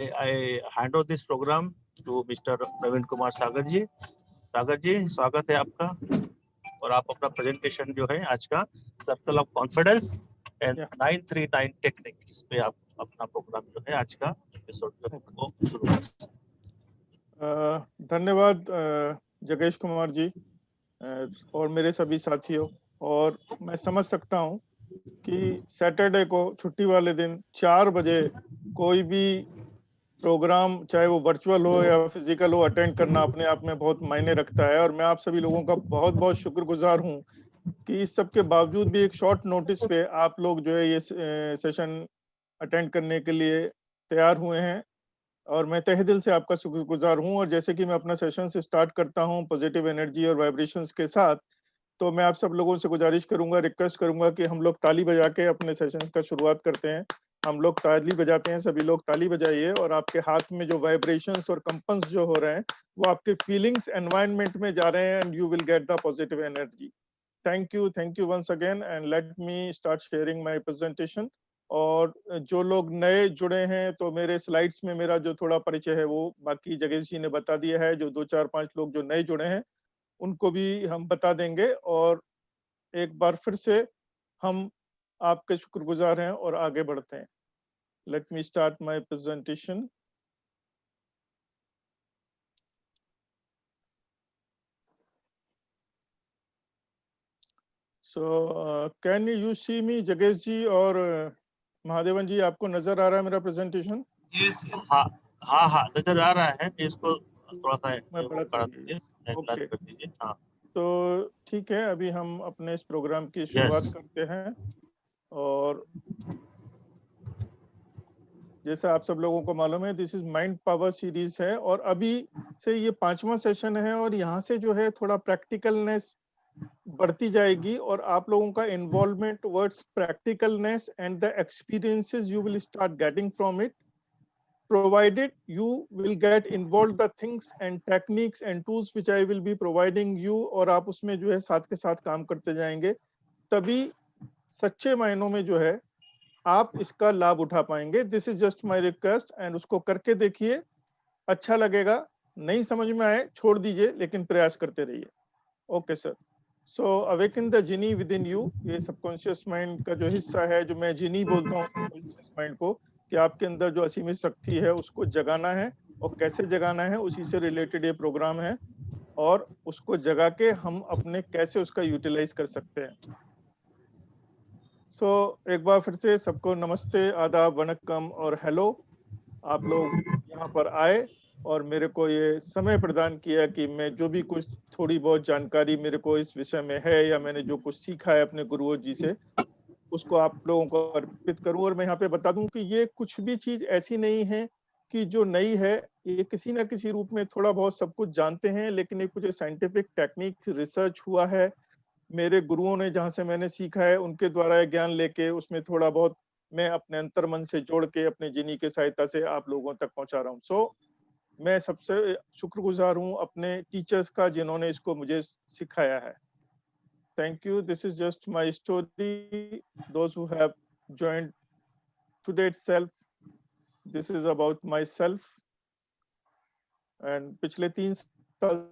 I hand over this program to Mr. Praveen Kumar Sagar जी। सागर जी, स्वागत है आपका। और आप अपना प्रेजेंटेशन जो है आज का circle of confidence and 939 technique, इस पे आप अपना प्रोग्राम जो है आज का एपिसोड को शुरू कर सकते हैं। धन्यवाद जगेश कुमार जी और मेरे सभी साथियों। और मैं समझ सकता हूं कि सैटरडे को छुट्टी वाले दिन 4 बजे कोई भी प्रोग्राम, चाहे वो वर्चुअल हो या फिजिकल हो, अटेंड करना अपने आप में बहुत मायने रखता है। और मैं आप सभी लोगों का बहुत बहुत शुक्रगुजार हूं कि इस सब के बावजूद भी एक शॉर्ट नोटिस पे आप लोग जो है ये सेशन अटेंड करने के लिए तैयार हुए हैं, और मैं तहे दिल से आपका शुक्रगुजार हूं। और जैसे कि मैं अपना सेशन से स्टार्ट करता हूं पॉजिटिव एनर्जी और वाइब्रेशंस के साथ, तो मैं आप सब लोगों से गुजारिश करूंगा, रिक्वेस्ट करूंगा कि हम लोग ताली बजा के अपने सेशन का शुरुआत करते हैं। हम लोग ताली बजाते हैं, सभी लोग ताली बजाइए, और आपके हाथ में जो वाइब्रेशंस और कंपन्स जो हो रहे हैं वो आपके फीलिंग्स एनवायरनमेंट में जा रहे हैं, and you will get the positive energy. Thank you once again, and let me start sharing my presentation. और जो लोग नए जुड़े हैं, तो मेरे स्लाइड्स में मेरा जो थोड़ा परिचय है वो बाकी जगेश जी ने बता दिया है। जो 2 4 5 लोग जो नए जुड़े हैं उनको भी हम बता देंगे। और एक बार फिर से हम आपके शुक्रगुजार हैं और आगे बढ़ते हैं। Let me start my presentation. So can you see me जगेश जी और महादेवन जी, आपको नजर आ रहा है मेरा प्रेजेंटेशन? यस, हाँ हाँ हाँ, नजर आ रहा है। इसको थोड़ा सा मैं बड़ा बढ़ा दीजिए, ओके, कर दीजिए। हाँ, तो ठीक है, अभी हम अपने इस प्रोग्राम की शुरुआत यस, करते हैं। और जैसा आप सब लोगों को मालूम है, this is mind power series है, और अभी से ये 5वां सेशन है। और यहाँ से जो है थोड़ा प्रैक्टिकलनेस बढ़ती जाएगी, और आप लोगों का involvement towards practicalness and the experiences you will start getting from it, provided you will get involved the things and techniques and tools which I will be providing you, और आप उसमें जो है साथ के साथ काम करते जाएंगे, तभी सच्चे मायनों में जो है आप इसका लाभ उठा पाएंगे। This is just my request, and उसको करके देखिए, अच्छा लगेगा। नहीं समझ में आए छोड़ दीजिए, लेकिन प्रयास करते रहिए। Okay sir. So awaken the Jini with in you, ये सबकॉन्शियस माइंड का जो हिस्सा है, जो मैं जिनी बोलता हूँ सबकॉन्शियस माइंड को, कि आपके अंदर जो असीमित शक्ति है उसको जगाना है। और कैसे जगाना है, उसी से रिलेटेड ये प्रोग्राम है, और उसको जगा के हम अपने कैसे उसका यूटिलाइज कर सकते हैं। एक बार फिर से सबको नमस्ते, आदाब, वनक्कम और हेलो। आप लोग यहाँ पर आए और मेरे को ये समय प्रदान किया कि मैं जो भी कुछ थोड़ी बहुत जानकारी मेरे को इस विषय में है, या मैंने जो कुछ सीखा है अपने गुरुओं जी से, उसको आप लोगों को अर्पित करूं। और मैं यहाँ पे बता दूं कि ये कुछ भी चीज ऐसी नहीं है कि जो नई है। ये किसी ना किसी रूप में थोड़ा बहुत सब कुछ जानते हैं, लेकिन एक कुछ साइंटिफिक टेक्निक रिसर्च हुआ है, मेरे गुरुओं ने जहाँ से मैंने सीखा है उनके द्वारा ये ज्ञान लेके उसमें थोड़ा बहुत मैं अपने अंतर मन से जोड़ के अपने जिनी के सहायता से आप लोगों तक पहुंचा रहा हूँ। मैं सबसे शुक्रगुजार हूँ अपने टीचर्स का, जिन्होंने इसको मुझे सिखाया है। Thank you. This is just my story. Those who have joined today itself, this is about myself. And पिछले 3 साल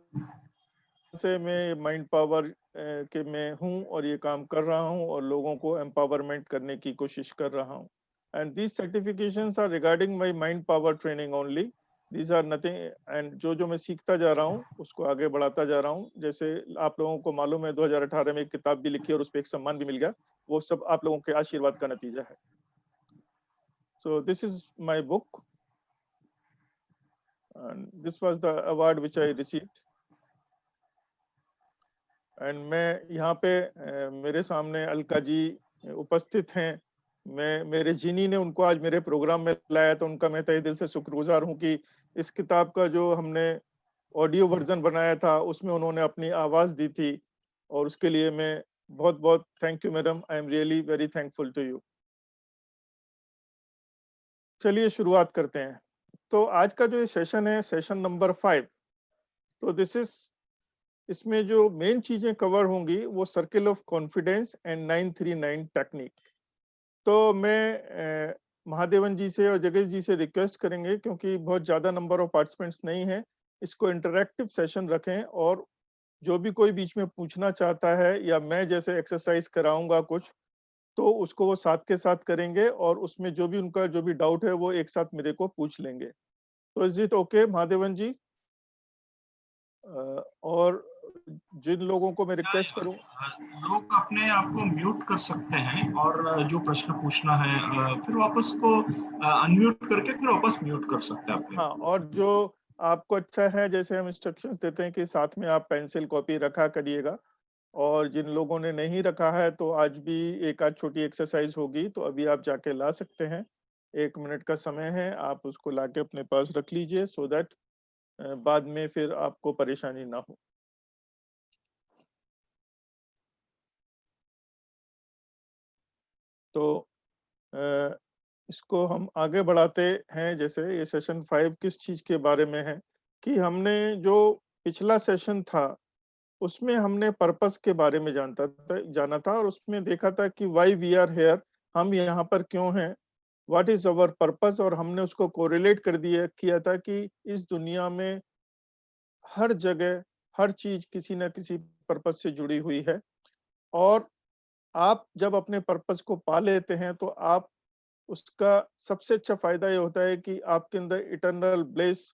से मैं माइंड पावर के में हूँ, और ये काम कर रहा हूँ, और लोगों को एम्पावरमेंट करने की कोशिश कर रहा हूँ। And these certifications are regarding my mind power training only. These are nothing, and जो मैं सीखता जा रहा हूँ उसको आगे बढ़ाता जा रहा हूँ। जैसे आप लोगों को मालूम है 2018 में एक किताब भी लिखी और उस पर एक सम्मान भी मिल गया, वो सब आप लोगों के आशीर्वाद का नतीजा है। So this is my book, and this was the award which I received. And मैं यहाँ पे मेरे सामने अलका जी उपस्थित हैं। मेरे जिनी ने उनको आज मेरे प्रोग्राम में लाया, तो उनका मैं तहे दिल से शुक्रगुजार हूँ कि इस किताब का जो हमने ऑडियो वर्जन बनाया था उसमें उन्होंने अपनी आवाज दी थी, और उसके लिए मैं बहुत बहुत thank you madam. I am really very thankful to you. चलिए शुरुआत करते हैं। तो आज का जो सेशन है, सेशन नंबर 5, तो इसमें जो मेन चीजें कवर होंगी वो circle of confidence and 939 technique. तो मैं महादेवन जी से और जगेश जी से रिक्वेस्ट करेंगे, क्योंकि बहुत ज्यादा नंबर ऑफ पार्टिसिपेंट्स नहीं है, इसको इंटरैक्टिव सेशन रखें, और जो भी कोई बीच में पूछना चाहता है या मैं जैसे एक्सरसाइज कराऊंगा कुछ, तो उसको वो साथ के साथ करेंगे, और उसमें जो भी उनका जो भी डाउट है वो एक साथ मेरे को पूछ लेंगे। तो is it okay Mahadevan ji? और जिन लोगों को मैं रिक्वेस्ट करूं, लोग अपने आप को म्यूट कर सकते हैं और जो प्रश्न पूछना है फिर वापस को अनम्यूट करके फिर वापस म्यूट कर सकते हैं अपने हाँ, और जो आपको अच्छा है, जैसे हम इंस्ट्रक्शंस देते हैं कि साथ में आप पेंसिल कॉपी रखा करिएगा, और जिन लोगों ने नहीं रखा है तो आज भी एक आध छोटी एक्सरसाइज होगी, तो अभी आप जाके ला सकते हैं। 1 मिनट का समय है, आप उसको लाके अपने पास रख लीजिए, सो दैट बाद में फिर आपको परेशानी ना हो। तो अ, इसको हम आगे बढ़ाते हैं। जैसे ये सेशन 5 किस चीज के बारे में है, कि हमने जो पिछला सेशन था उसमें हमने पर्पस के बारे में जाना था, और उसमें देखा था कि वाई वी आर हेयर, हम यहाँ पर क्यों हैं, व्हाट इज अवर पर्पस, और हमने उसको कोरिलेट कर दिया किया था कि इस दुनिया में हर जगह हर चीज किसी न किसी पर्पस से जुड़ी हुई है, और आप जब अपने पर्पस को पा लेते हैं तो आप उसका सबसे अच्छा फायदा ये होता है कि आपके अंदर eternal bliss,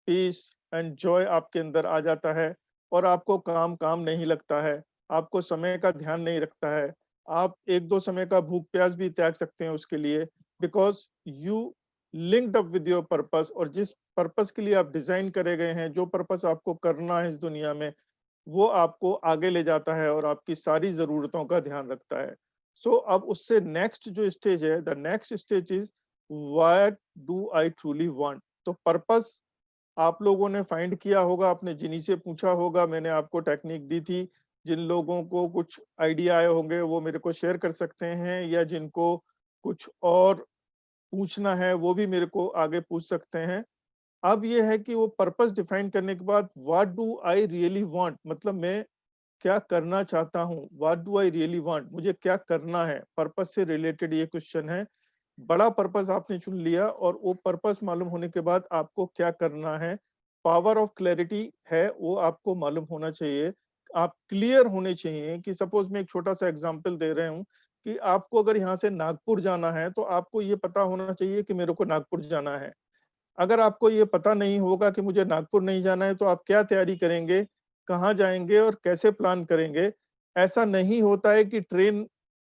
peace and joy आपके अंदर आ जाता है, और आपको काम काम नहीं लगता है, आपको समय का ध्यान नहीं रखता है, आप एक दो समय का भूख प्यास भी त्याग सकते हैं उसके लिए, because you linked up with your purpose. और जिस पर्पस के लिए आप डिजाइन करे गए हैं, जो पर्पस आपको करना है इस दुनिया में, वो आपको आगे ले जाता है और आपकी सारी जरूरतों का ध्यान रखता है। सो अब उससे नेक्स्ट जो स्टेज है, the next stage is what do I truly want. तो पर्पस आप लोगों ने फाइंड किया होगा, आपने जिन्हीं से पूछा होगा, मैंने आपको टेक्निक दी थी। जिन लोगों को कुछ आइडिया आए होंगे वो मेरे को शेयर कर सकते हैं, या जिनको कुछ और पूछना है वो भी मेरे को आगे पूछ सकते हैं। अब ये है कि वो पर्पस डिफाइन करने के बाद what do I really want, मतलब मैं क्या करना चाहता हूँ, what do I really want, मुझे क्या करना है, पर्पस से रिलेटेड ये क्वेश्चन है। बड़ा पर्पस आपने चुन लिया, और वो पर्पस मालूम होने के बाद आपको क्या करना है, पावर ऑफ क्लैरिटी है वो आपको मालूम होना चाहिए। आप क्लियर होने चाहिए कि सपोज मैं एक छोटा सा एग्जांपल दे रहा हूँ, कि आपको अगर यहाँ से नागपुर जाना है तो आपको ये पता होना चाहिए कि मेरे को नागपुर जाना है। अगर आपको ये पता नहीं होगा कि मुझे नागपुर नहीं जाना है, तो आप क्या तैयारी करेंगे, कहाँ जाएंगे और कैसे प्लान करेंगे? ऐसा नहीं होता है कि ट्रेन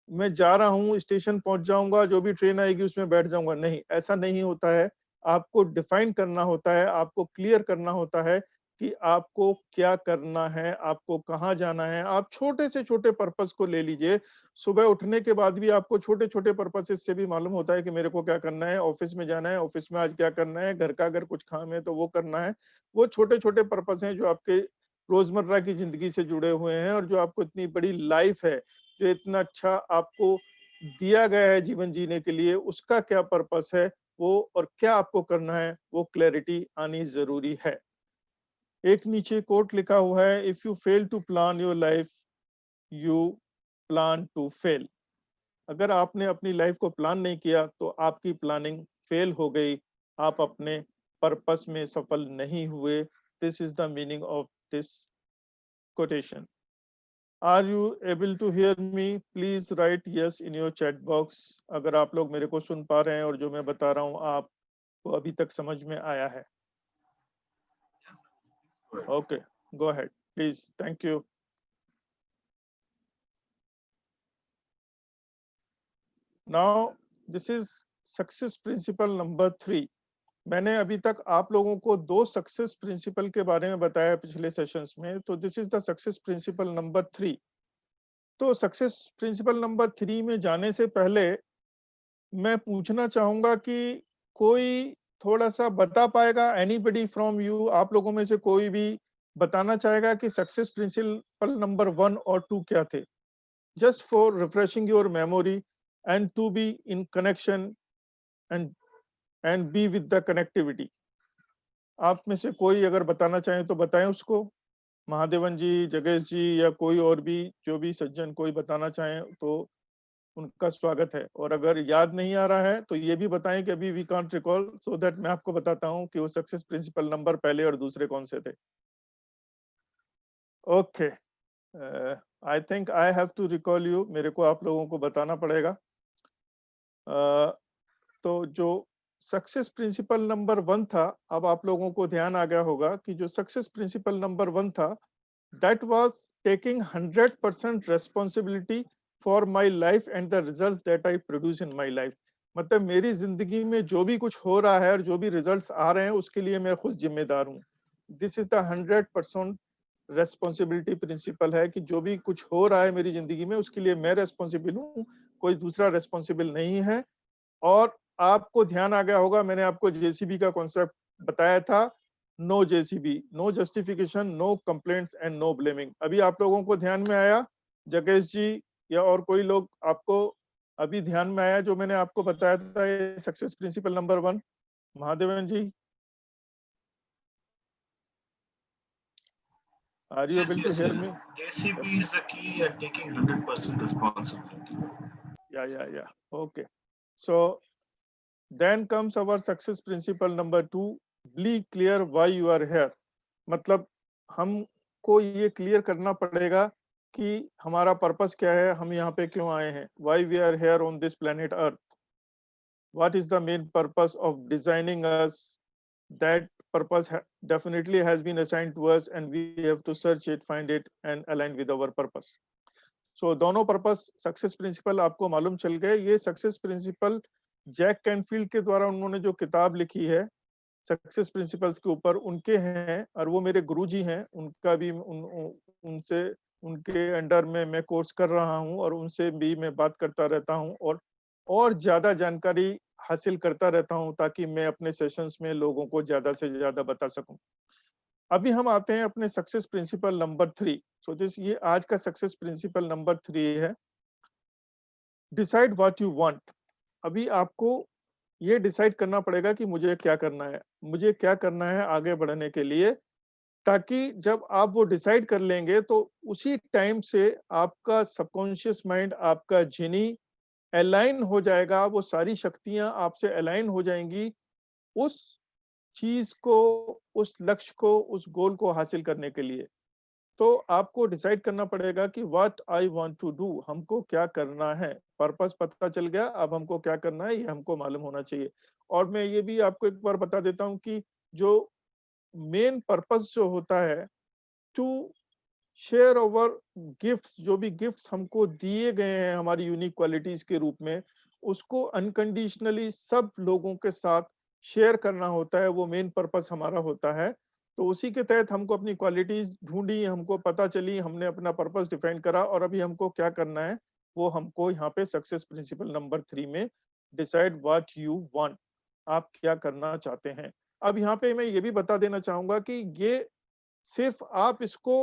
में जा रहा हूँ, स्टेशन पहुंच जाऊंगा, जो भी ट्रेन आएगी उसमें बैठ जाऊंगा, नहीं, ऐसा नहीं होता है। आपको डिफाइन करना होता है, आपको क्लियर करना होता है कि आपको क्या करना है, आपको कहाँ जाना है। आप छोटे से छोटे पर्पस को ले लीजिए। सुबह उठने के बाद भी आपको छोटे छोटे पर्पसेस से भी मालूम होता है कि मेरे को क्या करना है, ऑफिस में जाना है, ऑफिस में आज क्या करना है, घर का अगर कुछ काम है तो वो करना है। वो छोटे छोटे पर्पस हैं जो आपके रोजमर्रा की जिंदगी से जुड़े हुए हैं, और जो आपको इतनी बड़ी लाइफ है, जो इतना अच्छा आपको दिया गया है जीवन जीने के लिए, उसका क्या पर्पस है वो, और क्या आपको करना है, वो क्लैरिटी आनी जरूरी है। एक नीचे कोट लिखा हुआ है, if you fail to plan your life, you plan to fail. अगर आपने अपनी लाइफ को प्लान नहीं किया तो आपकी प्लानिंग फेल हो गई, आप अपने पर्पस में सफल नहीं हुए। This is the meaning of this quotation. Are you able to hear me? Please write yes in your chat box, अगर आप लोग मेरे को सुन पा रहे हैं और जो मैं बता रहा हूँ आपको अभी तक समझ में आया है। Okay, go ahead please, thank you. Now this is success principle number 3। मैंने अभी तक आप लोगों को 2 सक्सेस प्रिंसिपल के बारे में बताया पिछले सेशंस में, तो this is the success principle number 3। तो सक्सेस प्रिंसिपल नंबर 3 में जाने से पहले मैं पूछना चाहूंगा कि कोई थोड़ा सा बता पाएगा, एनीबडी फ्रॉम यू, आप लोगों में से कोई भी बताना चाहेगा कि सक्सेस प्रिंसिपल नंबर 1 और 2 क्या थे? Just for refreshing your memory and to be in connection and be with the connectivity. आप में से कोई अगर बताना चाहें तो बताएं उसको। महादेवन जी, जगेश जी, या कोई और भी, जो भी सज्जन कोई बताना चाहें तो उनका स्वागत है। और अगर याद नहीं आ रहा है तो ये भी बताएं कि अभी we can't recall, so that मैं आपको बताता हूं कि वो सक्सेस प्रिंसिपल नंबर पहले और दूसरे कौन से थे। Okay, I think I have to recall you, मेरे को आप लोगों को बताना पड़ेगा। तो जो सक्सेस प्रिंसिपल नंबर 1 था, अब आप लोगों को ध्यान आ गया होगा कि जो सक्सेस प्रिंसिपल नंबर 1 था, that was taking 100% responsibility for my life and the result that I produce in my life. मतलब मेरी जिंदगी में जो भी कुछ हो रहा है और जो भी रिजल्ट्स आ रहे हैं उसके लिए मैं खुद जिम्मेदार हूँ। This is the 100% responsibility principle है कि जो भी कुछ हो रहा है मेरी जिंदगी में उसके लिए मैं रेस्पॉन्सिबल हूँ, कोई दूसरा रेस्पॉन्सिबल नहीं है। और आपको ध्यान आ गया होगा, मैंने आपको जेसीबी का कॉन्सेप्ट बताया था, no JCB, no justification, no complaints and no blaming. अभी आप लोगों को ध्यान में आया जगेश जी या और कोई लोग, आपको अभी ध्यान में आया जो मैंने आपको बताया था, ये success principle number 1? Mahadevan ji, are you Yes, able to yes, hear yes. Me? JCB is the key at taking 100% responsibility. या okay. So then comes our success principle number 2, be clear why you are here। मतलब हमको ये clear करना पड़ेगा कि हमारा purpose क्या है, हम यहाँ पे क्यों आए हैं। why we are here on this planet earth, what is the main purpose of designing us, that purpose definitely has been assigned to us and we have to search it, find it and align with our purpose। सो दोनों purpose success principal आपको मालूम चल गए। ये success principal Jack Canfield के द्वारा उन्होंने जो किताब लिखी है सक्सेस प्रिंसिपल्स के ऊपर, उनके हैं और वो मेरे गुरुजी हैं। उनका भी उनसे उनके अंडर में मैं कोर्स कर रहा हूँ और उनसे भी मैं बात करता रहता हूँ और ज्यादा जानकारी हासिल करता रहता हूँ ताकि मैं अपने सेशंस में लोगों को ज्यादा से ज्यादा बता सकूं। अभी हम आते हैं अपने success principle number 3। So this, ये आज का सक्सेस प्रिंसिपल नंबर 3 है, डिसाइड व्हाट यू वांट। अभी आपको ये डिसाइड करना पड़ेगा कि मुझे क्या करना है, मुझे क्या करना है आगे बढ़ने के लिए, ताकि जब आप वो डिसाइड कर लेंगे तो उसी टाइम से आपका सबकॉन्शियस माइंड, आपका जिनी अलाइन हो जाएगा, वो सारी शक्तियां आपसे अलाइन हो जाएंगी उस चीज को, उस लक्ष्य को, उस गोल को हासिल करने के लिए। तो आपको डिसाइड करना पड़ेगा कि what I want to do, हमको क्या करना है। पर्पस पता चल गया, अब हमको क्या करना है ये हमको मालूम होना चाहिए। और मैं ये भी आपको एक बार बता देता हूँ कि जो मेन पर्पस जो होता है, टू शेयर ओवर गिफ्ट्स, जो भी गिफ्ट्स हमको दिए गए हैं हमारी यूनिक क्वालिटीज के रूप में, उसको अनकंडीशनली सब लोगों के साथ शेयर करना होता है, वो मेन पर्पस हमारा होता है। तो उसी के तहत हमको अपनी क्वालिटीज ढूंढी, हमको पता चली, हमने अपना पर्पस डिफाइन करा और अभी हमको क्या करना है वो हमको यहाँ पे सक्सेस प्रिंसिपल नंबर 3 में डिसाइड व्हाट यू वांट, आप क्या करना चाहते हैं। अब यहाँ पे मैं ये भी बता देना चाहूंगा कि ये सिर्फ आप इसको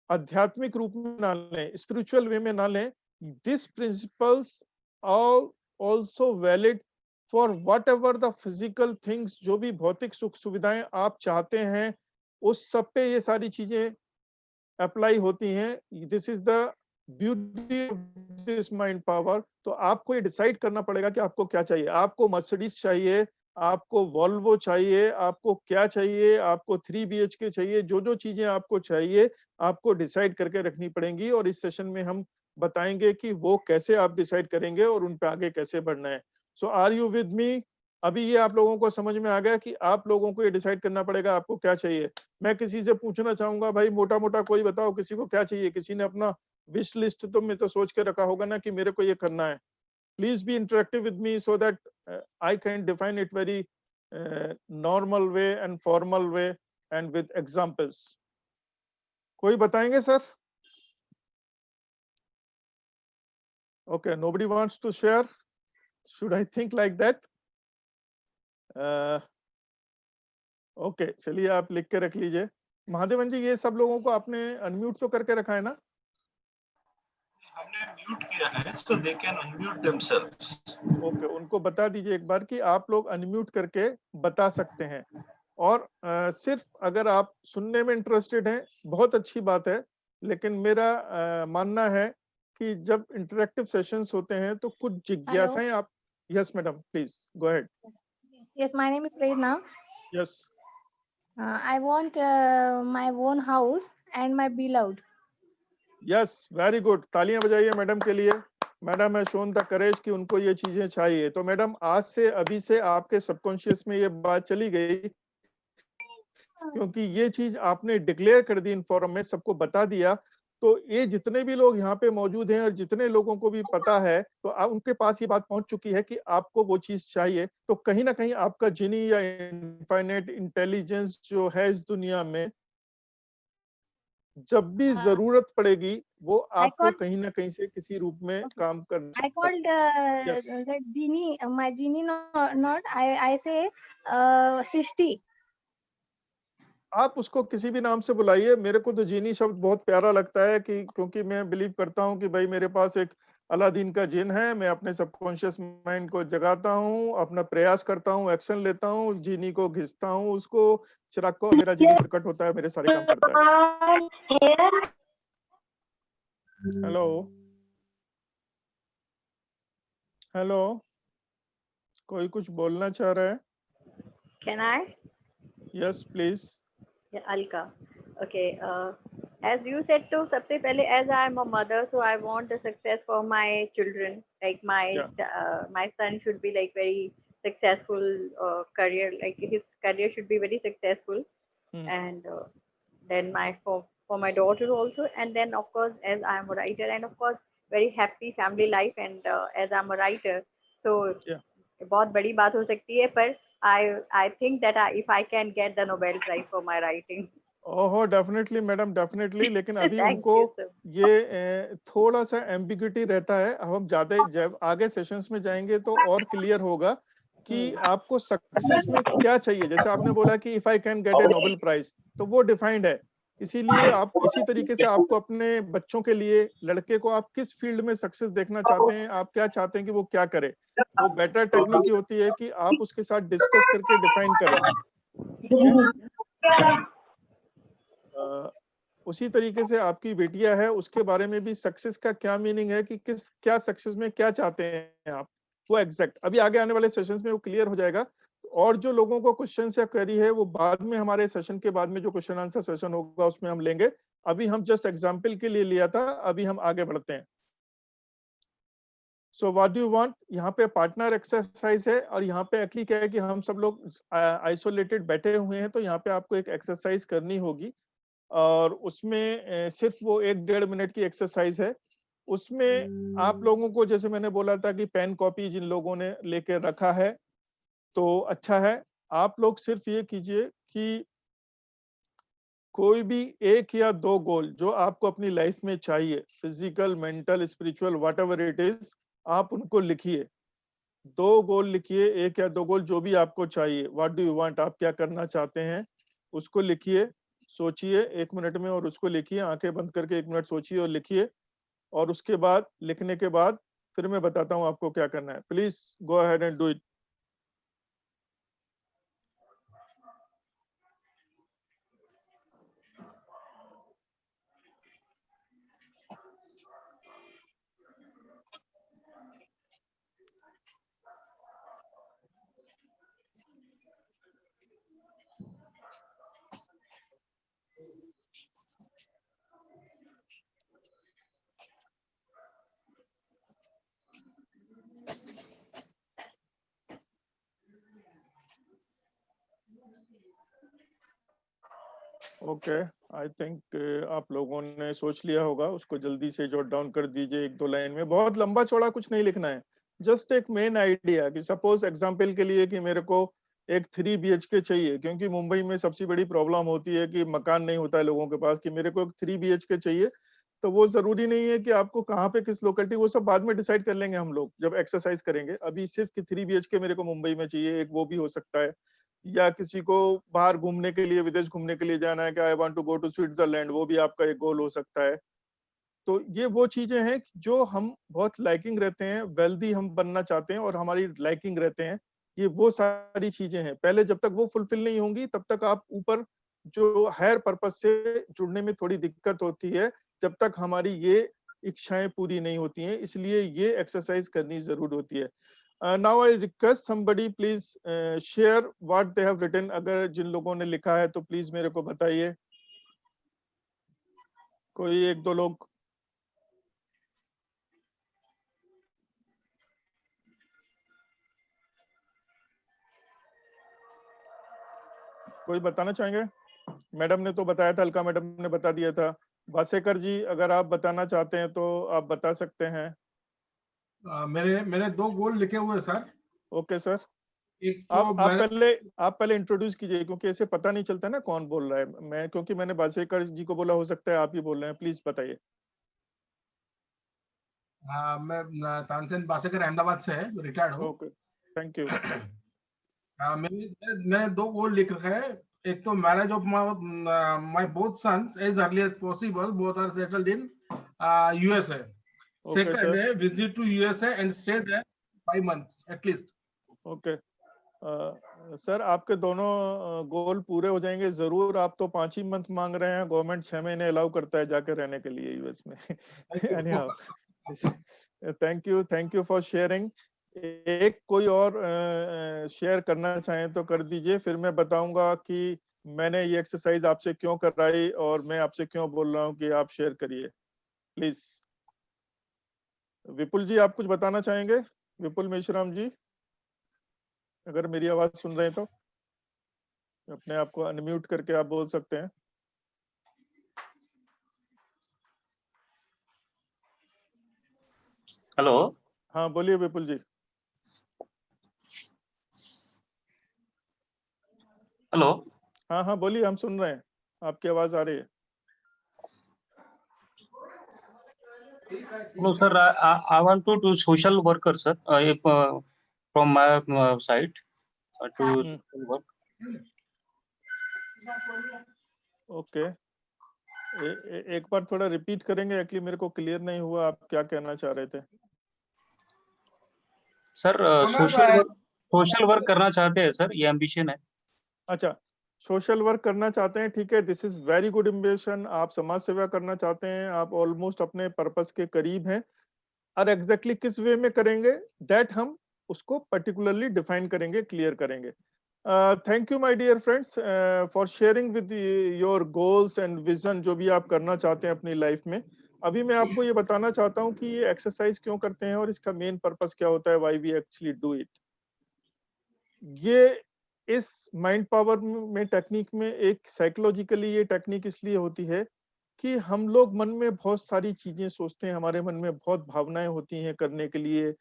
आध्यात्मिक रूप में ना लें, स्पिरिचुअल वे में ना लें। This principles are also valid for whatever the physical things, जो भी भौतिक सुख सुविधाएं आप चाहते हैं उस सब पे ये सारी चीजें अप्लाई होती हैं। This is the beauty of this mind power. तो आपको ये डिसाइड करना पड़ेगा कि आपको क्या चाहिए। आपको मर्सिडीज चाहिए, आपको वॉल्वो चाहिए, आपको क्या चाहिए, आपको 3 BHK चाहिए, जो जो चीजें आपको चाहिए आपको डिसाइड करके रखनी पड़ेंगी। और इस सेशन में हम बताएंगे कि वो कैसे आप डिसाइड करेंगे और उन पे आगे कैसे बढ़ना है। सो आर यू विद मी? अभी ये आप लोगों को समझ में आ गया कि आप लोगों को ये डिसाइड करना पड़ेगा आपको क्या चाहिए। मैं किसी से पूछना चाहूंगा, भाई मोटा मोटा कोई बताओ किसी को क्या चाहिए। किसी ने अपना विश लिस्ट तो में तो सोच के रखा होगा ना कि मेरे को ये करना है। Please be interactive with me so that I can define it very normal way and formal way and with examples. कोई बताएंगे sir? Okay, nobody wants to share, should I think like that? Okay, चलिए आप लिख के रख लीजिए। महादेवन जी, ये सब लोगों को आपने अनम्यूट तो करके रखा है ना? हमने म्यूट किया है, so they can unmute themselves. Okay, उनको बता दीजिए एक बार कि आप लोग अनम्यूट करके बता सकते हैं। और सिर्फ अगर आप सुनने में इंटरेस्टेड हैं बहुत अच्छी बात है, लेकिन मेरा मानना है कि जब इंटरेक्टिव सेशंस होते हैं तो कुछ जिज्ञासाएं आप, yes madam please go ahead. Yes, my name is Prerna. Yes I want my own house and my beloved. Yes very good, तालियां बजाइए मैडम के लिए। मैडम है शोन द करेज कि उनको ये चीजें चाहिए। तो मैडम आज से अभी से आपके सबकॉन्शियस में ये बात चली गई, क्योंकि ये चीज आपने डिक्लेयर कर दी, इन्फॉर्म में सबको बता दिया। तो ये जितने भी लोग यहाँ पे मौजूद हैं और जितने लोगों को भी पता है, तो उनके पास ये बात पहुंच चुकी है कि आपको वो चीज चाहिए। तो कहीं ना कहीं आपका जिनी या इनफाइनाइट इंटेलिजेंस जो है इस दुनिया में, जब भी जरूरत पड़ेगी वो आपको कहीं ना कहीं से किसी रूप में काम कर I called Yes. the genie, my genie not. I say Srishti. आप उसको किसी भी नाम से बुलाइए। मेरे को तो जीनी शब्द बहुत प्यारा लगता है कि क्योंकि मैं बिलीव करता हूँ कि भाई मेरे पास एक अलादीन का जिन है। मैं अपने सबकॉन्शियस माइंड को जगाता हूँ, अपना प्रयास करता हूँ, एक्शन लेता हूँ, जीनी को घिसता हूँ, उसको चिराग को, मेरा जीनी प्रकट होता है, मेरे सारे काम करता है। हेलो हेलो, कोई कुछ बोलना चाह रहा है? Can I? Yes please. Yeah, Alka. Okay. As you said, to सबसे पहले, as I am a mother, so I want the success for my children. Like my son should be like very successful career. Like his career should be very successful, and then for my daughter also, and then of course as I am a writer, and of course very happy family life, and as I'm a writer, so बहुत बड़ी बात हो सकती है, पर I think that if I can get the Nobel Prize for my writing. ओहो definitely madam, definitely. लेकिन अभी उनको ये थोड़ा सा एम्बिग्यूटी रहता है। हम ज्यादा जब आगे सेशंस में जाएंगे तो और क्लियर होगा कि आपको सक्सेस में क्या चाहिए। जैसे आपने बोला कि if I can get a Nobel prize, तो वो डिफाइंड है। इसीलिए आप इसी तरीके से आपको अपने बच्चों के लिए, लड़के को आप किस फील्ड में सक्सेस देखना चाहते हैं, आप क्या चाहते हैं कि वो क्या करे, वो बेटर टेक्निक होती है कि आप उसके साथ डिस्कस करके डिफाइन करें। उसी तरीके से आपकी बेटिया है, उसके बारे में भी सक्सेस का क्या मीनिंग है कि क्या सक्सेस में क्या चाहते हैं आप, वो एग्जैक्ट अभी आगे आने वाले सेशंस में वो क्लियर हो जाएगा। और जो लोगों को क्वेश्चन या क्वेरी है वो बाद में, हमारे सेशन के बाद में जो क्वेश्चन आंसर सेशन होगा उसमें हम लेंगे। अभी हम जस्ट एग्जाम्पल के लिए लिया था, अभी हम आगे बढ़ते हैं। So what do you want, यहाँ पे पार्टनर एक्सरसाइज है, और यहाँ पे एक्चुअली क्या है कि हम सब लोग आइसोलेटेड बैठे हुए हैं, तो यहाँ पे आपको एक एक्सरसाइज करनी होगी, और उसमें सिर्फ वो 1-1.5 मिनट की एक्सरसाइज है। उसमें आप लोगों को, जैसे मैंने बोला था कि पेन कॉपी जिन लोगों ने लेके रखा है तो अच्छा है। आप लोग सिर्फ ये कीजिए कि कोई भी 1 या 2 गोल जो आपको अपनी लाइफ में चाहिए, physical, mental, spiritual, whatever it is, आप उनको लिखिए। 2 गोल लिखिए, 1 या 2 गोल जो भी आपको चाहिए। व्हाट डू यू वांट, आप क्या करना चाहते हैं, उसको लिखिए, सोचिए 1 मिनट में, और उसको लिखिए। आंखें बंद करके 1 मिनट सोचिए और लिखिए, और उसके बाद लिखने के बाद फिर मैं बताता हूँ आपको क्या करना है। Please go ahead and do it. Okay, I think आप लोगों ने सोच लिया होगा। उसको जल्दी से जॉट डाउन कर दीजिए 1-2 लाइन में। बहुत लंबा चौड़ा कुछ नहीं लिखना है, जस्ट एक मेन आइडिया कि सपोज एग्जांपल के लिए कि मेरे को एक 3 BHK चाहिए, क्योंकि मुंबई में सबसे बड़ी प्रॉब्लम होती है कि मकान नहीं होता है लोगों के पास, कि मेरे को एक 3 BHK चाहिए। तो वो जरूरी नहीं है कि आपको कहाँ पे किस लोकेलिटी, वो सब बाद में डिसाइड कर लेंगे हम लोग जब एक्सरसाइज करेंगे। अभी सिर्फ कि 3 BHK मेरे को मुंबई में चाहिए, एक वो भी हो सकता है। या किसी को बाहर घूमने के लिए, विदेश घूमने के लिए जाना है कि I want to go to Switzerland, वो भी आपका एक गोल हो सकता है। तो ये वो चीजें हैं जो हम बहुत लाइकिंग रहते हैं, वेल्दी हम बनना चाहते हैं और हमारी लाइकिंग रहते हैं। ये वो सारी चीजें हैं। पहले जब तक वो फुलफिल नहीं होंगी तब तक आप ऊपर जो हायर पर्पस से जुड़ने में थोड़ी दिक्कत होती है, जब तक हमारी ये इच्छाएं पूरी नहीं होती हैं, इसलिए ये एक्सरसाइज करनी जरूर होती है। Now I request somebody please share what they have written. अगर जिन लोगों ने लिखा है तो प्लीज मेरे को बताइए, कोई एक दो लोग। कोई बताना चाहेंगे? मैडम ने तो बताया था, अलका मैडम ने बता दिया था। वासेकर जी अगर आप बताना चाहते हैं तो आप बता सकते हैं। मेरे मेरे 2 गोल लिखे हुए हैं सर। ओके सर, एक तो आप पहले इंट्रोड्यूस कीजिए, क्योंकि ऐसे पता नहीं चलता ना कौन बोल रहा है। मैं क्योंकि मैंने वासेकर जी को बोला, हो सकता है आप ही बोल रहे हैं, प्लीज बताइए। मैं तानसेन बासेकर अहमदाबाद से है, रिटायर्ड हूँ। Okay, thank you. मैंने 2 गोल लिख रखे हैं। एक तो marriage of my both sons as early as possible, both are settled in USA. Okay second sir. है visit to USA and stay there 5 months at least. Okay sir, आपके दोनों गोल पूरे हो जाएंगे जरूर। आप तो 5 ही मंथ मांग रहे हैं, गवर्नमेंट 6 महीने अलाउ करता है जाके रहने के लिए यूएस में। Anyhow, thank you for sharing. एक कोई और शेयर करना चाहें तो कर दीजिए, फिर मैं बताऊंगा कि मैंने ये एक्सरसाइज आपसे क्यों कराई और मैं आपसे क्यों बोल रहा हूँ कि आप शेयर करिए प्लीज। विपुल जी आप कुछ बताना चाहेंगे? विपुल मेश्राम जी, अगर मेरी आवाज सुन रहे हैं तो अपने आप को अनम्यूट करके आप बोल सकते हैं। हेलो। हाँ बोलिए विपुल जी। हेलो। हाँ हाँ बोलिए, हम सुन रहे हैं, आपकी आवाज आ रही है। No, sir, I want to do social worker, sir. From my side to social work. Okay, एक बार थोड़ा रिपीट करेंगे? एक्चुअली मेरे को क्लियर नहीं हुआ आप क्या कहना चाह रहे थे। सर सोशल वर्क करना चाहते हैं सर, ये एम्बिशन है। अच्छा, सोशल वर्क करना चाहते हैं, ठीक है, this is very good ambition. आप समाज सेवा करना चाहते हैं, आप ऑलमोस्ट अपने पर्पस के करीब हैं। और एग्जैक्टली किस वे में करेंगे दैट हम उसको पर्टिकुलरली डिफाइन करेंगे, क्लियर करेंगे। Thank you my dear friends for sharing with your goals and vision, जो भी आप करना चाहते हैं अपनी लाइफ में। अभी मैं आपको ये बताना चाहता हूँ कि ये एक्सरसाइज क्यों करते हैं और इसका मेन पर्पस क्या होता है, why we actually do it. ये इस माइंड पावर में टेक्निक में एक साइकोलॉजिकली ये टेक्निक इसलिए होती है कि हम लोग मन में बहुत सारी चीजें सोचते हैं, हमारे मन में बहुत भावनाएं होती हैं करने के लिए,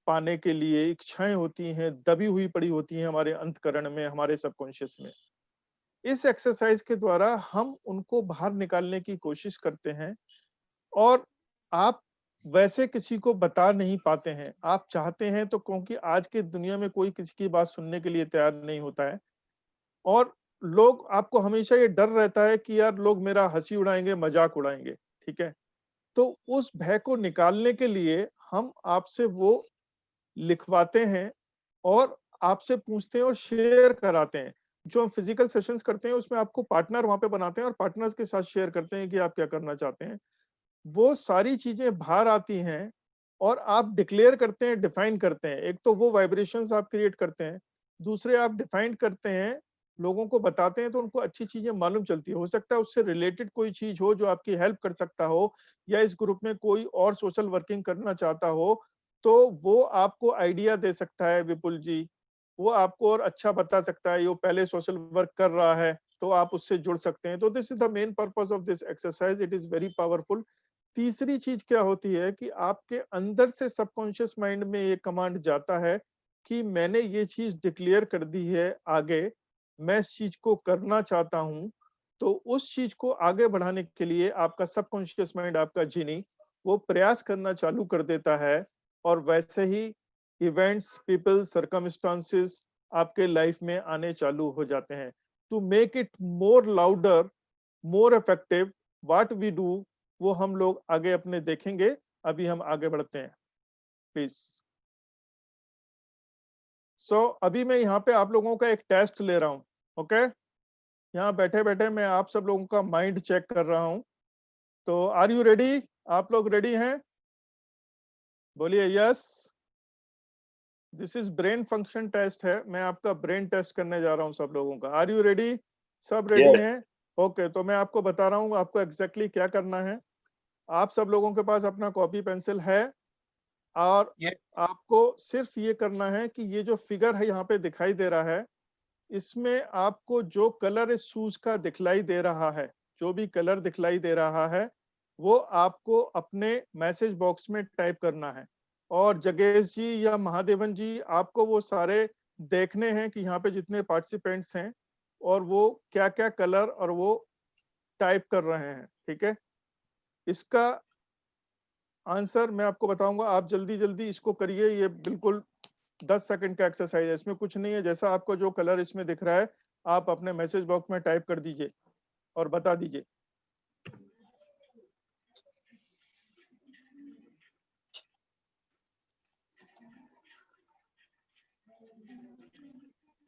पाने के लिए, इच्छाएं होती हैं, दबी हुई पड़ी होती हैं हमारे अंतःकरण में, हमारे सबकॉन्शियस में। इस एक्सरसाइज के द्वारा हम उनको बाहर निकालने की कोशिश करते हैं। और आप वैसे किसी को बता नहीं पाते हैं, आप चाहते हैं तो, क्योंकि आज के दुनिया में कोई किसी की बात सुनने के लिए तैयार नहीं होता है। और लोग, आपको हमेशा ये डर रहता है कि यार लोग मेरा हंसी उड़ाएंगे, मजाक उड़ाएंगे, ठीक है। तो उस भय को निकालने के लिए हम आपसे वो लिखवाते हैं और आपसे पूछते हैं और शेयर कराते हैं। जो हम फिजिकल सेशंस करते हैं उसमें आपको पार्टनर वहां पे बनाते हैं और पार्टनर्स के साथ शेयर करते हैं कि आप क्या करना चाहते हैं। वो सारी चीजें बाहर आती हैं और आप डिक्लेयर करते हैं, डिफाइन करते हैं। एक तो वो वाइब्रेशंस आप क्रिएट करते हैं, दूसरे आप डिफाइन करते हैं, लोगों को बताते हैं तो उनको अच्छी चीजें मालूम चलती है। हो सकता है उससे रिलेटेड कोई चीज हो जो आपकी हेल्प कर सकता हो, या इस ग्रुप में कोई और सोशल वर्किंग करना चाहता हो तो वो आपको आइडिया दे सकता है विपुल जी, वो आपको और अच्छा बता सकता है, वो पहले सोशल वर्क कर रहा है तो आप उससे जुड़ सकते हैं। तो this is the main purpose of this exercise, it is very powerful. तीसरी चीज क्या होती है कि आपके अंदर से सबकॉन्शियस माइंड में ये कमांड जाता है कि मैंने ये चीज डिक्लेयर कर दी है, आगे मैं इस चीज को करना चाहता हूं। तो उस चीज को आगे बढ़ाने के लिए आपका सबकॉन्शियस माइंड, आपका जिनी, वो प्रयास करना चालू कर देता है। और वैसे ही इवेंट्स, पीपल, सर्कमस्टांसेस आपके लाइफ में आने चालू हो जाते हैं। To make it more louder, more effective, what we do, वो हम लोग आगे अपने देखेंगे। अभी हम आगे बढ़ते हैं प्लीज। सो अभी मैं यहाँ पे आप लोगों का एक टेस्ट ले रहा हूँ, ओके। यहाँ बैठे बैठे मैं आप सब लोगों का माइंड चेक कर रहा हूँ। तो आर यू रेडी? आप लोग रेडी हैं? बोलिए yes. This is brain function test है, मैं आपका ब्रेन टेस्ट करने जा रहा हूं सब लोगों का। Are you ready? सब रेडी Yes. हैं? ओके, तो मैं आपको बता रहा हूँ आपको एग्जैक्टली क्या करना है। आप सब लोगों के पास अपना कॉपी पेंसिल है और आपको सिर्फ ये करना है कि ये जो फिगर है यहाँ पे दिखाई दे रहा है, इसमें आपको जो कलर इस शूज का दिखलाई दे रहा है, जो भी कलर दिखलाई दे रहा है, वो आपको अपने मैसेज बॉक्स में टाइप करना है। और जगेश जी या महादेवन जी, आपको वो सारे देखने हैं कि यहाँ पे जितने पार्टिसिपेंट्स हैं और वो क्या क्या कलर और वो टाइप कर रहे हैं। ठीक है, इसका आंसर मैं आपको बताऊंगा, आप जल्दी जल्दी इसको करिए। ये बिल्कुल 10 सेकंड का एक्सरसाइज है, इसमें कुछ नहीं है। जैसा आपको जो कलर इसमें दिख रहा है आप अपने मैसेज बॉक्स में टाइप कर दीजिए और बता दीजिए।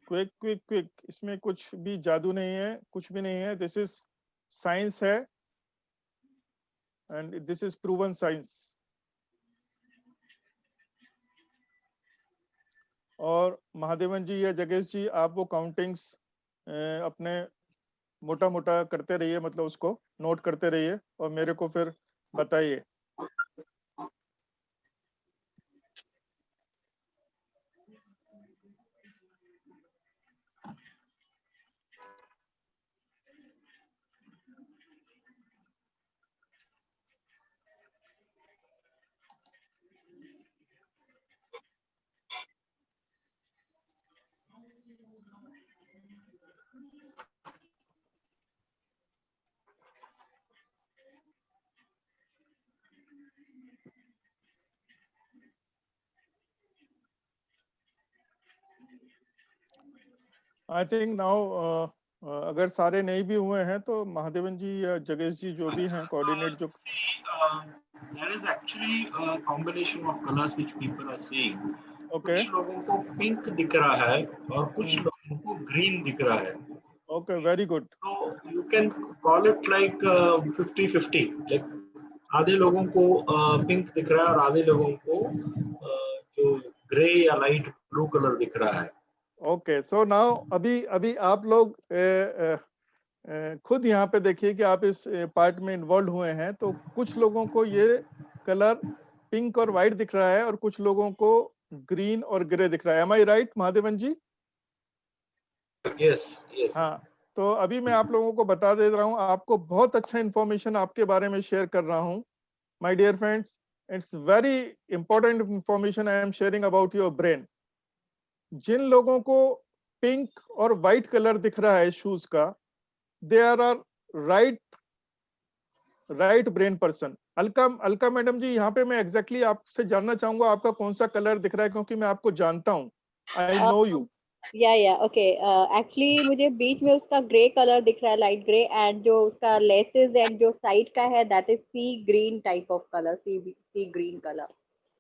क्विक क्विक क्विक, इसमें कुछ भी जादू नहीं है, कुछ भी नहीं है। दिस इज साइंस है and this is proven science. और महादेवन जी या जगेश जी, आप वो काउंटिंग्स अपने मोटा मोटा करते रहिए, मतलब उसको नोट करते रहिए और मेरे को फिर बताइए। आई थिंक नाउ अगर सारे नहीं भी हुए हैं तो महादेवन जी या जगेश जी जो भी हैं कोऑर्डिनेट जो there is actually a combination of colors which people are seeing. Okay कुछ लोगों को पिंक दिख रहा है और कुछ लोगों को ग्रीन दिख रहा है। Okay, very good. So you can call it like 50-50. Like आधे लोगों को पिंक दिख रहा है और आधे लोगों को जो ग्रे या लाइट ब्लू कलर दिख रहा है। ओके, सो नाउ अभी अभी आप लोग खुद यहाँ पे देखिए कि आप इस पार्ट में इन्वॉल्व हुए हैं। तो कुछ लोगों को ये कलर पिंक और व्हाइट दिख रहा है और कुछ लोगों को ग्रीन और ग्रे दिख रहा है। एम आई राइट महादेवन जी? Yes, yes. हाँ, तो अभी मैं आप लोगों को बता दे रहा हूँ, आपको बहुत अच्छा इंफॉर्मेशन आपके बारे में शेयर कर रहा हूँ। My dear friends, it's very important information I am sharing about your brain. जिन लोगों को पिंक और व्हाइट कलर दिख रहा है शूज का, they are right brain person. Alka madam ji, यहाँ पे मैं एग्जैक्टली आपसे जानना चाहूंगा आपका कौन सा कलर दिख रहा है, क्योंकि मैं आपको जानता हूँ, आई नो यू। या ओके, एक्चुअली मुझे बीच में उसका ग्रे कलर दिख रहा है, लाइट ग्रे, एंड जो उसका लेसेस एंड जो साइड का है that is sea green type of colour, sea green colour.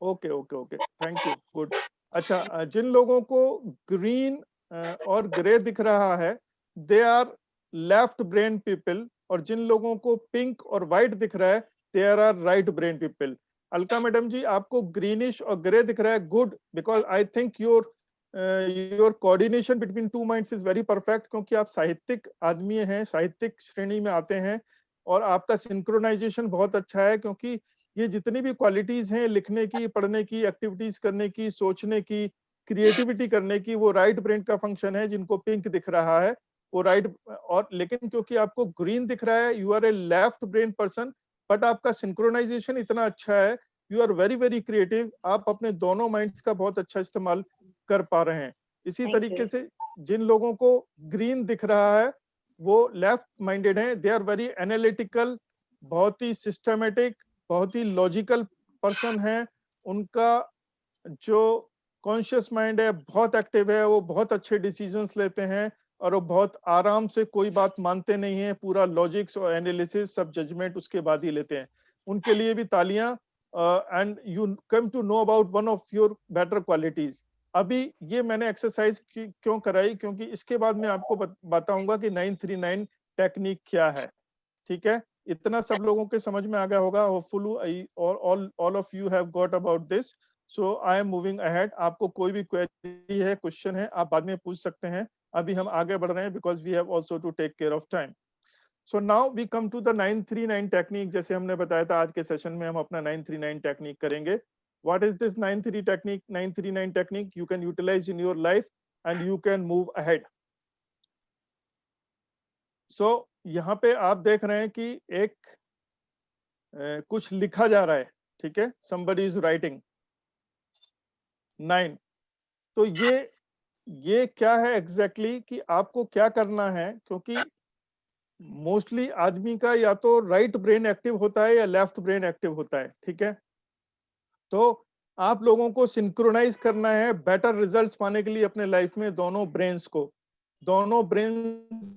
Okay okay okay, thank you, good. अच्छा, जिन लोगों को ग्रीन और ग्रे दिख रहा है they are left brain people, और जिन लोगों को पिंक और व्हाइट दिख रहा है they are right brain people. Alka madam ji, आपको ग्रीनिश और ग्रे दिख रहा है, good, because I think your coordination between two minds is very perfect, क्योंकि आप साहित्यिक आदमी हैं, साहित्यिक श्रेणी में आते हैं और आपका सिंक्रोनाइजेशन बहुत अच्छा है, क्योंकि ये जितनी भी क्वालिटीज हैं लिखने की, पढ़ने की, एक्टिविटीज करने की, सोचने की, क्रिएटिविटी करने की, वो राइट ब्रेन का फंक्शन है। जिनको पिंक दिख रहा है वो राइट, और लेकिन क्योंकि आपको ग्रीन दिख रहा है, you are a left brain person, but आपका सिंक्रोनाइजेशन इतना अच्छा है, you are very very creative, आप अपने दोनों माइंड्स का बहुत अच्छा इस्तेमाल कर पा रहे हैं। इसी Thank तरीके you. से जिन लोगों को ग्रीन दिख रहा है वो लेफ्ट माइंडेड हैं, दे आर वेरी एनालिटिकल, बहुत ही सिस्टमेटिक, बहुत ही लॉजिकल पर्सन है। उनका जो कॉन्शियस माइंड है बहुत एक्टिव है, वो बहुत अच्छे डिसीजंस लेते हैं और वो बहुत आराम से कोई बात मानते नहीं है, पूरा लॉजिक्स और एनालिसिस सब जजमेंट उसके बाद ही लेते हैं। उनके लिए भी तालियां। And you come to know about one of your better qualities. अभी ये मैंने एक्सरसाइज क्यों कराई, क्योंकि इसके बाद मैं आपको बताऊंगा कि 939 टेक्निक क्या है। ठीक है, इतना सब लोगों के समझ में आ गया होगा, hopefully all of you have got about this. So I am moving ahead. आपको कोई भी क्वेरी है, क्वेश्चन है, आप बाद में पूछ सकते हैं। अभी हम आगे बढ़ रहे हैं because we have also to take care of time. So now we come to the 939 technique. जैसे हमने बताया था आज के सेशन में हम अपना 939 टेक्निक करेंगे। What is this 939 technique? You can utilize in your life and you can move ahead. So यहाँ पे आप देख रहे हैं कि एक कुछ लिखा जा रहा है, ठीक है, somebody is writing 9। तो ये क्या है एग्जैक्टली कि आपको क्या करना है, क्योंकि मोस्टली आदमी का या तो राइट ब्रेन एक्टिव होता है या लेफ्ट ब्रेन एक्टिव होता है, ठीक है। तो आप लोगों को सिंक्रोनाइज करना है बेटर रिजल्ट्स पाने के लिए अपने लाइफ में दोनों ब्रेन्स को, दोनों ब्रेन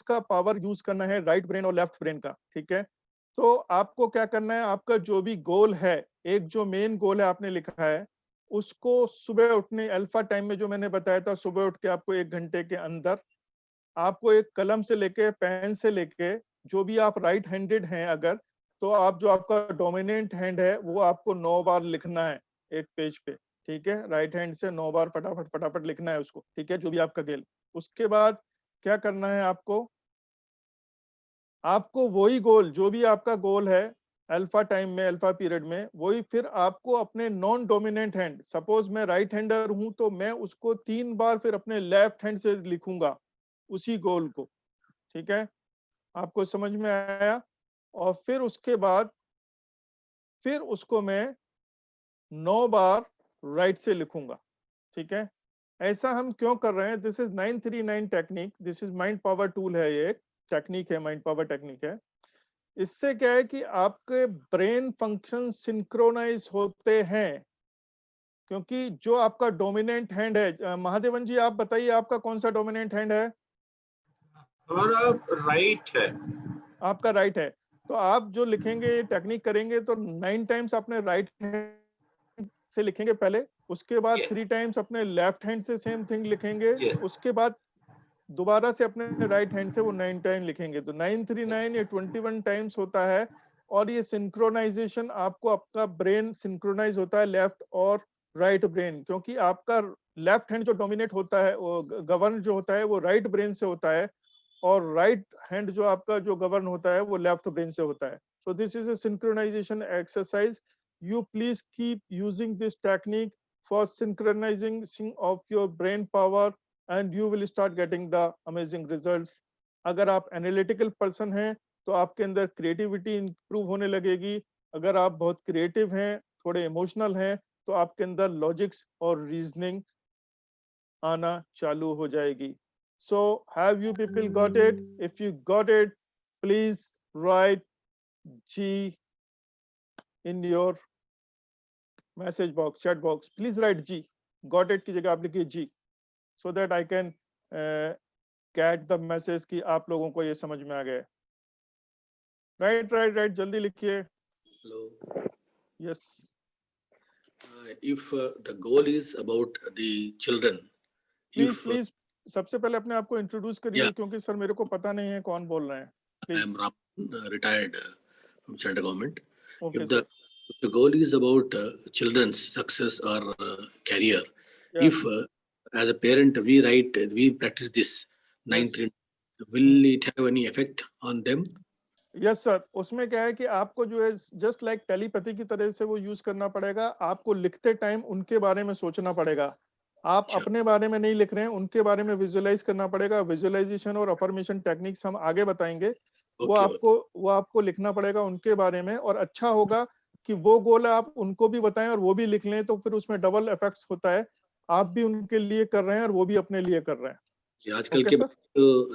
का पावर यूज करना है, राइट ब्रेन और लेफ्ट ब्रेन का, ठीक है। तो आपको क्या करना है, आपका जो भी गोल है, एक जो मेन गोल है आपने लिखा है, उसको सुबह उठने अल्फा टाइम में जो मैंने बताया था, सुबह उठ के आपको 1 घंटे के अंदर आपको एक कलम से लेके पेन से लेके, जो भी आप राइट हैंडेड हैं अगर, तो आप जो आपका डोमिनेंट हैंड है वो आपको 9 बार लिखना है एक पेज पे, ठीक है। राइट हैंड से 9 बार फटाफट फटाफट लिखना है उसको, ठीक है, जो भी आपका गोल। उसके बाद क्या करना है आपको वही गोल, जो भी आपका गोल है अल्फा टाइम में, अल्फा पीरियड में, वही फिर आपको अपने नॉन डोमिनेंट हैंड, सपोज मैं राइट हैंडर हूं तो मैं उसको 3 बार फिर अपने लेफ्ट हैंड से लिखूंगा उसी गोल को, ठीक है। आपको समझ में आया? और फिर उसके बाद फिर उसको मैं 9 बार राइट से लिखूंगा, ठीक है। ऐसा हम क्यों कर रहे हैं? This is 939 technique, this is mind power tool है, ये एक टेक्निक है, माइंड पावर टेक्निक है। इससे क्या है कि आपके ब्रेन फंक्शन सिंक्रोनाइज होते हैं, क्योंकि जो आपका डोमिनेंट हैंड है, महादेवन जी आप बताइए आपका कौन सा डोमिनेंट हैंड है? हमारा राइट है। आपका राइट है। तो आप जो लिखेंगे, टेक्निक करेंगे तो 9 टाइम्स अपने राइट हैंड से लिखेंगे पहले, उसके बाद Yes. 3 टाइम्स अपने लेफ्ट हैंड से सेम थिंग लिखेंगे, Yes. उसके बाद दोबारा से अपने राइट हैंड से वो 9 टाइम लिखेंगे। तो 939 ये 21 टाइम्स होता है। और ये सिंक्रोनाइजेशन, आपको आपका ब्रेन सिंक्रोनाइज होता है लेफ्ट और राइट ब्रेन, क्योंकि आपका लेफ्ट हैंड जो डोमिनेट होता है, वो गवर्न जो होता है वो राइट ब्रेन से होता है, और राइट हैंड जो आपका जो गवर्न होता है वो लेफ्ट ब्रेन से होता है। So this is a synchronisation exercise. You please keep using this technique for synchronizing of your brain power and you will start getting the amazing results. अगर आप एनालिटिकल पर्सन हैं तो आपके अंदर क्रिएटिविटी इंप्रूव होने लगेगी। अगर आप बहुत क्रिएटिव हैं, थोड़े इमोशनल हैं, तो आपके अंदर लॉजिक्स और रीजनिंग आना चालू हो जाएगी। So have you people got it? If you got it, please write G in your message box, chat box. Please write G, got it की जगह आप लिखिए G, so that I can get the message कि आप लोगों को ये समझ में आ गया। राइट राइट राइट, जल्दी लिखिए। Hello. Yes. If the goal is about the children, please if please सबसे पहले अपने आप को इंट्रोड्यूस करिए, Yeah. क्योंकि सर मेरे को पता नहीं है कौन बोल रहे हैं। I am please. Raman, retired from central government. Okay If the sir. if the goal is about children's success or career, Yeah. if as a parent we practice this Yes. 9-3, will it have any effect on them? Yes sir, उसमें क्या है कि आपको जो है just like telepathy की तरह से वो यूज करना पड़ेगा। आपको लिखते टाइम उनके बारे में सोचना पड़ेगा। आप अच्छा। अपने बारे में नहीं लिख रहे हैं, उनके बारे में विजुअलाइज करना पड़ेगा। विजुअलाइजेशन और अफर्मेशन टेक्निक्स हम आगे बताएंगे। वो Okay. आपको लिखना पड़ेगा उनके बारे में। और अच्छा होगा कि वो गोल आप उनको भी बताएं और वो भी लिख लें, तो फिर उसमें डबल इफेक्ट्स होता है। आप भी उनके लिए कर रहे हैं और वो भी अपने लिए कर रहे हैं। आजकल Okay, के sir.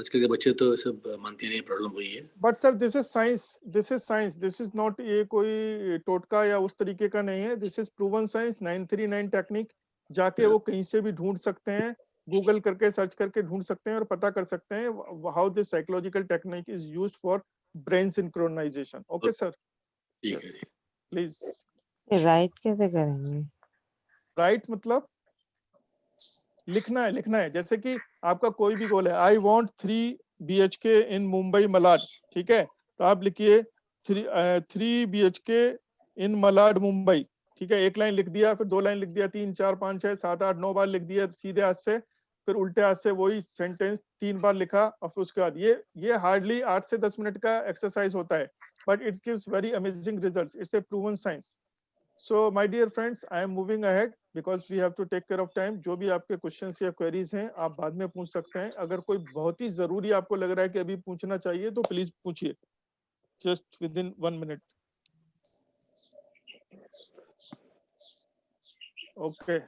आजकल के बच्चे तो सब मानते नहीं, प्रॉब्लम हुई है। But sir this is science, this is not, ये कोई टोटका या उस तरीके का नहीं है। This is proven science. 939 technique जाके वो कहीं से भी ढूंढ सकते हैं, गूगल करके सर्च करके ढूंढ सकते हैं और पता कर सकते हैं how this psychological technique is used for brain synchronisation. Okay sir, ठीक है। प्लीज। राइट कैसे करेंगे? राइट मतलब लिखना है। जैसे कि आपका कोई भी गोल है, आई वांट 3 BHK इन मुंबई मलाड, ठीक है, तो आप लिखिए 3 BHK इन मलाड मुंबई, ठीक है। एक लाइन लिख दिया, फिर 2 लाइन लिख दिया, 3 4 5 6 7 8 9 बार लिख दिया सीधे हाथ से, फिर उल्टे हाथ से वही सेंटेंस 3 बार लिखा, और फिर उसके बाद ये हार्डली 8 से 10 मिनट का एक्सरसाइज होता है, but it gives very amazing results. It's a proven science. So my dear friends, I am moving ahead because we have to take care of time. जो भी आपके क्वेश्चंस या क्वेरीज हैं आप बाद में पूछ सकते हैं। अगर कोई बहुत ही जरूरी आपको लग रहा है कि अभी पूछना चाहिए तो प्लीज पूछिए, just with in 1 minute. Okay,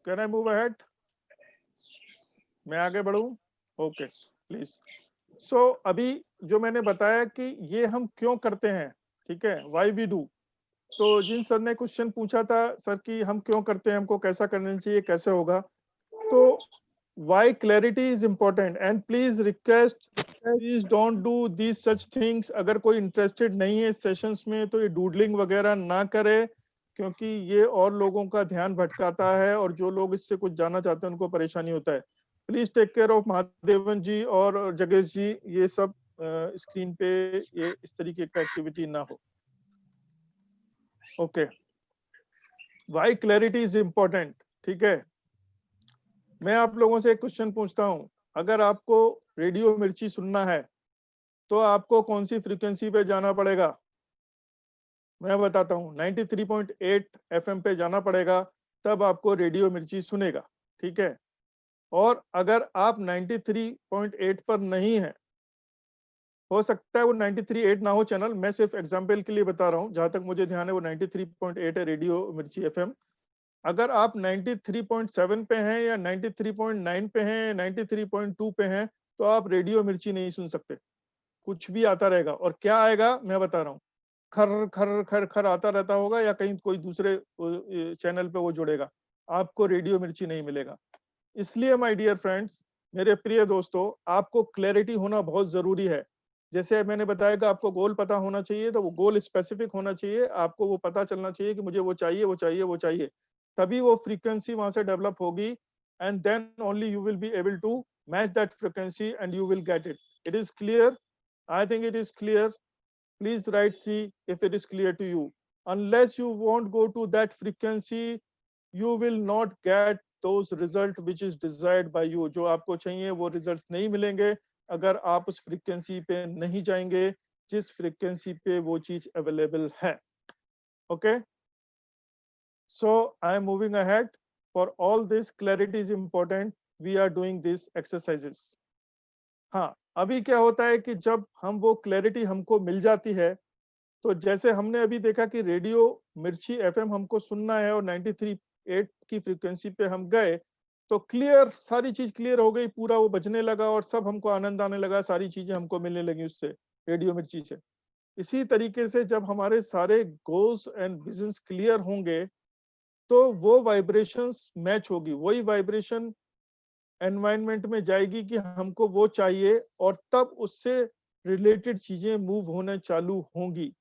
can I move ahead? मैं आगे बढ़ूं? Okay please. सो अभी जो मैंने बताया कि ये हम क्यों करते हैं, ठीक है, व्हाई वी डू। तो जिन सर ने क्वेश्चन पूछा था सर कि हम क्यों करते हैं, हमको कैसा करना चाहिए, कैसे होगा, तो why clarity is important and please request, please don't do these such things. अगर कोई इंटरेस्टेड नहीं है सेशंस में तो ये डूडलिंग वगैरह ना करे, क्योंकि ये और लोगों का ध्यान भटकाता है और जो लोग इससे कुछ जानना चाहते हैं उनको परेशानी होता है। Please take care of Mahadevan ji और जगेश जी, ये सब स्क्रीन पे ये इस तरीके का एक्टिविटी ना हो। Okay, why clarity is important, ठीक है। मैं आप लोगों से एक क्वेश्चन पूछता हूं, अगर आपको रेडियो मिर्ची सुनना है तो आपको कौन सी फ्रीक्वेंसी पे जाना पड़ेगा? मैं बताता हूं, 93.8 FM पे जाना पड़ेगा, तब आपको रेडियो मिर्ची सुनेगा, ठीक है। और अगर आप 93.8 पर नहीं है, हो सकता है वो 93.8 ना हो चैनल, मैं सिर्फ एग्जांपल के लिए बता रहा हूं, जहां तक मुझे ध्यान है वो 93.8 है रेडियो मिर्ची FM। अगर आप 93.7 पे हैं या 93.9 पे हैं, 93.2 पे हैं, तो आप रेडियो मिर्ची नहीं सुन सकते। कुछ भी आता रहेगा, और क्या आएगा मैं बता रहा हूँ, खर खर खर खर आता रहता होगा, या कहीं कोई दूसरे चैनल पे वो जुड़ेगा, आपको रेडियो मिर्ची नहीं मिलेगा। इसलिए माय डियर फ्रेंड्स, मेरे प्रिय दोस्तों, आपको क्लैरिटी होना बहुत जरूरी है। जैसे मैंने बताया कि आपको गोल पता होना चाहिए, तो वो गोल स्पेसिफिक होना चाहिए, आपको वो पता चलना चाहिए कि मुझे वो चाहिए, वो चाहिए, वो चाहिए, तभी वो फ्रीक्वेंसी वहां से डेवलप होगी, and then only you will be able to match that frequency and you will get it. It is clear? I think it is clear. Please write C if it is clear to you. Unless you won't go to that frequency, you will not get those result which is desired by you. जो आपको चाहिए वो results नहीं मिलेंगे अगर आप उस frequency पे नहीं जाएंगे जिस frequency पे वो चीज available है। Okay? So I am moving ahead. For all this, clarity is important. We are doing these exercises. हाँ, अभी क्या होता है कि जब हम वो क्लैरिटी हमको मिल जाती है, तो जैसे हमने अभी देखा कि रेडियो मिर्ची FM हमको सुनना है और 93.8 की फ्रीक्वेंसी पे हम गए, तो क्लियर, सारी चीज क्लियर हो गई, पूरा वो बजने लगा और सब हमको आनंद आने लगा, सारी चीजें हमको मिलने लगी उससे, रेडियो मिर्ची से। इसी तरीके से जब हमारे सारे गोल्स एंड विजन्स क्लियर होंगे तो वो वाइब्रेशंस मैच होगी, वही वाइब्रेशन एनवायरनमेंट में जाएगी कि हमको वो चाहिए, और तब उससे रिलेटेड चीजें मूव होने चालू होंगी।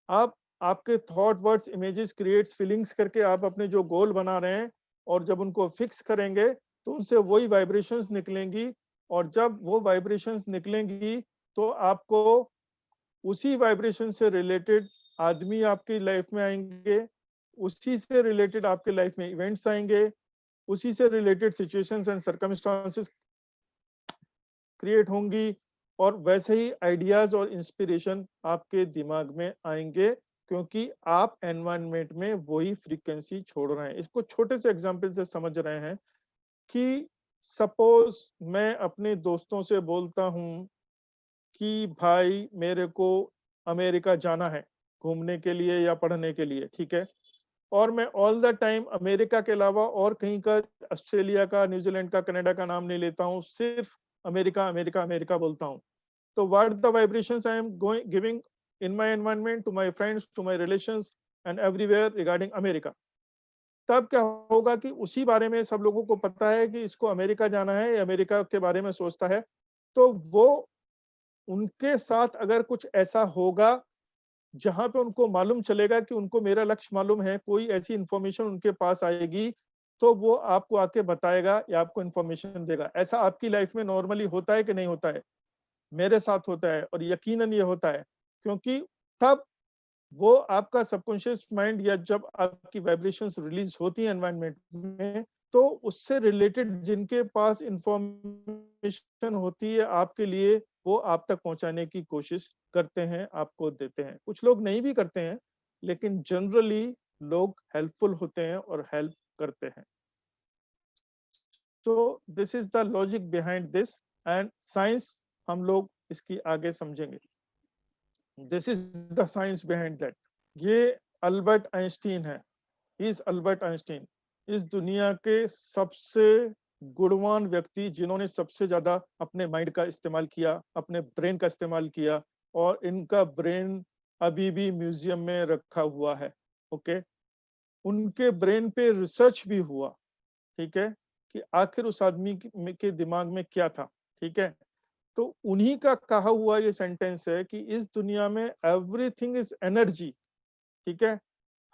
आप आपके thought, words, images creates feelings करके आप अपने जो गोल बना रहे हैं, और जब उनको फिक्स करेंगे तो उनसे वही वाइब्रेशंस निकलेंगी, और जब वो वाइब्रेशंस निकलेंगी तो आपको उसी वाइब्रेशन से रिलेटेड आदमी आपकी लाइफ में आएंगे, उसी से रिलेटेड आपके लाइफ में इवेंट्स आएंगे, उसी से related situations and circumstances create होंगी, और वैसे ही आइडियाज और इंस्पिरेशन आपके दिमाग में आएंगे, क्योंकि आप एनवायरनमेंट में वही फ्रीक्वेंसी छोड़ रहे हैं। इसको छोटे से एग्जांपल से समझ रहे हैं कि सपोज मैं अपने दोस्तों से बोलता हूं कि भाई मेरे को अमेरिका जाना है घूमने के लिए या पढ़ने के लिए, ठीक है, और मैं ऑल द टाइम अमेरिका के अलावा और कहीं का, ऑस्ट्रेलिया का, न्यूजीलैंड का, कनाडा का नाम नहीं लेता हूँ, सिर्फ अमेरिका अमेरिका अमेरिका बोलता हूँ, तो what the vibrations I am going giving in my environment, to my friends, to my relations and everywhere regarding America. तब क्या होगा कि उसी बारे में सब लोगों को पता है कि इसको अमेरिका जाना है, अमेरिका के बारे में सोचता है, तो वो उनके साथ अगर कुछ ऐसा होगा जहां पे उनको मालूम चलेगा कि उनको मेरा लक्ष्य मालूम है, कोई ऐसी इंफॉर्मेशन उनके पास आएगी तो वो आपको आके बताएगा या आपको इंफॉर्मेशन देगा। ऐसा आपकी लाइफ में नॉर्मली होता है कि नहीं होता है? मेरे साथ होता है और यकीनन ये होता है, क्योंकि तब वो आपका सबकॉन्शियस माइंड या जब आपकी वाइब्रेशंस रिलीज होती हैं एनवायरनमेंट में, तो उससे रिलेटेड जिनके पास इंफॉर्मेशन होती है आपके लिए, वो आप तक पहुंचाने की कोशिश करते हैं, आपको देते हैं। कुछ लोग नहीं भी करते हैं, लेकिन जनरली लोग हेल्पफुल होते हैं और हेल्प करते हैं। तो this is the logic behind this, and science हम लोग इसकी आगे समझेंगे। This is the science behind that. ये अल्बर्ट आइंस्टीन है, इज अल्बर्ट आइंस्टीन, इस दुनिया के सबसे गुणवान व्यक्ति जिन्होंने सबसे ज्यादा अपने माइंड का इस्तेमाल किया, अपने ब्रेन का इस्तेमाल किया, और इनका ब्रेन अभी भी म्यूजियम में रखा हुआ है। ओके, उनके ब्रेन पे रिसर्च भी हुआ, ठीक है, कि आखिर उस आदमी के दिमाग में क्या था। ठीक है, तो उन्हीं का कहा हुआ ये सेंटेंस है कि इस दुनिया में एवरीथिंग इज एनर्जी। ठीक है,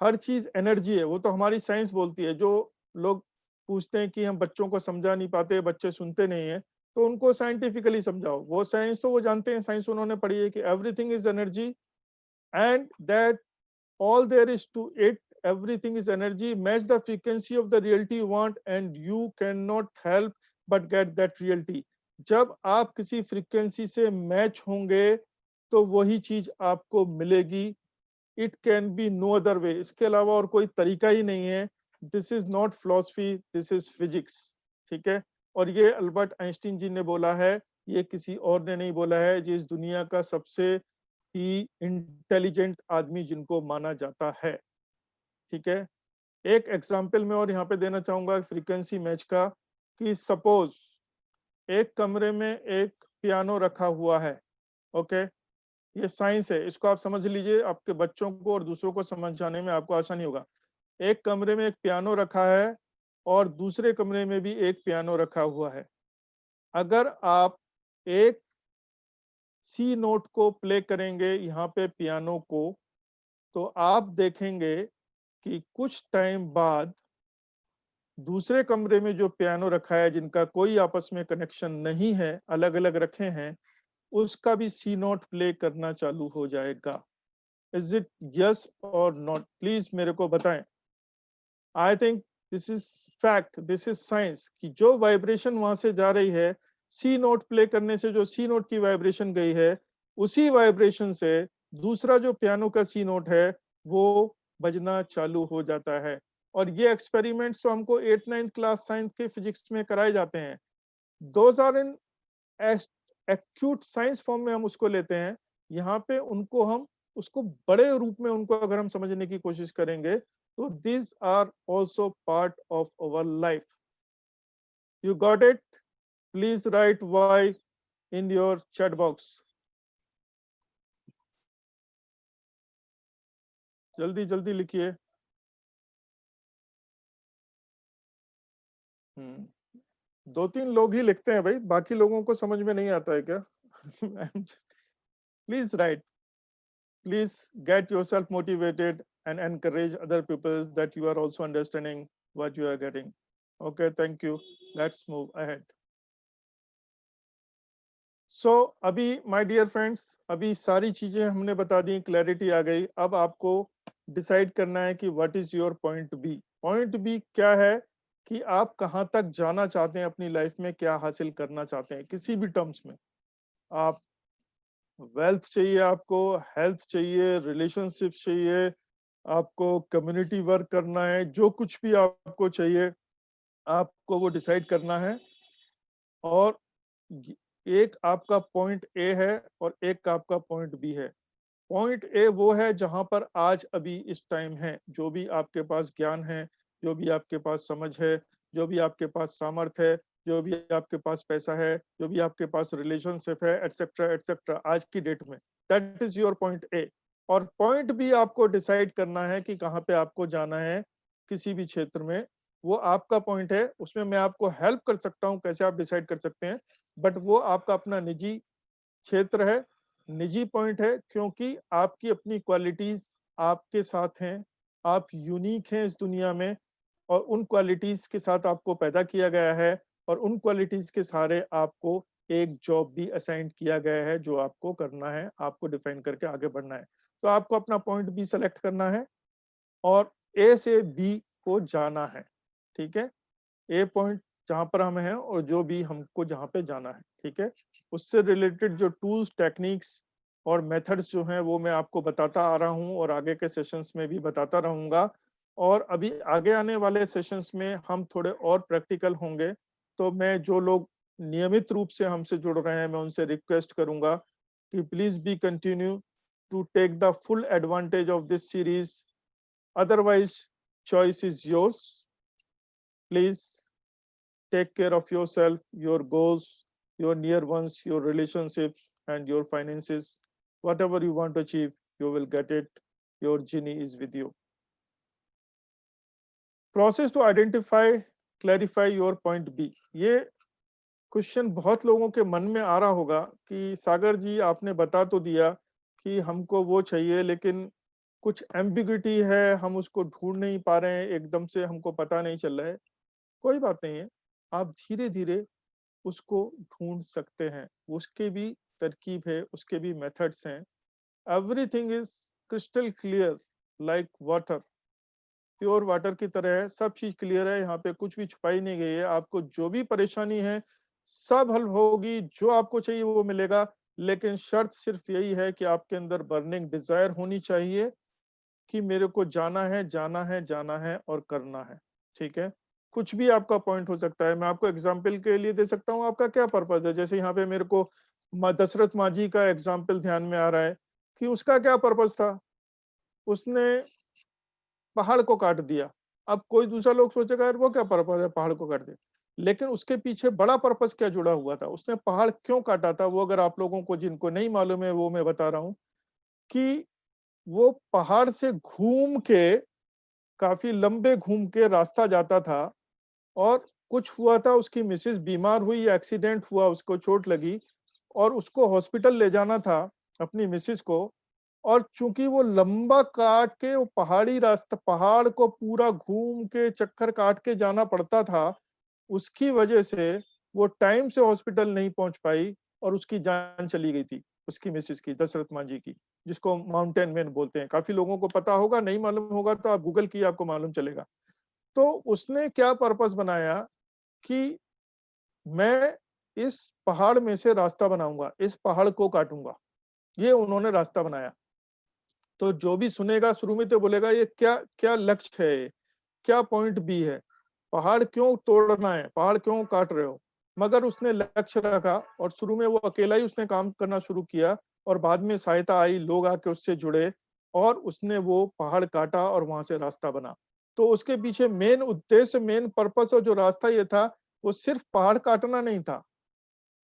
हर चीज एनर्जी है। वो तो हमारी साइंस बोलती है। जो लोग पूछते हैं कि हम बच्चों को समझा नहीं पाते, बच्चे सुनते नहीं है, तो उनको साइंटिफिकली समझाओ। वो साइंस तो वो जानते हैं, साइंस उन्होंने पढ़ी है कि everything is energy, and that all there is to it, everything is energy, match the frequency of the reality you want and you cannot help but get that reality। जब आप किसी फ्रीक्वेंसी से match होंगे तो वही चीज आपको मिलेगी। It can be no other way, इसके अलावा और कोई तरीका ही नहीं है। This is not philosophy, this is physics. ठीक है, और ये अल्बर्ट आइंस्टीन जी ने बोला है, ये किसी और ने नहीं बोला है। जिस दुनिया का सबसे ही इंटेलिजेंट आदमी जिनको माना जाता है। ठीक है, एक एग्जाम्पल मैं और यहाँ पे देना चाहूंगा फ्रीक्वेंसी मैच का, कि सपोज एक कमरे में एक पियानो रखा हुआ है। ओके, ये साइंस है, इसको आप समझ लीजिए, आपके बच्चों को और दूसरों को समझाने में आपको आसानी होगा। एक कमरे में एक पियानो रखा है और दूसरे कमरे में भी एक पियानो रखा हुआ है। अगर आप एक सी नोट को प्ले करेंगे यहाँ पे पियानो को, तो आप देखेंगे कि कुछ टाइम बाद दूसरे कमरे में जो पियानो रखा है, जिनका कोई आपस में कनेक्शन नहीं है, अलग अलग रखे हैं, उसका भी सी नोट प्ले करना चालू हो जाएगा। इज इट यस और नॉट? प्लीज मेरे को बताएं। I think this is fact, this is science, कि जो वाइब्रेशन वहां से जा रही है, सी नोट प्ले करने से जो सी नोट की वाइब्रेशन गई है, उसी वाइब्रेशन से दूसरा जो पियानो का सी नोट है वो बजना चालू हो जाता है। और ये एक्सपेरिमेंट्स तो हमको 8th-9th क्लास साइंस के फिजिक्स में कराए जाते हैं। Those are in acute science form में हम उसको लेते हैं। यहाँ पे उनको हम उसको बड़े रूप में उनको अगर हम समझने की कोशिश करेंगे, तो these are also part of our life. You got it? Please write why in your chat box. जल्दी जल्दी लिखिए। दो तीन लोग ही लिखते हैं भाई, बाकी लोगों को समझ में नहीं आता है क्या? Please write. Please get yourself motivated and encourage other people that you are also understanding what you are getting. Okay, thank you. Let's move ahead. So अभी my dear friends, अभी सारी चीजें हमने बता दी, क्लैरिटी आ गई। अब आपको डिसाइड करना है कि what is your point B. Point B क्या है कि आप कहाँ तक जाना चाहते हैं अपनी लाइफ में, क्या हासिल करना चाहते हैं किसी भी टर्म्स में। आप वेल्थ चाहिए, आपको हेल्थ चाहिए, रिलेशनशिप चाहिए, आपको कम्युनिटी वर्क करना है, जो कुछ भी आपको चाहिए आपको वो डिसाइड करना है। और एक आपका पॉइंट ए है और एक आपका पॉइंट बी है। पॉइंट ए वो है जहां पर आज अभी इस टाइम है, जो भी आपके पास ज्ञान है, जो भी आपके पास समझ है, जो भी आपके पास सामर्थ्य है, जो भी आपके पास पैसा है, जो भी आपके पास रिलेशनशिप है, एटसेट्रा एटसेट्रा, आज की डेट में, that is your point A. और पॉइंट बी आपको डिसाइड करना है कि कहाँ पे आपको जाना है किसी भी क्षेत्र में, वो आपका पॉइंट है। उसमें मैं आपको हेल्प कर सकता हूँ कैसे आप डिसाइड कर सकते हैं, बट वो आपका अपना निजी क्षेत्र है, निजी पॉइंट है, क्योंकि आपकी अपनी क्वालिटीज आपके साथ हैं, आप यूनिक हैं इस दुनिया में। और उन क्वालिटीज के साथ आपको पैदा किया गया है, और उन क्वालिटीज के सहारे आपको एक जॉब भी असाइन किया गया है जो आपको करना है, आपको डिफाइन करके आगे बढ़ना है। तो आपको अपना पॉइंट बी सेलेक्ट करना है और ए से बी को जाना है, ठीक है। ए पॉइंट जहां पर हम हैं और जो भी हमको जहां पे जाना है, ठीक है। उससे रिलेटेड जो टूल्स, टेक्निक्स और मेथड्स जो हैं वो मैं आपको बताता आ रहा हूं और आगे के सेशंस में भी बताता रहूंगा। और अभी आगे आने वाले सेशंस में हम थोड़े और प्रैक्टिकल होंगे। तो मैं जो लोग नियमित रूप से हमसे जुड़ रहे हैं, मैं उनसे रिक्वेस्ट करूंगा कि please be continue to take the full advantage of this series, otherwise choice is yours. Please take care of yourself, your goals, your near ones, your relationships, and your finances. Whatever you want to achieve, you will get it. Your genie is with you. Process to identify, clarify your point B. ये question बहुत लोगों के मन में आ रहा होगा कि सागर जी आपने बता तो दिया कि हमको वो चाहिए, लेकिन कुछ एम्बिग्यूटी है, हम उसको ढूंढ नहीं पा रहे हैं, एकदम से हमको पता नहीं चल रहा है। कोई बात नहीं है, आप धीरे धीरे उसको ढूंढ सकते हैं। उसके भी तरकीब है, उसके भी मेथड्स हैं। Everything is crystal clear like water, pure water की तरह है, सब चीज क्लियर है, यहाँ पे कुछ भी छुपाई नहीं गई है। आपको जो भी परेशानी है सब हल होगी, जो आपको चाहिए वो मिलेगा। लेकिन शर्त सिर्फ यही है कि आपके अंदर बर्निंग डिजायर होनी चाहिए कि मेरे को जाना है, जाना है, जाना है और करना है, ठीक है। कुछ भी आपका पॉइंट हो सकता है। मैं आपको एग्जाम्पल के लिए दे सकता हूँ, आपका क्या पर्पज है। जैसे यहाँ पे मेरे को दशरथ मांझी का एग्जाम्पल ध्यान में आ रहा है कि उसका क्या पर्पज था। उसने पहाड़ को काट दिया। अब कोई दूसरा लोग सोचेगा यार वो क्या पर्पज है, पहाड़ को काट दिया, लेकिन उसके पीछे बड़ा पर्पज क्या जुड़ा हुआ था, उसने पहाड़ क्यों काटा था, वो अगर आप लोगों को जिनको नहीं मालूम है वो मैं बता रहा हूँ कि वो पहाड़ से घूम के, काफी लंबे घूम के रास्ता जाता था, और कुछ हुआ था, उसकी मिसेस बीमार हुई, एक्सीडेंट हुआ, उसको चोट लगी और उसको हॉस्पिटल ले जाना था अपनी मिसेस को। और चूंकि वो लंबा काट के, वो पहाड़ी रास्ता, पहाड़ को पूरा घूम के चक्कर काट के जाना पड़ता था, उसकी वजह से वो टाइम से हॉस्पिटल नहीं पहुंच पाई और उसकी जान चली गई थी, उसकी मिसेस की, दशरथ मांझी की, जिसको माउंटेन मैन बोलते हैं। काफी लोगों को पता होगा, नहीं मालूम होगा तो आप गूगल किए, आपको मालूम चलेगा। तो उसने क्या पर्पस बनाया कि मैं इस पहाड़ में से रास्ता बनाऊंगा, इस पहाड़ को काटूंगा, ये उन्होंने रास्ता बनाया। तो जो भी सुनेगा शुरू में तो बोलेगा ये क्या क्या लक्ष्य है, क्या पॉइंट बी है, पहाड़ क्यों तोड़ना है, पहाड़ क्यों काट रहे हो। मगर उसने लक्ष्य रखा और शुरू में वो अकेला ही उसने काम करना शुरू किया, और बाद में सहायता आई, लोग आके उससे जुड़े और उसने वो पहाड़ काटा और वहां से रास्ता बना। तो उसके पीछे मेन उद्देश्य, मेन पर्पस और जो रास्ता ये था, वो सिर्फ पहाड़ काटना नहीं था।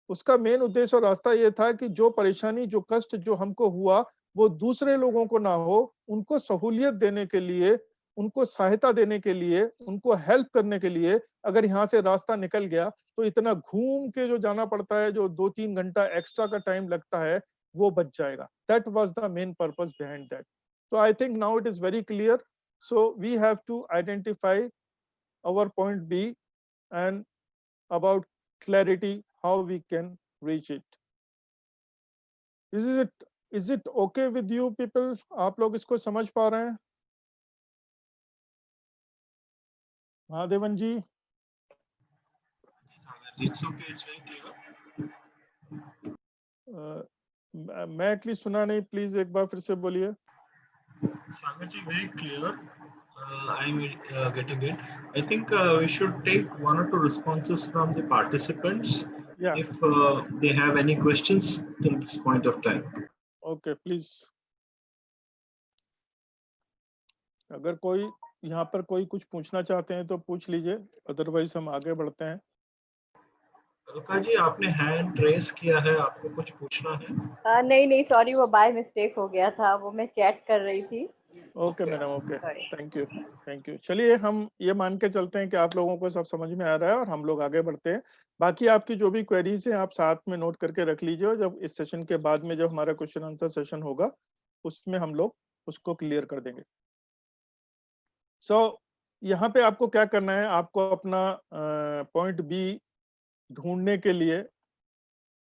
उसका मेन उद्देश्य और रास्ता ये था कि जो परेशानी, जो कष्ट जो हमको हुआ वो दूसरे लोगों को ना हो, उनको सहूलियत देने के लिए, उनको सहायता देने के लिए, उनको हेल्प करने के लिए अगर यहाँ से रास्ता निकल गया तो इतना घूम के जो जाना पड़ता है, जो 2-3 घंटा एक्स्ट्रा का टाइम लगता है, वो बच जाएगा। That was the main purpose behind that. तो I think now it is very clear. So we have to identify our point B and about clarity how we can reach it. Is it okay with you people? आप लोग इसको समझ पा रहे हैं? महादेवन जी, It's okay, it's very clear. मैं at least सुना नहीं, प्लीज एक बार फिर से बोलिए। Sagarji, very clear. I'm getting it. I think we should take 1 or 2 responses from the participants Yeah, if they have any questions till this point of time. okay, please. अगर कोई यहाँ पर कोई कुछ पूछना चाहते हैं तो पूछ लीजिए, अदरवाइज हम आगे बढ़ते हैं। अलका जी, आपने हैंड रेस किया है, आपको कुछ पूछना है? नहीं सॉरी, वो बाय मिस्टेक हो गया था, वो मैं चैट कर रही थी। Okay madam, okay, Sorry. Thank you. चलिए हम ये मान के चलते हैं कि आप लोगों को सब समझ में आ रहा है और हम लोग आगे बढ़ते हैं। बाकी आपकी जो भी क्वेरीज हैं आप साथ में नोट करके रख लीजिए, और जब इस सेशन के बाद में जब हमारा क्वेश्चन आंसर सेशन होगा उसमें हम लोग उसको क्लियर कर देंगे। सो यहाँ पे आपको क्या करना है, आपको अपना पॉइंट बी ढूंढने के लिए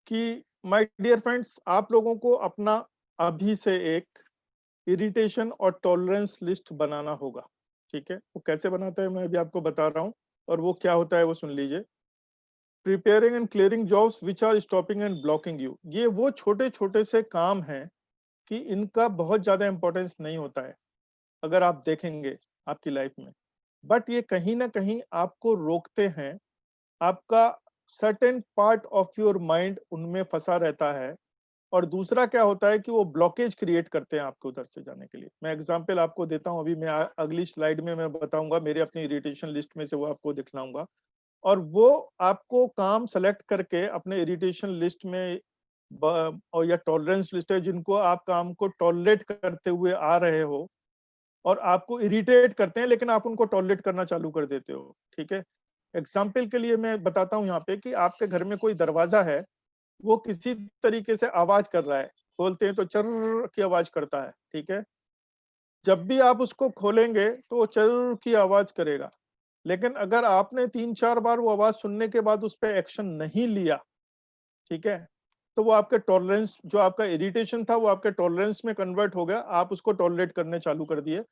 कि माय डियर फ्रेंड्स, आप लोगों को अपना अभी से एक इरिटेशन और टॉलरेंस लिस्ट बनाना होगा। ठीक है, वो कैसे बनाता है मैं अभी आपको बता रहा हूँ, और वो क्या होता है वो सुन लीजिए। Preparing and clearing jobs which are stopping and blocking you, ये वो छोटे छोटे से काम हैं कि इनका बहुत ज्यादा इंपॉर्टेंस नहीं होता है अगर आप देखेंगे आपकी लाइफ में, बट ये कहीं ना कहीं आपको रोकते हैं। आपका certain part of your mind उनमें फंसा रहता है, और दूसरा क्या होता है कि वो ब्लॉकेज क्रिएट करते हैं आपको उधर से जाने के लिए। मैं एग्जांपल आपको देता हूं, अभी मैं अगली स्लाइड में मैं बताऊंगा, मेरे अपनी इरिटेशन लिस्ट में से वो आपको दिखलाऊंगा, और वो आपको काम सेलेक्ट करके अपने इरिटेशन लिस्ट में और या टॉलरेंस लिस्ट है जिनको आप काम को टॉलरेट करते हुए आ रहे हो और आपको इरिटेट करते हैं, लेकिन आप उनको टॉलरेट करना चालू कर देते हो। ठीक है, एग्जाम्पल के लिए मैं बताता हूँ यहाँ पे कि आपके घर में कोई दरवाजा है, वो किसी तरीके से आवाज कर रहा है, खोलते हैं तो चर्र की आवाज करता है। ठीक है, जब भी आप उसको खोलेंगे तो वो चर्र की आवाज करेगा, लेकिन अगर आपने 3-4 बार वो आवाज सुनने के बाद उस पर एक्शन नहीं लिया, ठीक है, तो वो आपके टॉलरेंस, जो आपका इरिटेशन था वो आपके टॉलरेंस में कन्वर्ट हो गया, आप उसको टॉलरेट करने चालू कर दिए।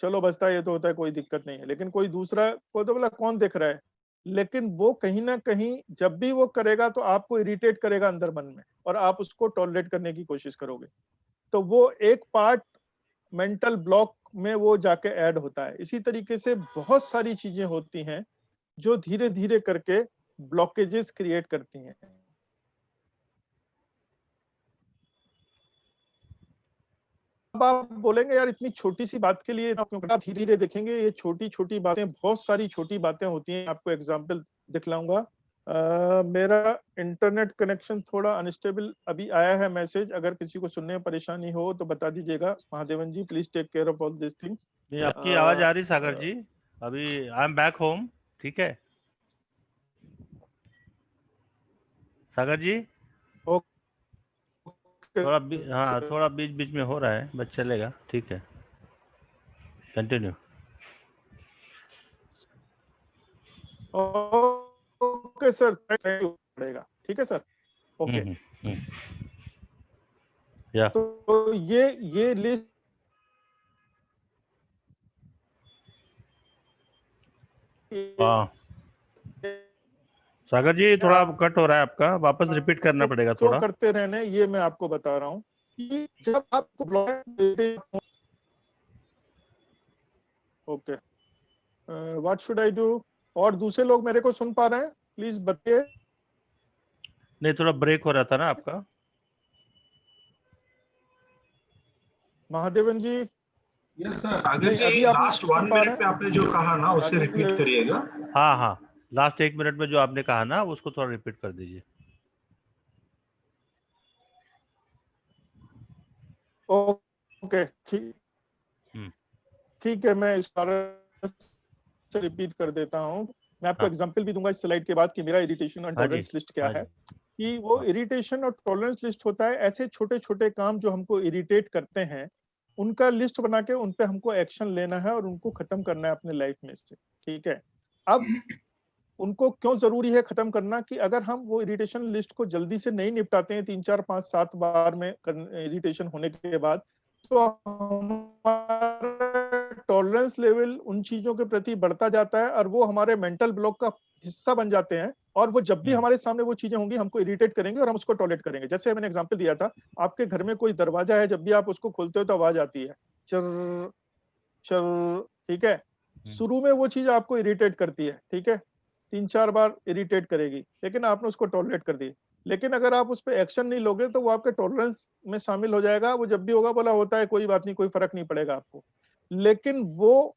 चलो बसता है, ये तो होता है, कोई दिक्कत नहीं है। लेकिन कोई दूसरा को तो बोला कौन देख रहा है, लेकिन वो कहीं ना कहीं जब भी वो करेगा तो आपको इरिटेट करेगा अंदर मन में, और आप उसको टॉलरेट करने की कोशिश करोगे, तो वो एक पार्ट मेंटल ब्लॉक में वो जाके ऐड होता है। इसी तरीके से बहुत सारी चीजें होती हैं जो धीरे धीरे करके ब्लॉकेजेस क्रिएट करती हैं। अब आप बोलेंगे यार इतनी छोटी सी बात के लिए धीरे धीरे देखेंगे, ये छोटी छोटी बातें, बहुत सारी छोटी बातें होती हैं। आपको एग्जांपल दिखलाऊंगा। मेरा इंटरनेट कनेक्शन थोड़ा अनस्टेबल अभी आया है मैसेज, अगर किसी को सुनने में परेशानी हो तो बता दीजिएगा। Mahadevan ji please take care of all this things. नहीं, आपकी आवाज आ रही सागर जी, अभी आई एम बैक होम। ठीक है सागर जी, थोड़ा हाँ, थोड़ा बीच बीच में हो रहा है, बस चलेगा। ठीक है, continue. Okay sir, thank you पड़ेगा। ठीक है सर, ओके। या तो ये लिस्ट हाँ सागर जी, थोड़ा कट हो रहा है आपका, वापस रिपीट करना पड़ेगा क्यों थोड़ा। करते रहने, ये मैं आपको बता रहा हूँ कि जब आपको block, okay what should I do. और दूसरे लोग मेरे को सुन पा रहे हैं, प्लीज बताइए। नहीं, थोड़ा ब्रेक हो रहा था ना आपका। महादेवन जी, यस सर। सागर जी, अभी आप लास्ट 1 मिनट पे आपने जो कहा ना उसे रिपीट करिएगा। हाँ हाँ, लास्ट 1 मिनट में जो आपने कहा ना उसको थोड़ा रिपीट कर दीजिए। ओके ठीक है, मैं इस बार से रिपीट कर देता हूँ। मैं आपको एग्जांपल भी दूंगा इस स्लाइड के बाद कि मेरा इरिटेशन और टॉलरेंस लिस्ट क्या है। कि वो इरिटेशन और टॉलरेंस लिस्ट होता है ऐसे छोटे छोटे काम जो हमको इरिटेट करते हैं, उनका लिस्ट बना के उन पे हमको एक्शन लेना है और उनको खत्म करना है अपने लाइफ में से। ठीक है, अब उनको क्यों जरूरी है खत्म करना, कि अगर हम वो इरिटेशन लिस्ट को जल्दी से नहीं निपटाते हैं 3, 4, 5, 7 बार में इरिटेशन होने के बाद, तो हमारा टॉलरेंस लेवल उन चीजों के प्रति बढ़ता जाता है और वो हमारे मेंटल ब्लॉक का हिस्सा बन जाते हैं, और वो जब भी हमारे सामने वो चीजें होंगी हमको इरिटेट करेंगे और हम उसको टॉलरेट करेंगे। जैसे मैंने एग्जांपल दिया था, आपके घर में कोई दरवाजा है, जब भी आप उसको खोलते हो तो आवाज आती है चर चर। ठीक है, शुरू में वो चीज आपको इरिटेट करती है, ठीक है, 3-4 बार इरिटेट करेगी, लेकिन आपने उसको टॉलरेट कर दी। लेकिन अगर आप उस पर एक्शन नहीं लोगे तो वो आपके टॉलरेंस में शामिल हो जाएगा। वो जब भी होगा बोला होता है कोई बात नहीं, कोई फर्क नहीं पड़ेगा आपको, लेकिन वो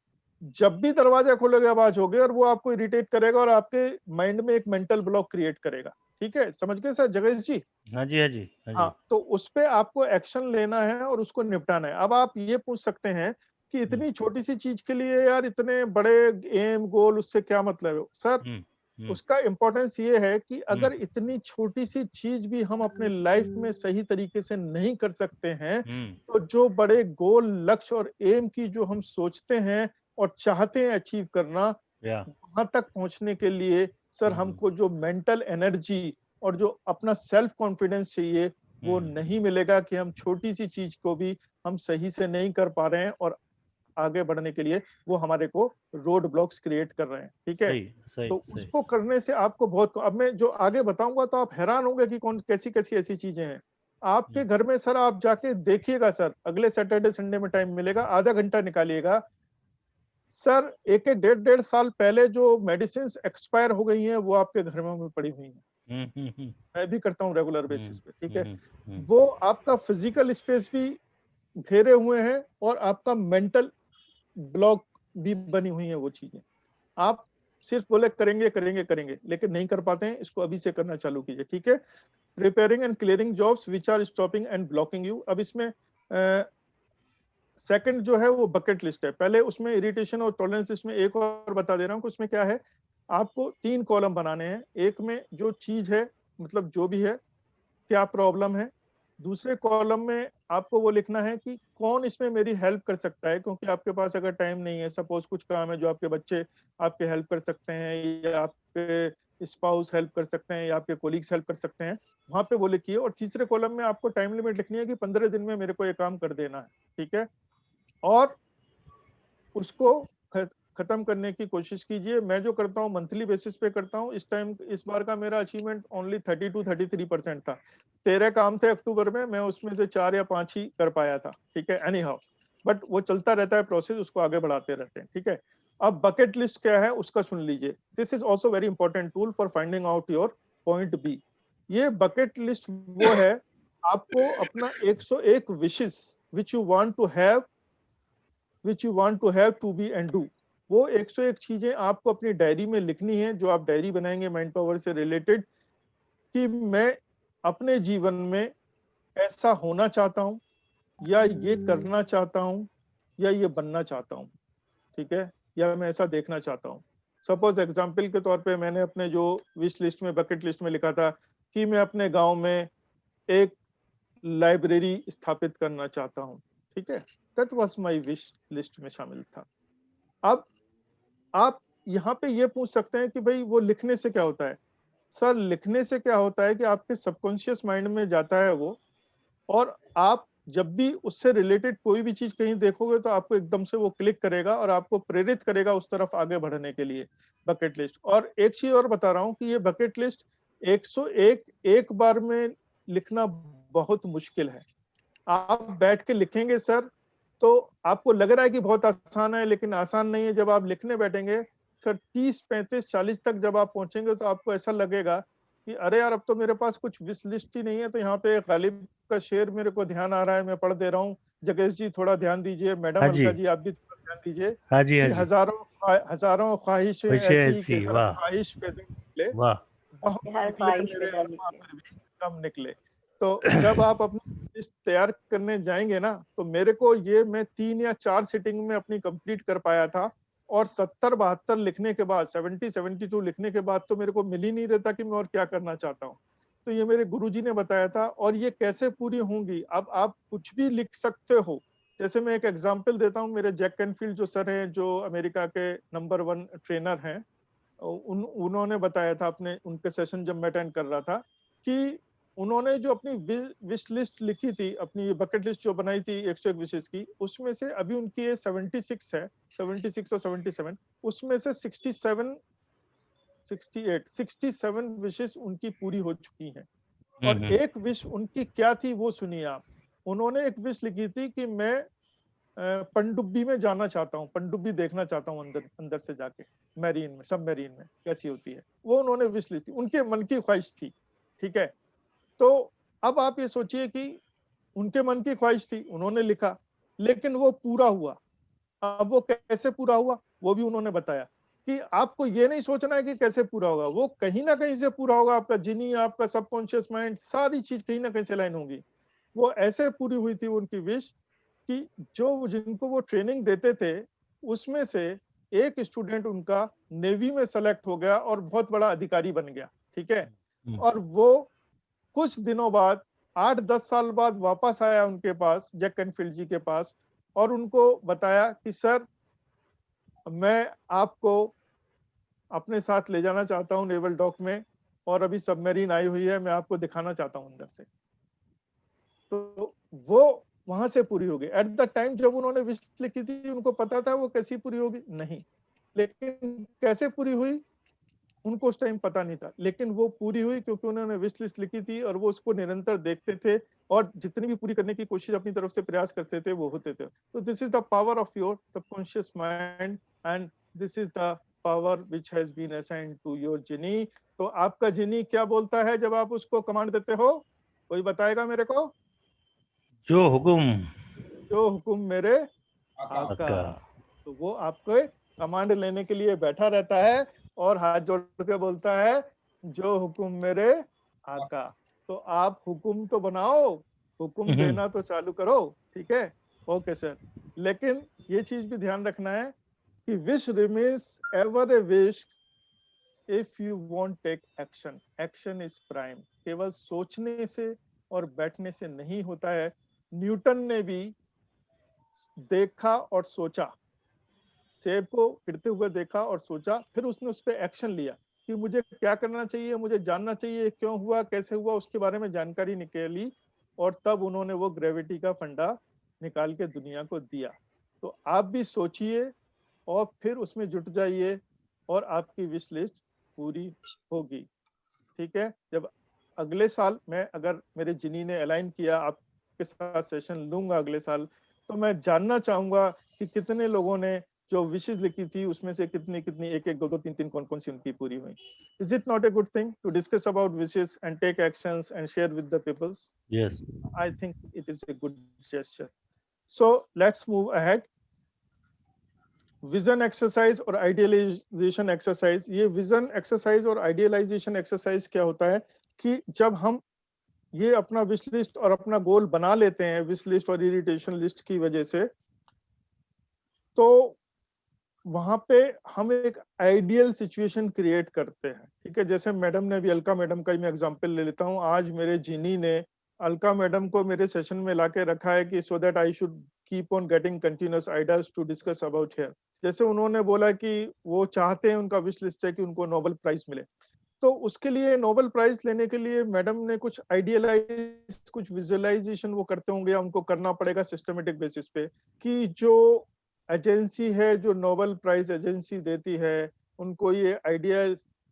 जब भी दरवाजा खोलोगे आवाज होगी और वो आपको इरिटेट करेगा और आपके माइंड में एक मेंटल ब्लॉक क्रिएट करेगा। ठीक है, समझ गए सर जगेश जी? हाँ जी, हाँ जी, हाँ, तो उस पे आपको एक्शन लेना है और उसको निपटाना है। अब आप ये पूछ सकते हैं कि इतनी छोटी सी चीज के लिए यार इतने बड़े एम गोल, उससे क्या मतलब है सर? उसका इंपॉर्टेंस ये है कि अगर इतनी छोटी सी चीज भी हम अपने लाइफ में सही तरीके से नहीं कर सकते हैं, तो जो बड़े गोल, लक्ष्य और एम की जो हम सोचते हैं और चाहते हैं अचीव करना, वहां तक पहुंचने के लिए सर हमको जो मेंटल एनर्जी और जो अपना सेल्फ कॉन्फिडेंस चाहिए वो नहीं मिलेगा कि हम छोटी सी चीज को भी हम सही से नहीं कर पा रहे हैं और आगे बढ़ने के लिए वो हमारे को रोड ब्लॉक्स क्रिएट कर रहे हैं। ठीक है, तो उसको करने से आपको बहुत, अब मैं जो आगे बताऊंगा तो आप हैरान होंगे कि कौन कैसी कैसी ऐसी चीजें हैं आपके घर में। सर आप जाके देखिएगा सर, अगले सैटरडे संडे में टाइम मिलेगा, आधा घंटा निकालिएगा सर। एक एक डेढ़ साल पहले जो मेडिसिन एक्सपायर हो गई हैं वो आपके घर में पड़ी हुई हैं। मैं भी करता हूँ रेगुलर बेसिस पे। ठीक है, वो आपका फिजिकल स्पेस भी घेरे हुए हैं और आपका मेंटल ब्लॉक भी बनी हुई है वो चीजें। आप सिर्फ बोले करेंगे करेंगे करेंगे लेकिन नहीं कर पाते हैं, इसको अभी से करना चालू कीजिए। ठीक है, preparing and clearing jobs which are stopping and blocking you. अब इसमें सेकंड जो है वो बकेट लिस्ट है। पहले उसमें इरिटेशन और टॉलरेंस लिस्ट में एक और बता दे रहा हूँ कि उसमें क्या है, आपको 3 कॉलम बनाने हैं। एक में जो चीज है, मतलब जो भी है, क्या प्रॉब्लम है। दूसरे कॉलम में आपको वो लिखना है कि कौन इसमें मेरी हेल्प कर सकता है, क्योंकि आपके पास अगर टाइम नहीं है, सपोज कुछ काम है जो आपके बच्चे आपके हेल्प कर सकते हैं या आपके स्पाउस हेल्प कर सकते हैं या आपके कोलीग्स हेल्प कर सकते हैं, वहां पे वो लिखिए। और तीसरे कॉलम में आपको टाइम लिमिट लिखनी है कि 15 दिन में मेरे को ये काम कर देना है। ठीक है, और उसको खत्म करने की कोशिश कीजिए। मैं जो करता हूँ मंथली बेसिस पे करता हूँ। इस बार का मेरा अचीवमेंट ओनली 32-33% था। 13 काम थे अक्टूबर में, मैं उसमें से 4 या 5 ही कर पाया था। ठीक है, एनी हाउ, बट वो चलता रहता है प्रोसेस, उसको आगे बढ़ाते रहते हैं। ठीक है, अब बकेट लिस्ट क्या है उसका सुन लीजिए। This is also very important tool for finding out your point B. ये बकेट लिस्ट वो है, आपको अपना 101 wishes which you want to have, which you want to have to be and do, वो 101 चीजें आपको अपनी डायरी में लिखनी है, जो आप डायरी बनाएंगे माइंड पावर से रिलेटेड, कि मैं अपने जीवन में ऐसा होना चाहता हूं या ये करना चाहता हूं या ये बनना चाहता हूं। ठीक है, या मैं ऐसा देखना चाहता हूं। सपोज एग्जांपल के तौर पे मैंने अपने जो विश लिस्ट में, बकेट लिस्ट में लिखा था कि मैं अपने गांव में एक लाइब्रेरी स्थापित करना चाहता हूं। ठीक है, that was my wish list में शामिल था। अब आप यहाँ पे ये पूछ सकते हैं कि भाई वो लिखने से क्या होता है। सर लिखने से क्या होता है कि आपके सबकॉन्शियस माइंड में जाता है वो, और आप जब भी उससे रिलेटेड कोई भी चीज कहीं देखोगे तो आपको एकदम से वो क्लिक करेगा और आपको प्रेरित करेगा उस तरफ आगे बढ़ने के लिए। बकेट लिस्ट, और एक चीज और बता रहा हूँ कि ये बकेट लिस्ट 101 एक बार में लिखना बहुत मुश्किल है। आप बैठ के लिखेंगे सर तो आपको लग रहा है कि बहुत आसान है, लेकिन आसान नहीं है। जब आप लिखने बैठेंगे सर 30, 35, 40 तक जब आप पहुंचेंगे तो आपको ऐसा लगेगा कि अरे यार अब तो मेरे पास कुछ विश लिस्ट ही नहीं है। तो यहाँ पे गालिब का शेर मेरे को ध्यान आ रहा है, मैं पढ़ दे रहा हूँ। जगेश जी थोड़ा ध्यान दीजिए, मैडम हाँ अलका जी, जी आप भी थोड़ा ध्यान दीजिए हाँ जी, हाँ कि जी। हजारों ख्वाहिशें खुशी ऐसी कि ऐसी, हर वाह ख्वाहिश पे दिन निकले, वाह। बहुत हर निकले ख्वाहिश पे मेरे दम अरमा निकले। पर भी कम निकले। तो जब आप अपनी लिस्ट तैयार करने जाएंगे ना, तो मेरे को ये मैं 3 या 4 सिटिंग में अपनी कंप्लीट कर पाया था। और 70-72 लिखने के बाद, 70-72 लिखने के बाद तो मेरे को मिल ही नहीं रहता कि मैं और क्या करना चाहता हूँ। तो ये मेरे गुरुजी ने बताया था। और ये कैसे पूरी होंगी, अब आप कुछ भी लिख सकते हो। जैसे मैं एक एग्जांपल देता हूँ, मेरे जैक कैनफील्ड जो सर हैं, जो अमेरिका के नंबर 1 ट्रेनर हैं, उन्होंने बताया था अपने, उनके सेशन जब मैं अटेंड कर रहा था, कि उन्होंने जो अपनी विश लिस्ट लिखी थी, अपनी बकेट लिस्ट जो बनाई थी 101 विशेष की, उसमें से अभी उनकी ये 76 है, 76 और 77, उसमें से 67 विशेष उनकी पूरी हो चुकी हैं। और एक विश उनकी क्या थी वो सुनिए आप। उन्होंने एक विश लिखी थी कि मैं पनडुब्बी में जाना चाहता हूँ, पनडुब्बी देखना चाहता हूँ अंदर अंदर से जाके, मैरीन में, सब मैरीन में कैसी होती है, वो उन्होंने विश ली थी, उनके मन की ख्वाहिश थी। ठीक है, तो अब आप ये सोचिए कि उनके मन की ख्वाहिश थी, उन्होंने लिखा, लेकिन वो पूरा हुआ। अब वो कैसे पूरा हुआ वो भी उन्होंने बताया कि आपको ये नहीं सोचना है कि कैसे पूरा होगा, वो कहीं ना कहीं से पूरा होगा। आपका जिनी, आपका सबकॉन्शियस माइंड, सारी चीज कहीं ना कहीं से लाइन होगी। वो ऐसे पूरी हुई थी उनकी विश कि जो जिनको वो ट्रेनिंग देते थे उसमें से एक स्टूडेंट उनका नेवी में सेलेक्ट हो गया और बहुत बड़ा अधिकारी बन गया। ठीक है, और वो कुछ दिनों बाद, 8-10 साल बाद वापस आया उनके पास, जैक कैनफील्ड जी के पास, और उनको बताया कि सर मैं आपको अपने साथ ले जाना चाहता हूँ नेवल डॉक में, और अभी सबमरीन आई हुई है, मैं आपको दिखाना चाहता हूँ अंदर से। तो वो वहां से पूरी होगी। एट द टाइम जब उन्होंने विश लिखी थी, उनको पता था वो कैसी पूरी होगी? नहीं। लेकिन कैसे पूरी हुई उनको उस टाइम पता नहीं था, लेकिन वो पूरी हुई क्योंकि उन्होंने विश लिस्ट लिखी थी और वो उसको निरंतर देखते थे और जितनी भी पूरी करने की कोशिश अपनी तरफ से प्रयास करते थे वो होते थे। तो this is the power of your subconscious mind and this is the power which has been assigned to your genie. तो आपका जिनी क्या बोलता है जब आप उसको कमांड देते हो? कोई बताएगा मेरे को? जो हुकुम जो हुकुम मेरे आका। आपका। तो वो आपको कमांड लेने के लिए बैठा रहता है और हाथ जोड़ के बोलता है जो हुकुम मेरे आका। तो आप हुकुम तो बनाओ, हुकुम देना तो चालू करो, ठीक है? Okay sir. लेकिन ये चीज भी ध्यान रखना है कि wish remains ever a wish if you want take action. Action is prime. केवल सोचने से और बैठने से नहीं होता है। न्यूटन ने भी देखा और सोचा, सेब को गिरते हुए देखा और सोचा, फिर उसने उस पर एक्शन लिया कि मुझे क्या करना चाहिए, मुझे जानना चाहिए क्यों हुआ, कैसे हुआ, उसके बारे में जानकारी निकाली और तब उन्होंने वो ग्रेविटी का फंडा निकाल के दुनिया को दिया। तो आप भी सोचिए और फिर उसमें जुट जाइए और आपकी विश लिस्ट पूरी होगी, ठीक है? जब अगले साल मैं, अगर मेरे जिनी ने अलाइन किया, आपके साथ सेशन लूंगा अगले साल, तो मैं जानना चाहूंगा कि कितने लोगों ने जो विशेष लिखी थी उसमें से कितनी कितनी, एक एक, दो दो, तीन तीन, कौन कौन सी उनकी पूरी हुई। Is it not a good thing to discuss about wishes and take actions and share with the peoples? Yes. I think it is a good gesture. So let's move ahead. Vision exercise और idealisation exercise. ये vision exercise और idealisation exercise क्या होता है कि जब हम ये अपना विश लिस्ट और अपना गोल बना लेते हैं विश लिस्ट और इरिटेशन लिस्ट की वजह से, तो वहां पे हम एक आइडियल सिचुएशन क्रिएट करते हैं, ठीक है? जैसे मैडम ने भी, अलका मैडम का ही मैं एग्जांपल ले लेता हूँ। आज मेरे जिनी ने अलका मैडम को मेरे सेशन में लाके रखा है कि so that I should keep on getting continuous ideas to discuss about here. जैसे उन्होंने बोला कि वो चाहते हैं, उनका विश लिस्ट है कि उनको नोबेल प्राइज मिले, तो उसके लिए नोबेल प्राइज लेने के लिए मैडम ने कुछ आइडियलाइज, कुछ विजुअलाइजेशन वो करते होंगे या उनको करना पड़ेगा सिस्टमेटिक बेसिस पे कि जो एजेंसी है, जो नोबेल प्राइज एजेंसी देती है, उनको ये आइडिया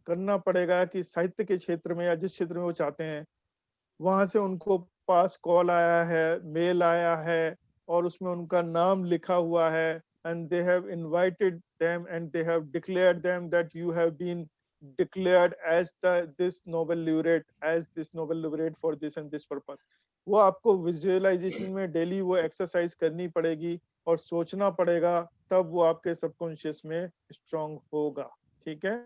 करना पड़ेगा कि साहित्य के क्षेत्र में या जिस क्षेत्र में वो चाहते हैं वहां से उनको पास कॉल आया है, मेल आया है और उसमें उनका नाम लिखा हुआ है and they have invited them and they have declared them that you have been declared as this Nobel laureate, as this Nobel laureate for this and this purpose. वो आपको विजुअलाइजेशन में डेली वो एक्सरसाइज करनी पड़ेगी और सोचना पड़ेगा, तब वो आपके सबकॉन्शियस में स्ट्रांग होगा, ठीक है?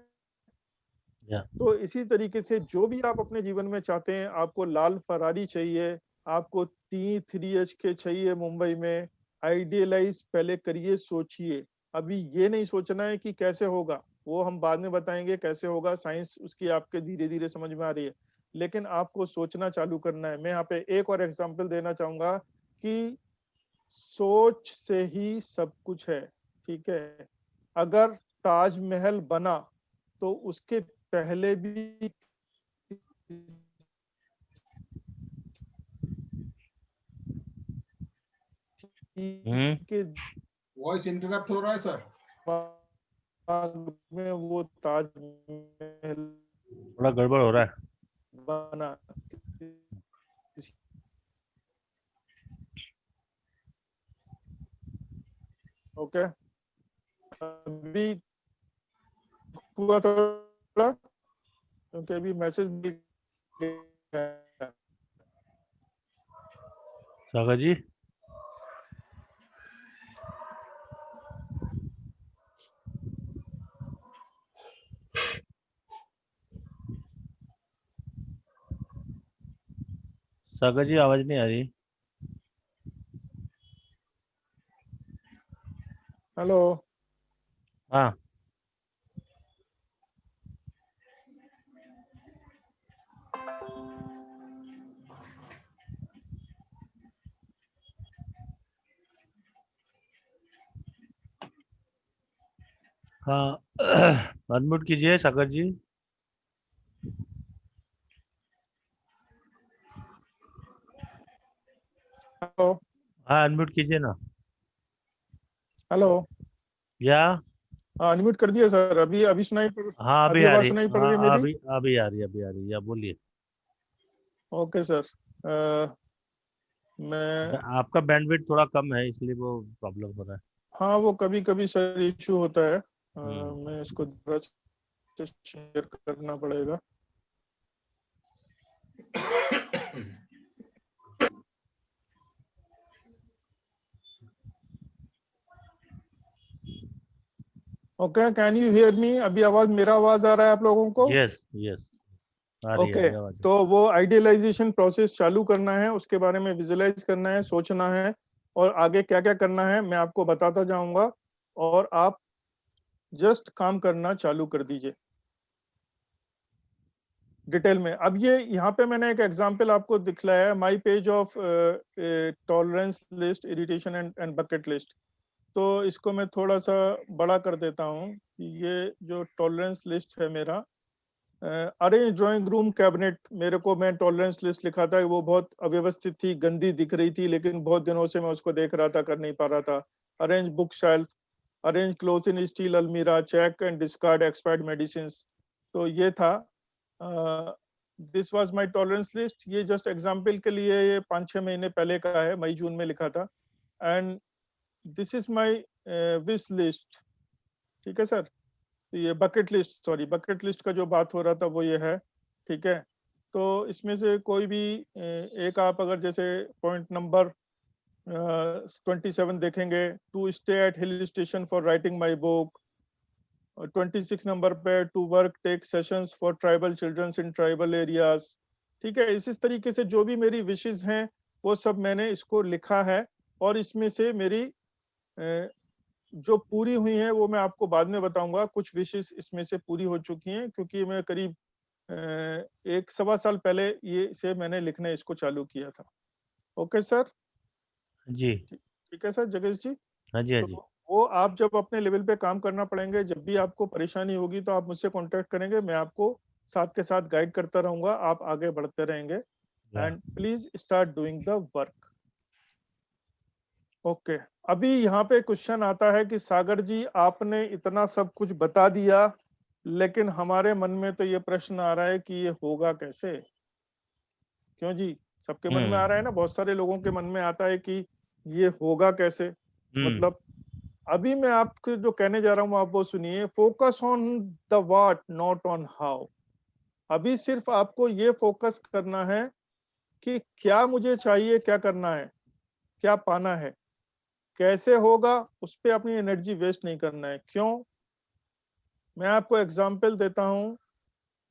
तो इसी तरीके से जो भी आप अपने जीवन में चाहते हैं, आपको लाल फरारी चाहिए, आपको 3HK चाहिए मुंबई में, आइडियलाइज पहले करिए, सोचिए। अभी ये नहीं सोचना है कि कैसे होगा, वो हम बाद में बताएंगे कैसे होगा, साइंस उसकी आपके धीरे धीरे समझ में आ रही है, लेकिन आपको सोचना चालू करना है। मैं यहाँ पे एक और एग्जांपल देना चाहूंगा कि सोच से ही सब कुछ है, ठीक है? अगर ताजमहल बना तो उसके पहले भी के वॉइस इंटरप्ट हो रहा है सर। दिमाग में वो ताजमहल थोड़ा गड़बड़ हो रहा है। बना। ओके, अभी हुआ थोड़ा क्योंकि अभी मैसेज सागर जी, सागर जी आवाज नहीं आ रही। हेलो, हाँ, हाँ अनम्यूट कीजिए सागर जी। हेलो हाँ अनम्यूट कीजिए ना। हेलो। या हाँ अनम्यूट कर दिया सर। अभी अभी सुनाई पड़ हाँ अभी अभी आ आवाज रही, सुनाई पड़ रही है हाँ मेरी? अभी आ रही, अभी आ रही, या बोलिए। Okay sir. मैं आपका बैंडविड्थ थोड़ा कम है इसलिए वो प्रॉब्लम हो रहा है। हाँ वो कभी कभी सर इशू होता है। हम्म। मैं इसको थोड़ा सा शेयर करना पड़ेगा। Okay can you hear me? अभी आवाज मेरा आवाज आ रहा है आप लोगों को? यस यस आ रही है, ओके अभी आवाज। तो वो आइडियलाइजेशन प्रोसेस चालू करना है, उसके बारे में विजुलाइज करना है, सोचना है, और आगे क्या क्या करना है मैं आपको बताता जाऊंगा, और आप जस्ट काम करना चालू कर दीजिए डिटेल में। अब ये यहाँ पे मैंने एक एग्जांपल आपको दिखलाया है, my page of tolerance list, irritation and bucket list. तो इसको मैं थोड़ा सा बड़ा कर देता हूँ कि ये जो टॉलरेंस लिस्ट है मेरा, अरेंज ड्राइंग रूम कैबिनेट, मेरे को मैं टॉलरेंस लिस्ट लिखा था, वो बहुत अव्यवस्थित थी, गंदी दिख रही थी, लेकिन बहुत दिनों से मैं उसको देख रहा था, कर नहीं पा रहा था। Arrange book shelf, arrange cloth in steel अलमीरा, check and discard expired medicine. तो ये था, this was my tolerance list. ये जस्ट एग्जांपल के लिए, ये 5-6 महीने पहले का है, मई जून में लिखा था। And this is my wish list. ठीक है सर। तो ये bucket list, sorry bucket list का जो बात हो रहा था वो ये है। ठीक है। तो इसमें से कोई भी एक आप अगर जैसे पॉइंट नंबर 27 देखेंगे, to stay at hill station for writing my book. 26 number पे, to work take sessions for tribal childrens in tribal areas. ठीक है। इस तरीके से जो भी मेरी विशेष हैं वो सब मैंने इसको लिखा है, और इसमें से मेरी जो पूरी हुई है वो मैं आपको बाद में बताऊंगा। कुछ विशेष इसमें से पूरी हो चुकी हैं, क्योंकि मैं करीब 1-1.25 साल पहले ये से मैंने लिखना इसको चालू किया था। Okay sir. जी ठीक है सर जगेश जी। हाँ जी, हाँ तो जी। वो आप जब अपने लेवल पे काम करना पड़ेंगे, जब भी आपको परेशानी होगी तो आप मुझसे कांटेक्ट करेंगे, मैं आपको साथ के साथ गाइड करता रहूंगा, आप आगे बढ़ते रहेंगे। या and please start doing the work. Okay. अभी यहाँ पे क्वेश्चन आता है कि सागर जी आपने इतना सब कुछ बता दिया, लेकिन हमारे मन में तो ये प्रश्न आ रहा है कि ये होगा कैसे? क्यों जी? सबके मन में आ रहा है ना, बहुत सारे लोगों के मन में आता है कि ये होगा कैसे। मतलब अभी मैं आपको जो कहने जा रहा हूँ आप वो सुनिए। Focus on the what, not on how. अभी सिर्फ आपको ये फोकस करना है कि क्या मुझे चाहिए, क्या करना है, क्या पाना है, कैसे होगा, उस पर अपनी एनर्जी वेस्ट नहीं करना है। क्यों? मैं आपको एग्जाम्पल देता हूं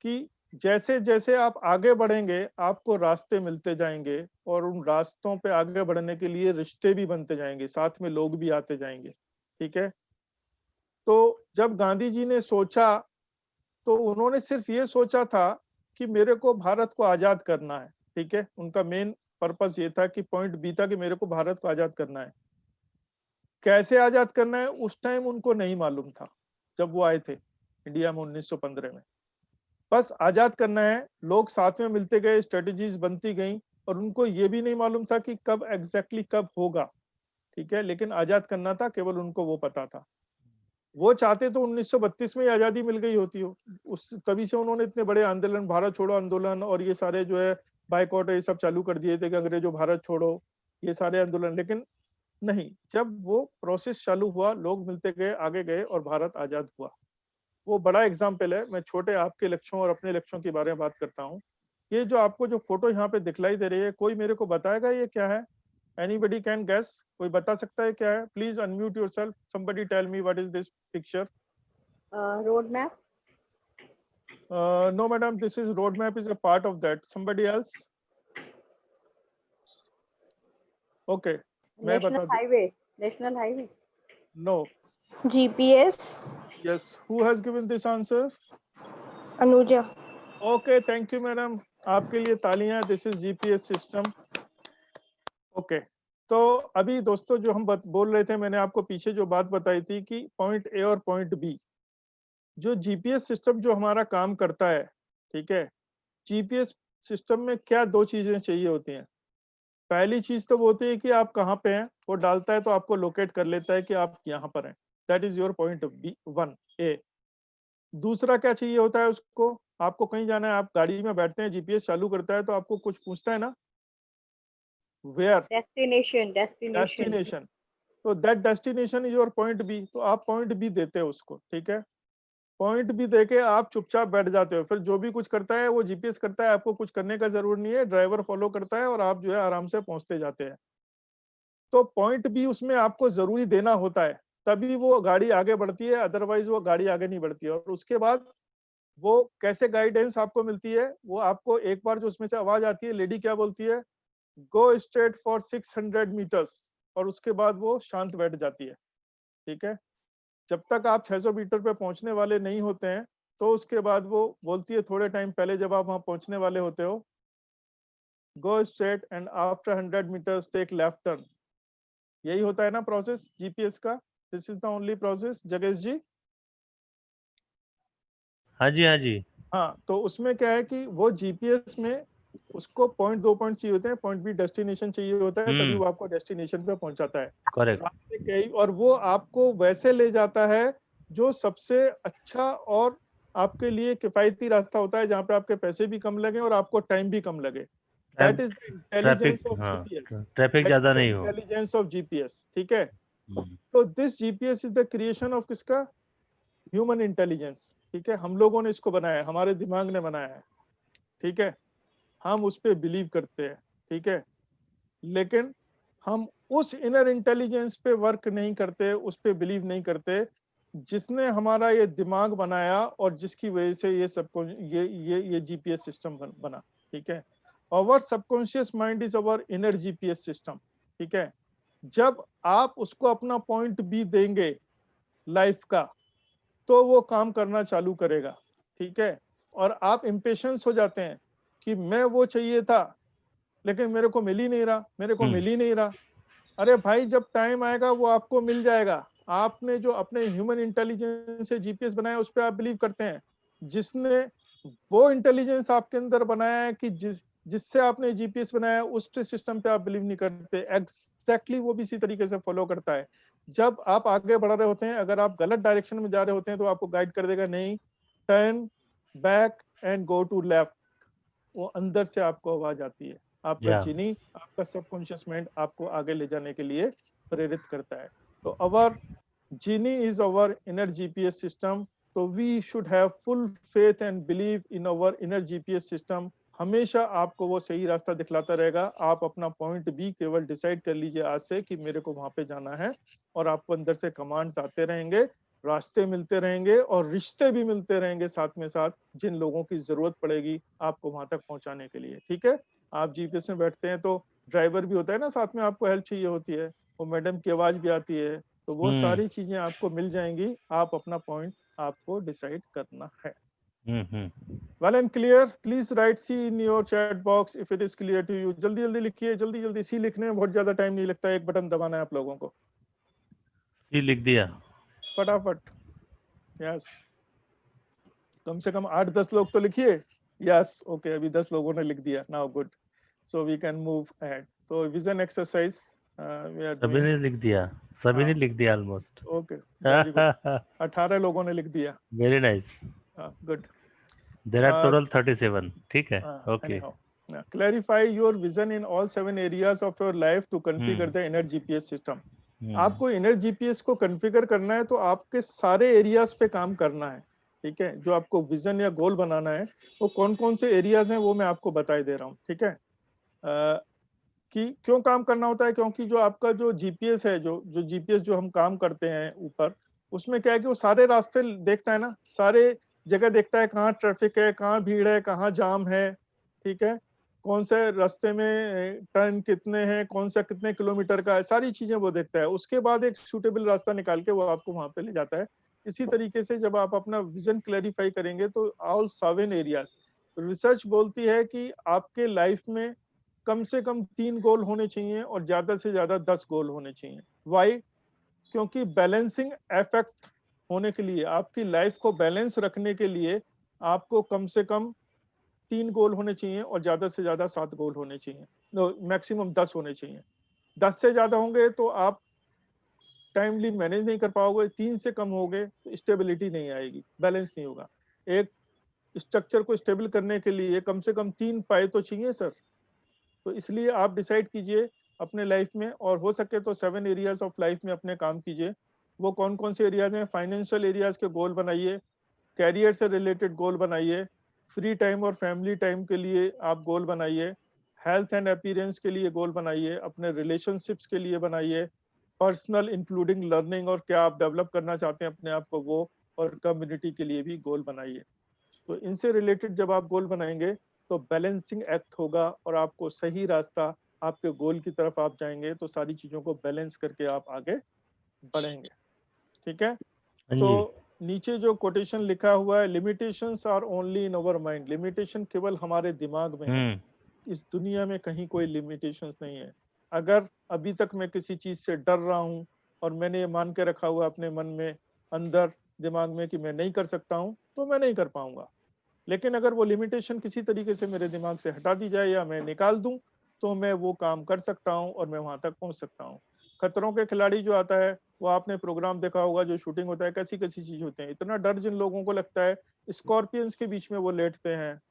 कि जैसे जैसे आप आगे बढ़ेंगे आपको रास्ते मिलते जाएंगे, और उन रास्तों पे आगे बढ़ने के लिए रिश्ते भी बनते जाएंगे, साथ में लोग भी आते जाएंगे। ठीक है। तो जब गांधी जी ने सोचा, तो उन्होंने सिर्फ ये सोचा था कि मेरे को भारत को आजाद करना है। ठीक है। उनका मेन पर्पस ये था कि पॉइंट बी था कि मेरे को भारत को आजाद करना है। कैसे आजाद करना है उस टाइम उनको नहीं मालूम था, जब वो आए थे इंडिया में 1915 में। बस आजाद करना है, लोग साथ में मिलते गए, स्ट्रेटजीज बनती गई, और उनको ये भी नहीं मालूम था कि कब एग्जैक्टली कब होगा। ठीक है। लेकिन आजाद करना था, केवल उनको वो पता था। वो चाहते तो 1932 में ही आजादी मिल गई होती हो। उस तभी से उन्होंने इतने बड़े आंदोलन, भारत छोड़ो आंदोलन, और ये सारे जो है बाइकॉट, ये सब चालू कर दिए थे कि अंग्रेजों भारत छोड़ो, ये सारे आंदोलन। लेकिन नहीं, जब वो प्रोसेस चालू हुआ, लोग मिलते गए, आगे गए, और भारत आजाद हुआ। वो बड़ा एग्जाम्पल है। मैं छोटे आपके लक्ष्यों और अपने लक्ष्यों के बारे में बात करता हूँ। ये जो आपको जो फोटो यहाँ पे दिखलाई दे रही है, कोई मेरे को बताएगा ये क्या है? Anybody can guess? कोई बता सकता है क्या है? Please unmute yourself, somebody tell me what is this picture? Road map. No madam, this is roadmap is a part of that. Somebody else? Okay, मैं National बता दूं। highway. National highway. No. GPS. Yes, who has given this answer? Anuja. Okay, thank you madam, आपके लिए तालियां। This is GPS system. Okay. तो अभी दोस्तों जो हम बोल रहे थे, मैंने आपको पीछे जो बात बताई थी कि पॉइंट ए और पॉइंट बी, जो जीपीएस सिस्टम जो हमारा काम करता है, ठीक है, जीपीएस सिस्टम में क्या दो चीजें चाहिए होती हैं। पहली चीज तो वो होती है कि आप कहाँ पे हैं, वो डालता है तो आपको लोकेट कर लेता है कि आप यहाँ पर हैं, that is your point B 1 A. दूसरा क्या चाहिए होता है उसको, आपको कहीं जाना है, आप गाड़ी में बैठते हैं, जीपीएस चालू करता है तो आपको कुछ पूछता है ना, वेयर, डेस्टिनेशन डेस्टिनेशन, तो that destination is your point B, तो आप पॉइंट बी देते हो उसको, ठीक है। पॉइंट बी देके आप चुपचाप बैठ जाते हो, फिर जो भी कुछ करता है वो जीपीएस करता है, आपको कुछ करने का जरूर नहीं है, ड्राइवर फॉलो करता है और आप जो है आराम से पहुंचते जाते हैं। तो पॉइंट बी उसमें आपको जरूरी देना होता है, तभी वो गाड़ी आगे बढ़ती है, अदरवाइज वो गाड़ी आगे नहीं बढ़ती है। और उसके बाद वो कैसे गाइडेंस आपको मिलती है, वो आपको एक बार जो उसमें से आवाज आती है, लेडी क्या बोलती है, गो स्ट्रेट फॉर 600 मीटर्स, और उसके बाद वो शांत बैठ जाती है, ठीक है। जब तक आप 600 मीटर पे पहुंचने वाले नहीं होते हैं, तो उसके बाद वो बोलती है थोड़े टाइम पहले जब आप वहां पहुंचने वाले होते हो, go straight and after 100 meters take left turn. यही होता है ना प्रोसेस जीपीएस का, this is the only process, जगेश जी। हाँ जी, हाँ जी। हाँ, तो उसमें क्या है कि वो जीपीएस में उसको पॉइंट 2 पॉइंट चाहिए होते हैं, पॉइंट बी डेस्टिनेशन चाहिए होता है, तभी वो आपको डेस्टिनेशन पे पहुंचाता है। करेक्ट। रास्ते कई, और वो आपको वैसे ले जाता है जो सबसे अच्छा और आपके लिए किफायती रास्ता होता है, जहाँ पे आपके पैसे भी कम लगे और आपको टाइम भी कम लगे। That is the intelligence traffic, of हाँ, जीपीएस, ट्रैफिक ज्यादा नहीं हो। इंटेलिजेंस ऑफ जीपीएस, ठीक है। तो this GPS is the creation of किसका, ह्यूमन इंटेलिजेंस, ठीक है। हम लोगों ने इसको बनाया है, हमारे दिमाग ने बनाया है, ठीक है। हम उस पर बिलीव करते हैं, ठीक है, लेकिन हम उस इनर इंटेलिजेंस पे वर्क नहीं करते, उस पे बिलीव नहीं करते जिसने हमारा ये दिमाग बनाया और जिसकी वजह से ये सबको ये जीपीएस सिस्टम बना, ठीक है। Our subconscious mind is our inner GPS system, ठीक है। जब आप उसको अपना पॉइंट बी देंगे लाइफ का, तो वो काम करना चालू करेगा, ठीक है। और आप इम्पेशंस हो जाते हैं कि मैं वो चाहिए था लेकिन मेरे को मिल ही नहीं रहा, मेरे को मिल ही नहीं रहा। अरे भाई, जब टाइम आएगा वो आपको मिल जाएगा। आपने जो अपने ह्यूमन इंटेलिजेंस से जीपीएस बनाया उस पर आप बिलीव करते हैं, जिसने वो इंटेलिजेंस आपके अंदर बनाया है कि जिससे आपने जीपीएस बनाया उस सिस्टम पे आप बिलीव नहीं करते। एग्जैक्टली वो भी इसी तरीके से फॉलो करता है। जब आप आगे बढ़ रहे होते हैं, अगर आप गलत डायरेक्शन में जा रहे होते हैं तो आपको गाइड कर देगा, नहीं, turn back and go to left. वो अंदर से आपको आवाज आती है, आपका जिनी, आपका सबकॉन्शियस माइंड आपको आगे ले जाने के लिए प्रेरित करता है। तो our genie is our inner GPS system. तो we should have full faith and believe in our inner GPS system. हमेशा आपको वो सही रास्ता दिखलाता रहेगा। आप अपना पॉइंट भी केवल डिसाइड कर लीजिए आज से कि मेरे को वहां पे जाना है, और आपको अंदर से कमांड्स आते रहेंगे, रास्ते मिलते रहेंगे और रिश्ते भी मिलते रहेंगे साथ में साथ, जिन लोगों की जरूरत पड़ेगी आपको वहां तक पहुंचाने के लिए, ठीक है। आप जीपीएस में बैठते हैं तो ड्राइवर भी होता है ना साथ में, आपको हेल्प चाहिए होती है, वो मैडम की आवाज भी आती है, तो वो सारी चीजें आपको मिल जाएंगी। आप अपना पॉइंट आपको डिसाइड करना है। Well and clear. Please write C in your chat box if it is clear to you. जल्दी जल्दी लिखिए, जल्दी जल्दी। सी लिखने में बहुत ज्यादा टाइम नहीं लगता है, एक बटन दबाना है आप लोगों को। सी लिख दिया फटाफट। यस, कम से कम 8-10 लोग तो लिखिए। यस, ओके, अभी 10 लोगों ने लिख दिया। Now good, so we can move ahead. तो विजन एक्सरसाइज सभी ने लिख दिया, सभी ने लिख दिया ऑलमोस्ट। Okay, very good. 18 लोगों ने लिख दिया। Very nice, good. There are total 37, ठीक है। Okay. Clarify your vision in all 7 areas of your life to configure the inner GPS system. आपको इनर जीपीएस को कॉन्फ़िगर करना है तो आपके सारे एरियाज पे काम करना है, ठीक है। जो आपको विजन या गोल बनाना है, वो कौन कौन से एरियाज हैं वो मैं आपको बताई दे रहा हूँ, ठीक है। कि क्यों काम करना होता है, क्योंकि जो आपका जो जीपीएस है, जो जीपीएस जो हम काम करते हैं ऊपर, उसमें क्या है कि वो सारे रास्ते देखता है ना, सारे जगह देखता है, कहाँ ट्रैफिक है, कहाँ भीड़ है, कहाँ जाम है, ठीक है, कौन से रास्ते में टर्न कितने हैं, कौन सा कितने किलोमीटर का है, सारी चीजें वो देखता है। उसके बाद एक सूटेबल रास्ता निकाल के वो आपको वहां पे ले जाता है। इसी तरीके से जब आप अपना विजन क्लैरिफाई करेंगे तो ऑल 7 एरियाज, रिसर्च बोलती है कि आपके लाइफ में कम से कम 3 गोल होने चाहिए और ज्यादा से ज्यादा 10 गोल होने चाहिए। वाई? क्योंकि बैलेंसिंग इफेक्ट होने के लिए, आपकी लाइफ को बैलेंस रखने के लिए आपको कम से कम 3 गोल होने चाहिए और ज्यादा से ज्यादा 7 गोल होने चाहिए, मैक्सिमम 10 होने चाहिए। 10 से ज्यादा होंगे तो आप टाइमली मैनेज नहीं कर पाओगे, 3 से कम होगे तो स्टेबिलिटी नहीं आएगी, बैलेंस नहीं होगा। एक स्ट्रक्चर को स्टेबल करने के लिए कम से कम 3 पाए तो चाहिए सर। तो इसलिए आप डिसाइड कीजिए अपने लाइफ में, और हो सके तो 7 एरियाज ऑफ लाइफ में अपने काम कीजिए। वो कौन कौन से एरियाज हैं? फाइनेंशियल एरियाज के गोल बनाइए, कैरियर से रिलेटेड गोल बनाइए, फ्री टाइम और फैमिली टाइम के लिए आप गोल बनाइए, हेल्थ एंड अपीयरेंस के लिए गोल बनाइए, अपने रिलेशनशिप्स के लिए बनाइए, पर्सनल इंक्लूडिंग लर्निंग और क्या आप डेवलप करना चाहते हैं अपने आप को वो, और कम्युनिटी के लिए भी गोल बनाइए। तो इनसे रिलेटेड जब आप गोल बनाएंगे तो बैलेंसिंग एक्ट होगा और आपको सही रास्ता, आपके गोल की तरफ आप जाएंगे तो सारी चीजों को बैलेंस करके आप आगे बढ़ेंगे। ठीक है, हाँ तो जी। नीचे जो कोटेशन लिखा हुआ है, limitations are only in our mind, limitation केवल हमारे दिमाग में है, इस दुनिया में कहीं कोई लिमिटेशंस नहीं है। अगर अभी तक मैं किसी चीज से डर रहा हूं और मैंने ये मान के रखा हुआ अपने मन में, अंदर दिमाग में कि मैं नहीं कर सकता हूं, तो मैं नहीं कर पाऊंगा। लेकिन अगर वो लिमिटेशन किसी तरीके से मेरे दिमाग से हटा दी जाए या मैं निकाल दूं, तो मैं वो काम कर सकता हूं और मैं वहां तक पहुंच सकता हूं। खतरों के खिलाड़ी जो आता है, वो आपने प्रोग्राम देखा होगा, जो शूटिंग होता है, कैसी कैसी चीज होते हैं। इतना डर जिन लोगों को लगता है, स्कॉर्पियंस के बीच में वो लेटते हैं,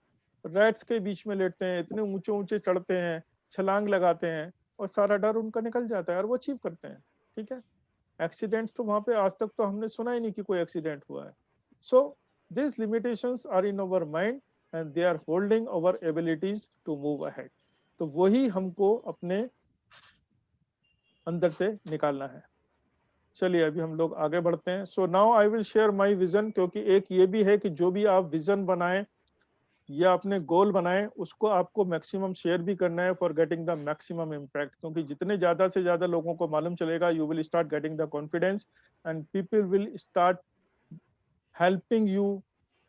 रैट्स के बीच में लेटते हैं, इतने ऊंचे ऊंचे चढ़ते हैं, छलांग लगाते हैं, और सारा डर उनका निकल जाता है और वो अचीव करते हैं। ठीक है, एक्सीडेंट्स तो वहां पे आज तक तो हमने सुना ही नहीं कि कोई एक्सीडेंट हुआ है। सो these limitations are in our mind and they are holding our abilities to move ahead. तो वही हमको अपने अंदर से निकालना है। चलिए अभी हम लोग आगे बढ़ते हैं। So now I will share my vision, क्योंकि एक ये भी है कि जो भी आप विजन बनाएं या अपने गोल बनाएं, उसको आपको मैक्सिमम शेयर भी करना है for getting the maximum impact. क्योंकि जितने ज्यादा से ज्यादा लोगों को मालूम चलेगा, you will start getting the confidence and people will start helping you.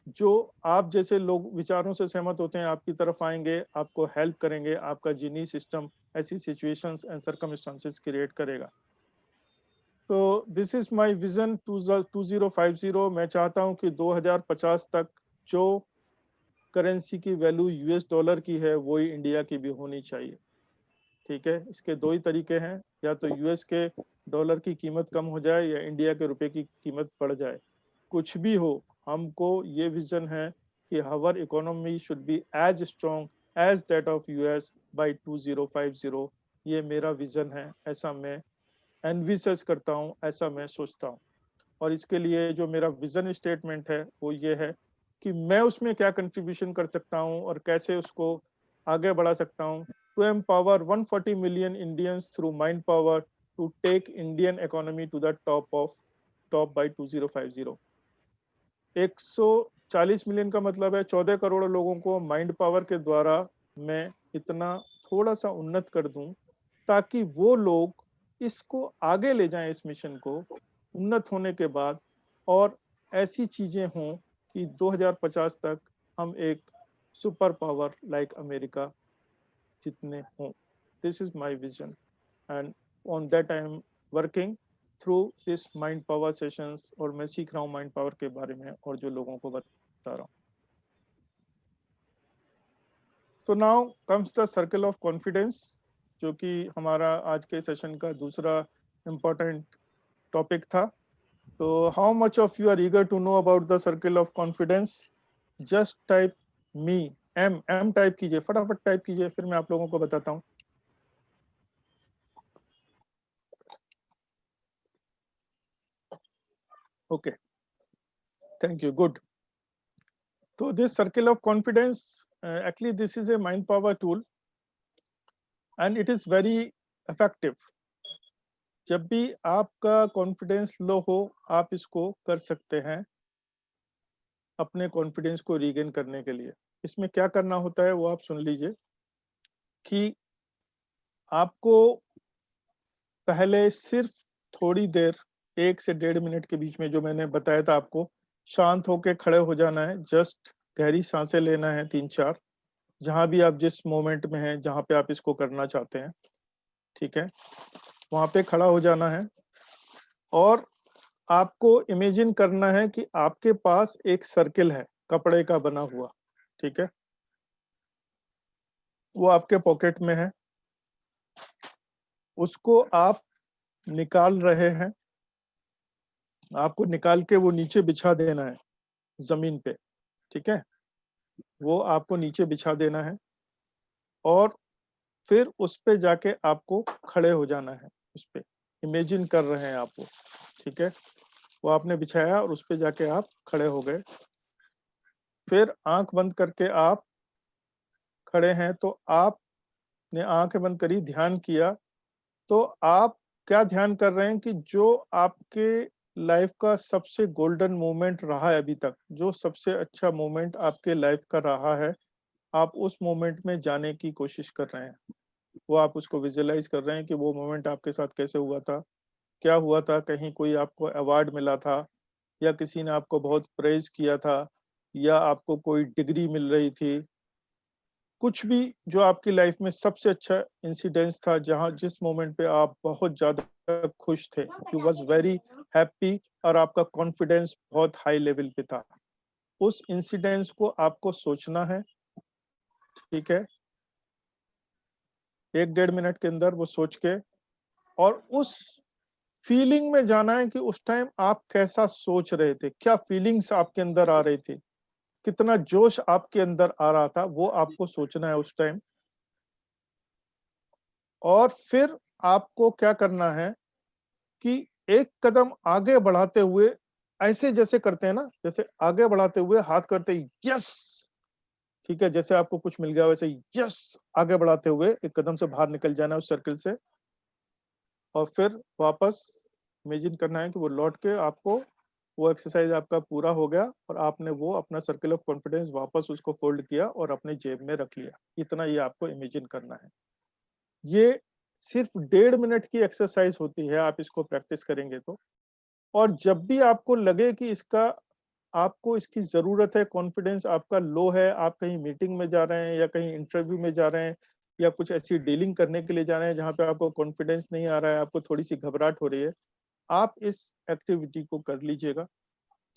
जो आप जैसे लोग विचारों से सहमत होते हैं आपकी तरफ आएंगे, आपको हेल्प करेंगे, आपका जीनी सिस्टम ऐसी सिचुएशंस एंड सर्कमस्टांसेस क्रिएट करेगा। तो दिस इज माय विजन 2050। मैं चाहता हूं कि 2050 तक जो करेंसी की वैल्यू यूएस डॉलर की है, वो ही इंडिया की भी होनी चाहिए। ठीक है, इसके 2 ही तरीके हैं, या तो यूएस के डॉलर की कीमत कम हो जाए या इंडिया के रुपए की कीमत बढ़ जाए। कुछ भी हो, हमको ये विजन है कि our economy should be as strong as that of US by 2050। ये मेरा विजन है, ऐसा मैं एनविसेस करता हूँ, ऐसा मैं सोचता हूँ। और इसके लिए जो मेरा विजन स्टेटमेंट है वो ये है कि मैं उसमें क्या कंट्रीब्यूशन कर सकता हूँ और कैसे उसको आगे बढ़ा सकता हूँ। To empower 140 million Indians through mind power to take Indian economy to the top by 2050। 140 million का मतलब है 14 करोड़ लोगों को माइंड पावर के द्वारा मैं इतना थोड़ा सा उन्नत कर दूं, ताकि वो लोग इसको आगे ले जाएं, इस मिशन को उन्नत होने के बाद, और ऐसी चीजें हों कि 2050 तक हम एक सुपर पावर लाइक अमेरिका जितने हों। This is my vision and on that I am working through this mind power sessions. और मैं सीख रहा हूँ माइंड पावर के बारे में और जो लोगों को बता रहा हूँ। तो now comes the circle of confidence, जो कि हमारा आज के सेशन का दूसरा इम्पोर्टेंट टॉपिक था। तो how much of you are eager to know about the circle of confidence? Just type me, M type कीजिए, फटाफट टाइप कीजिए, फिर मैं आप लोगों को बताता हूँ। Okay, thank you, good. तो this circle of confidence, actually this is a mind power tool and it is very effective. जब भी आपका कॉन्फिडेंस लो हो, आप इसको कर सकते हैं अपने कॉन्फिडेंस को रीगेन करने के लिए। इसमें क्या करना होता है वो आप सुन लीजिए कि आपको पहले सिर्फ थोड़ी देर, 1 से 1.5 मिनट के बीच में, जो मैंने बताया था आपको, शांत होके खड़े हो जाना है। जस्ट गहरी सांसें लेना है 3-4, जहां भी आप जिस मोमेंट में हैं, जहां पे आप इसको करना चाहते हैं। ठीक है, वहां पे खड़ा हो जाना है और आपको इमेजिन करना है कि आपके पास एक सर्किल है कपड़े का बना हुआ, ठीक है, वो आपके पॉकेट में है, उसको आप निकाल रहे हैं, आपको निकाल के वो नीचे बिछा देना है जमीन पे, ठीक है, वो आपको नीचे बिछा देना है और फिर उस पे जाके आपको खड़े हो जाना है, उस पे इमेजिन कर रहे हैं आप वो, ठीक है, वो आपने बिछाया और उस पे जाके आप खड़े हो गए। फिर आंख बंद करके आप खड़े हैं, तो आपने आंखें बंद करी, ध्यान किया, तो आप क्या ध्यान कर रहे हैं कि जो आपके लाइफ का सबसे गोल्डन मोमेंट रहा है अभी तक, जो सबसे अच्छा मोमेंट आपके लाइफ का रहा है, आप उस मोमेंट में जाने की कोशिश कर रहे हैं। वो आप उसको विजुअलाइज कर रहे हैं कि वो मोमेंट आपके साथ कैसे हुआ था, क्या हुआ था, कहीं कोई आपको अवार्ड मिला था या किसी ने आपको बहुत प्रेज किया था या आपको कोई डिग्री मिल रही थी, कुछ भी जो आपकी लाइफ में सबसे अच्छा इंसिडेंस था, जहां जिस मोमेंट पे आप बहुत ज्यादा खुश थे, यू वाज वेरी हैप्पी और आपका कॉन्फिडेंस बहुत हाई लेवल पे था, उस इंसिडेंस को आपको सोचना है, ठीक है, 1-1.5 मिनट के अंदर वो सोच के, और उस फीलिंग में जाना है कि उस टाइम आप कैसा सोच रहे थे, क्या फीलिंग्स आपके अंदर आ रही थी, कितना जोश आपके अंदर आ रहा था, वो आपको सोचना है उस टाइम। और फिर आपको क्या करना है कि एक कदम आगे बढ़ाते हुए, ऐसे जैसे करते हैं ना, जैसे आगे बढ़ाते हुए हाथ करते ही यस, ठीक है, जैसे आपको कुछ मिल गया वैसे ही यस, आगे बढ़ाते हुए एक कदम से बाहर निकल जाना है उस सर्किल से, और फिर वापस इमेजिन करना है कि वो लौट के आपको, वो एक्सरसाइज आपका पूरा हो गया और आपने वो अपना सर्किल ऑफ कॉन्फिडेंस वापस उसको फोल्ड किया और अपने जेब में रख लिया। इतना ये आपको इमेजिन करना है। ये सिर्फ 1.5 मिनट की एक्सरसाइज होती है, आप इसको प्रैक्टिस करेंगे तो। और जब भी आपको लगे कि आपको इसकी जरूरत है, कॉन्फिडेंस आपका लो है, आप कहीं मीटिंग में जा रहे हैं या कहीं इंटरव्यू में जा रहे हैं या कुछ ऐसी डीलिंग करने के लिए जा रहे हैं जहां पे आपको कॉन्फिडेंस नहीं आ रहा है, आपको थोड़ी सी घबराहट हो रही है, आप इस एक्टिविटी को कर लीजिएगा,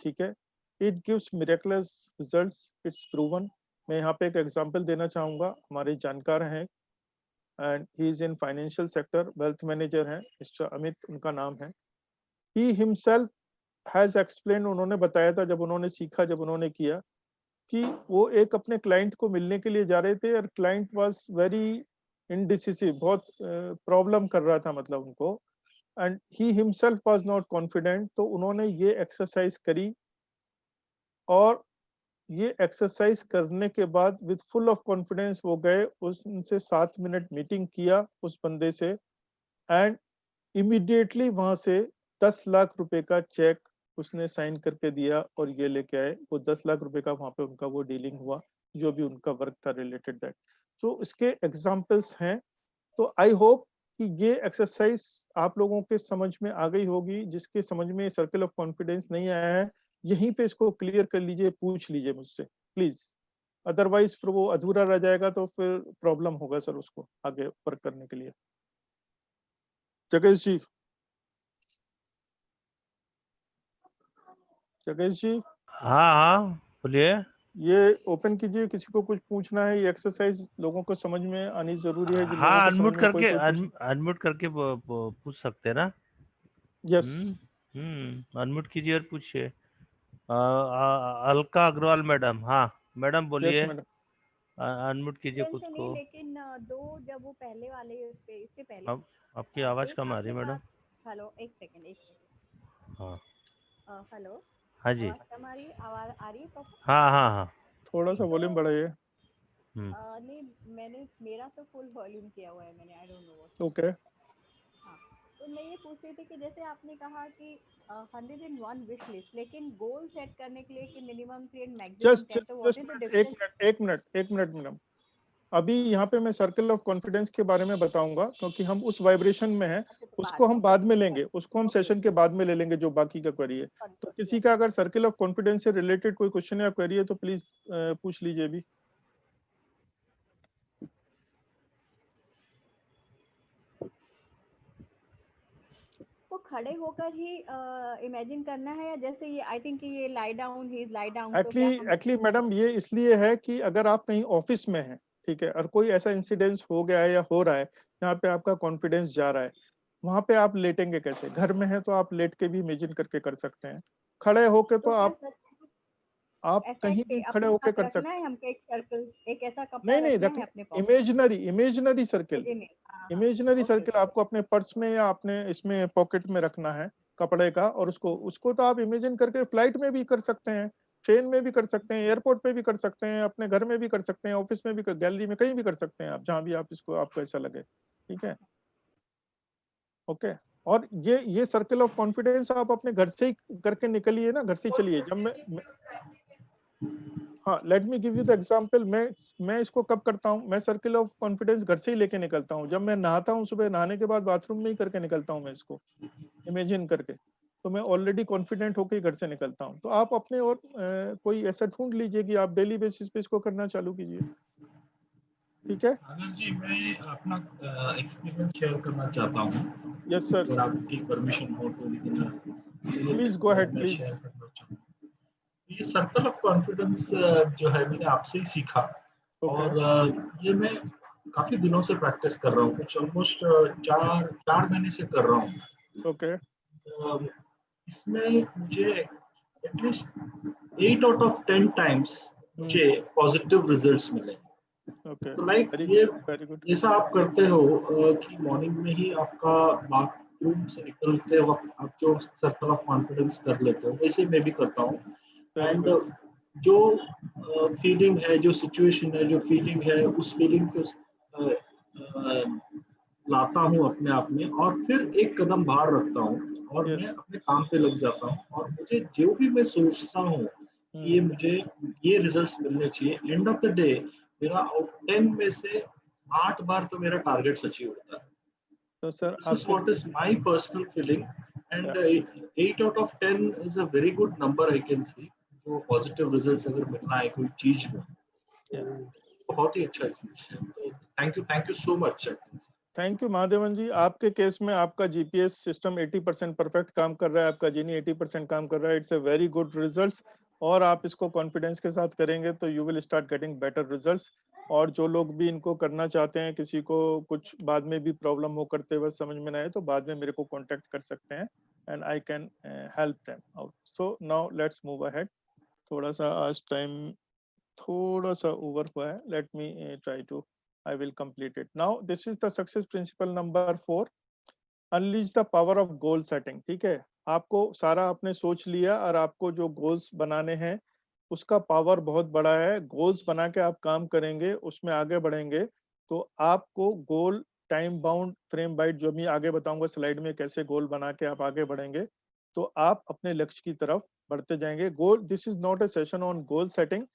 ठीक है। It gives miracles results, it's proven. मैं यहाँ पे एक एग्जांपल देना चाहूंगा, हमारे जानकार हैं and he is in financial sector, wealth manager हैं, मिस्टर अमित उनका नाम है। ही हिमसेल्फ हैज एक्सप्लेन, उन्होंने बताया था जब उन्होंने सीखा, जब उन्होंने किया, कि वो एक अपने क्लाइंट को मिलने के लिए जा रहे थे और क्लाइंट वाज वेरी इनडिसिसिव, बहुत प्रॉब्लम कर रहा था मतलब उनको, and he himself was not confident. तो उन्होंने ये एक्सरसाइज करी और ये एक्सरसाइज करने के बाद विद फुल ऑफ कॉन्फिडेंस वो गए, उनसे 7 मिनट मीटिंग किया उस बंदे से, एंड इमीडिएटली वहां से 10 लाख रुपए का चेक उसने साइन करके दिया और ये लेके आए। वो 10 लाख रुपए का वहां पे उनका वो डीलिंग हुआ, जो भी उनका वर्क था रिलेटेड दैट। तो इसके एग्जांपल्स हैं। तो आई होप कि ये एक्सरसाइज आप लोगों के समझ में आ गई होगी। जिसके समझ में सर्कल ऑफ कॉन्फिडेंस नहीं आया है, यहीं पे इसको क्लियर कर लीजिए, पूछ लीजिए मुझसे प्लीज, अदरवाइज फिर वो अधूरा रह जाएगा तो फिर प्रॉब्लम होगा सर उसको आगे वर्क करने के लिए। जगेश जी, जगेश जी, हाँ हाँ बोलिए। ये ओपन कीजिए, किसी को कुछ पूछना है, ये एक्सरसाइज लोगों को समझ में आनी जरूरी है, जिन लोगों हाँ को समझ अनम्यूट में कोई करके कोई पूछ। अनम्यूट करके पूछ सकते हैं ना। यस, अनम्यूट कीजिए और पूछिए। अलका अग्रवाल मैडम, हाँ मैडम यस बोलिए। मैडम। अनम्यूट कीजिए सेकंड खुद से को। नहीं, लेकिन दो जब वो पहले वाले पे, इससे पहले अब आपकी आवाज एक कम आ रही आपके है मैडम। पास, हेलो एक सेकंड, हाँ हेलो, हाँ जी, आवाज कम आ रही है, आवाज आ रही है प्रॉपर? हाँ हाँ हाँ। थोड़ा सा वॉल्यूम बढ़ाइए। नहीं, मैंने मेरा तो फुल वॉल्यूम किया हुआ है मैंने, I don't know what. Okay, हाँ, तो मैं ये पूछ रही थी कि जैसे आपने कहा कि 101 विश लिस्ट, लेकिन गोल सेट करने के लिए कि मिनिमम 3 एंड मैक्सिमम जस्ट 10, तो what just is the minute, difference? एक मिनट मैडम। अभी यहाँ पे मैं सर्कल ऑफ कॉन्फिडेंस के बारे में बताऊंगा, क्योंकि हम उस वाइब्रेशन में हैं। अच्छा, तो उसको हम बाद में लेंगे, उसको हम ओके सेशन के बाद में ले लेंगे, जो बाकी का क्वेरी है। तो किसी का अगर सर्कल ऑफ कॉन्फिडेंस से रिलेटेड कोई क्वेश्चन या क्वेरी है तो प्लीज पूछ लीजिए अभी। वो खड़े होकर ही इमेजिन करना है, या जैसे ये आई थिंक ये lie down, he is lie down, तो क्या हम एक्चुअली मैडम ये इसलिए है कि अगर आप कहीं ऑफिस में हैं, ठीक है, और कोई ऐसा इंसिडेंस हो गया है या हो रहा है जहाँ पे आपका कॉन्फिडेंस जा रहा है, वहां पे आप लेटेंगे कैसे? घर में है तो आप लेट के भी इमेजिन करके कर सकते हैं, खड़े होके तो क्या आप ऐसा कहीं भी खड़े अपने होके पास कर रखना सकते है हमको, एक सर्कल, एक ऐसा हैं। कपड़ा नहीं रखना रख है अपने पास? Imaginary circle, imaginary okay circle आपको अपने पर्स में या अपने इसमें पॉकेट में रखना है कपड़े का, और उसको उसको तो आप इमेजिन करके फ्लाइट में भी कर सकते हैं, ट्रेन में भी कर सकते हैं, एयरपोर्ट पे भी कर सकते हैं, अपने घर में भी कर सकते हैं, ऑफिस में भी कर, गैलरी में कहीं भी कर सकते हैं आप, जहां भी आप इसको आपको ऐसा लगे, ठीक है, ओके। और ये सर्कल ऑफ कॉन्फिडेंस आप अपने घर से ही करके निकलिए ना, घर से ही चलिए। जब मैं हाँ, let me give you the example. मैं इसको कब करता हूँ, मैं सर्कल ऑफ कॉन्फिडेंस घर से ही लेके निकलता हूँ। जब मैं नहाता हूँ, सुबह नहाने के बाद बाथरूम में ही करके निकलता हूँ मैं इसको इमेजिन करके, तो मैं ऑलरेडी कॉन्फिडेंट होकर ही घर से निकलता हूँ। तो आप अपने और कोई ऐसा ढूंढ लीजिए कि आप डेली बेसिस पे इसको करना चालू कीजिए, ठीक है। सागर जी, मैं अपना एक्सपीरियंस शेयर करना चाहता हूँ, यस सर, अगर आपकी परमिशन हो तो। प्लीज गो अहेड मैं प्लीज। शेयर करना चाहूँ। ये सर्कल ऑफ कॉन्फिडेंस जो है मैंने आपसे ही सीखा, ओके और ये मैं काफी दिनों से प्रैक्टिस कर रहा हूँ, कुछ ऑलमोस्ट चार महीने से कर रहा हूँ। ओके इसमें मुझे एटलीस्ट 8 आउट ऑफ 10 टाइम्स मुझे पॉजिटिव रिजल्ट्स मिले। ओके, तो लाइक वेरी ये गुड वेरी गुड। जैसा आप करते हो कि मॉर्निंग में ही आपका बाथरूम से निकलते वक्त आप जो सर्कल ऑफ कॉन्फिडेंस कर लेते हो, वैसे मैं भी करता हूँ। Very and good. जो फीलिंग है, जो सिचुएशन है, जो फीलिंग है, उस फीलिंग को लाता हूँ अपने आप में, और फिर एक कदम बाहर रखता हूँ और मैं अपने काम पे लग जाता हूँ। और मुझे जो भी मैं सोचता हूँ कि ये मुझे ये रिजल्ट्स मिलने चाहिए, एंड ऑफ द डे मेरा 10 में से 8 बार तो मेरा टारगेट अचीव होता है। तो sir This is what is my personal feeling, and 8 out of 10 is a very good number I can see. तो पॉजिटिव रिजल्ट्स अगर मिलना है कोई चीज में, तो बहुत ही अच्छा चीज है। तो thank you so much. Thank you Mahadevan ji. आपके केस में आपका जीपीएस सिस्टम 80% परफेक्ट काम कर रहा है, आपका जीनी 80% काम कर रहा है। It's a very good results, और आप इसको कॉन्फिडेंस के साथ करेंगे तो you will start getting better results. और जो लोग भी इनको करना चाहते हैं, किसी को कुछ बाद में भी प्रॉब्लम हो, करते वक्त समझ में ना आए, तो बाद में मेरे को कॉन्टेक्ट कर सकते हैं, and I can help them out. So now let's move ahead. थोड़ा सा आज टाइम थोड़ा सा ओवर हुआ है, let me try to, I will complete it. Now this is the success principle number 4. Unleash the power of goal setting. ठीक है, आपको सारा आपने सोच लिया, और आपको जो गोल्स बनाने हैं उसका पावर बहुत बड़ा है। गोल्स बना के आप काम करेंगे, उसमें आगे बढ़ेंगे, तो आपको गोल टाइम बाउंड फ्रेम बाइट, जो मैं आगे बताऊंगा स्लाइड में, कैसे गोल बना के आप आगे बढ़ेंगे, तो आप अपने लक्ष्य की तरफ बढ़ते जाएंगे। Goal, this is not a session on goal setting,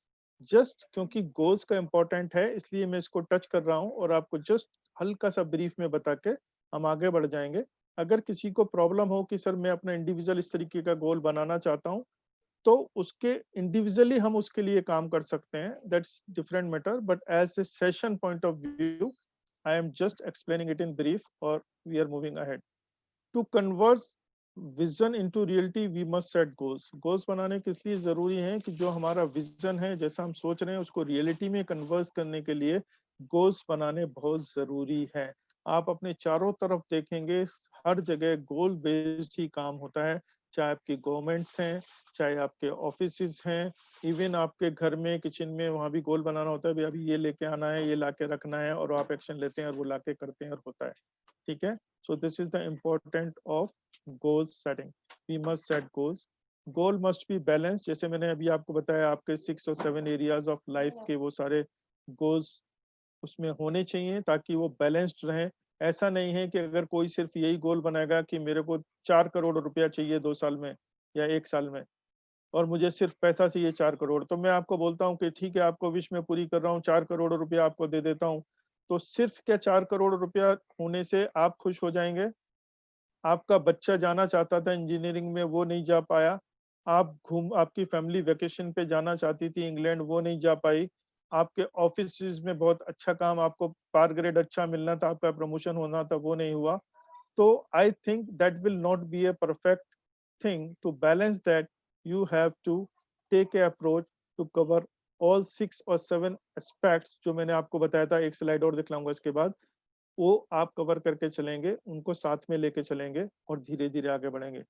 just क्योंकि गोल्स का इंपॉर्टेंट है इसलिए मैं इसको टच कर रहा हूं, और आपको जस्ट हल्का सा ब्रीफ में बता के हम आगे बढ़ जाएंगे। अगर किसी को प्रॉब्लम हो कि सर मैं अपना इंडिविजुअल इस तरीके का गोल बनाना चाहता हूं, तो उसके इंडिविजुअली हम उसके लिए काम कर सकते हैं, that's different matter, but as a session point of view I am just explaining it in brief, और we are moving ahead. To convert vision into reality we must set goals. Goals बनाने के लिए जरूरी है कि जो हमारा vision है, जैसा हम सोच रहे हैं, उसको रियलिटी में कन्वर्ट करने के लिए गोल्स बनाने बहुत जरूरी है। आप अपने चारों तरफ देखेंगे, हर जगह गोल बेस्ड ही काम होता है, चाहे आपकी गवर्नमेंट्स हैं, चाहे आपके ऑफिस हैं, इवन आपके घर में किचन में, वहां भी गोल बनाना होता है, अभी ये लेके आना है, ये लाके रखना है, और आप एक्शन लेते हैं और वो लाके करते हैं और होता है, ठीक है। So this is the important of goal setting. We must set goals. Goal must be balance, जैसे मैंने अभी आपको बताया, आपके 6 और 7 एरियाज ऑफ लाइफ के वो सारे गोल्स उसमें होने चाहिए, ताकि वो बैलेंस्ड रहे। ऐसा नहीं है कि अगर कोई सिर्फ यही गोल बनाएगा कि मेरे को 4 करोड़ रुपया चाहिए 2 साल में या 1 साल में, और मुझे सिर्फ पैसा चाहिए 4 करोड़, तो मैं आपको बोलता हूँ कि ठीक है, आपको विश में पूरी कर रहा हूँ, 4 करोड़ रुपया आपको दे देता हूँ, तो सिर्फ क्या 4 करोड़ रुपया होने से आप खुश हो जाएंगे? आपका बच्चा जाना चाहता था इंजीनियरिंग में, वो नहीं जा पाया। आपकी फैमिली वेकेशन पे जाना चाहती थी इंग्लैंड, वो नहीं जा पाई। आपके ऑफिस में बहुत अच्छा काम, आपको पार ग्रेड अच्छा मिलना था, आपका प्रमोशन होना था, वो नहीं हुआ। तो I think that will not be a perfect thing. To balance that, you have to take a approach to cover all 6 or 7 aspects जो मैंने आपको बताया था, एक स्लाइड और दिखलाऊंगा इसके बाद, वो आप कवर करके चलेंगे, उनको साथ में लेके चलेंगे और धीरे धीरे आगे बढ़ेंगे।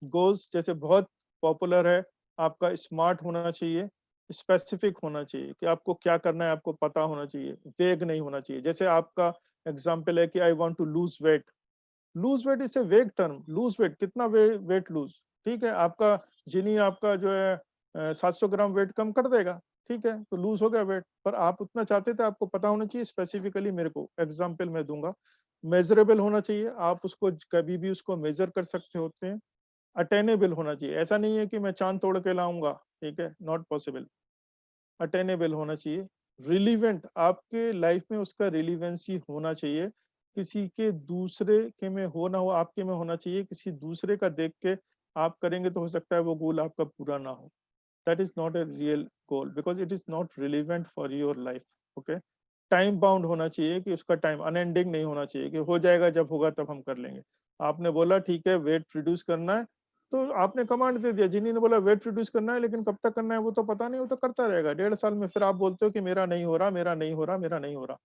गोल्स जैसे बहुत पॉपुलर है, आपका स्मार्ट होना चाहिए, स्पेसिफिक होना चाहिए कि आपको क्या करना है, आपको पता होना चाहिए, वेग नहीं होना चाहिए। जैसे आपका एग्जाम्पल है कि I want to lose weight, lose weight is a vague term, lose weight कितना वेट लूज, ठीक है, आपका जिनी आपका जो है 700 ग्राम वेट कम कर देगा, ठीक है, तो लूज हो गया वेट, पर आप उतना चाहते थे, आपको पता होना चाहिए स्पेसिफिकली। मेरे को एग्जाम्पल मैं दूंगा, मेजरेबल होना चाहिए, आप उसको कभी भी उसको मेजर कर सकते होते हैं। अटेनेबल होना चाहिए, ऐसा नहीं है कि मैं चांद तोड़ के लाऊंगा, ठीक है, नॉट पॉसिबल। अटेनेबल होना चाहिए। रिलीवेंट, आपके लाइफ में उसका रिलीवेंसी होना चाहिए, किसी के दूसरे के में हो ना हो, आपके में होना चाहिए। किसी दूसरे का देख के आप करेंगे तो हो सकता है वो गोल आपका पूरा ना हो। That is not a real goal because it is not relevant for your life. Okay, time bound होना चाहिए कि उसका टाइम अनएंडिंग नहीं होना चाहिए कि हो जाएगा जब होगा तब हम कर लेंगे। आपने बोला ठीक है वेट रिड्यूस करना है, तो आपने कमांड दे दिया, जिन्हीं ने बोला वेट रिड्यूस करना है, लेकिन कब तक करना है वो तो पता नहीं, वो तो करता रहेगा 1.5 साल में, फिर आप बोलते हो कि मेरा नहीं हो रहा, मेरा नहीं हो रहा, मेरा नहीं हो रहा।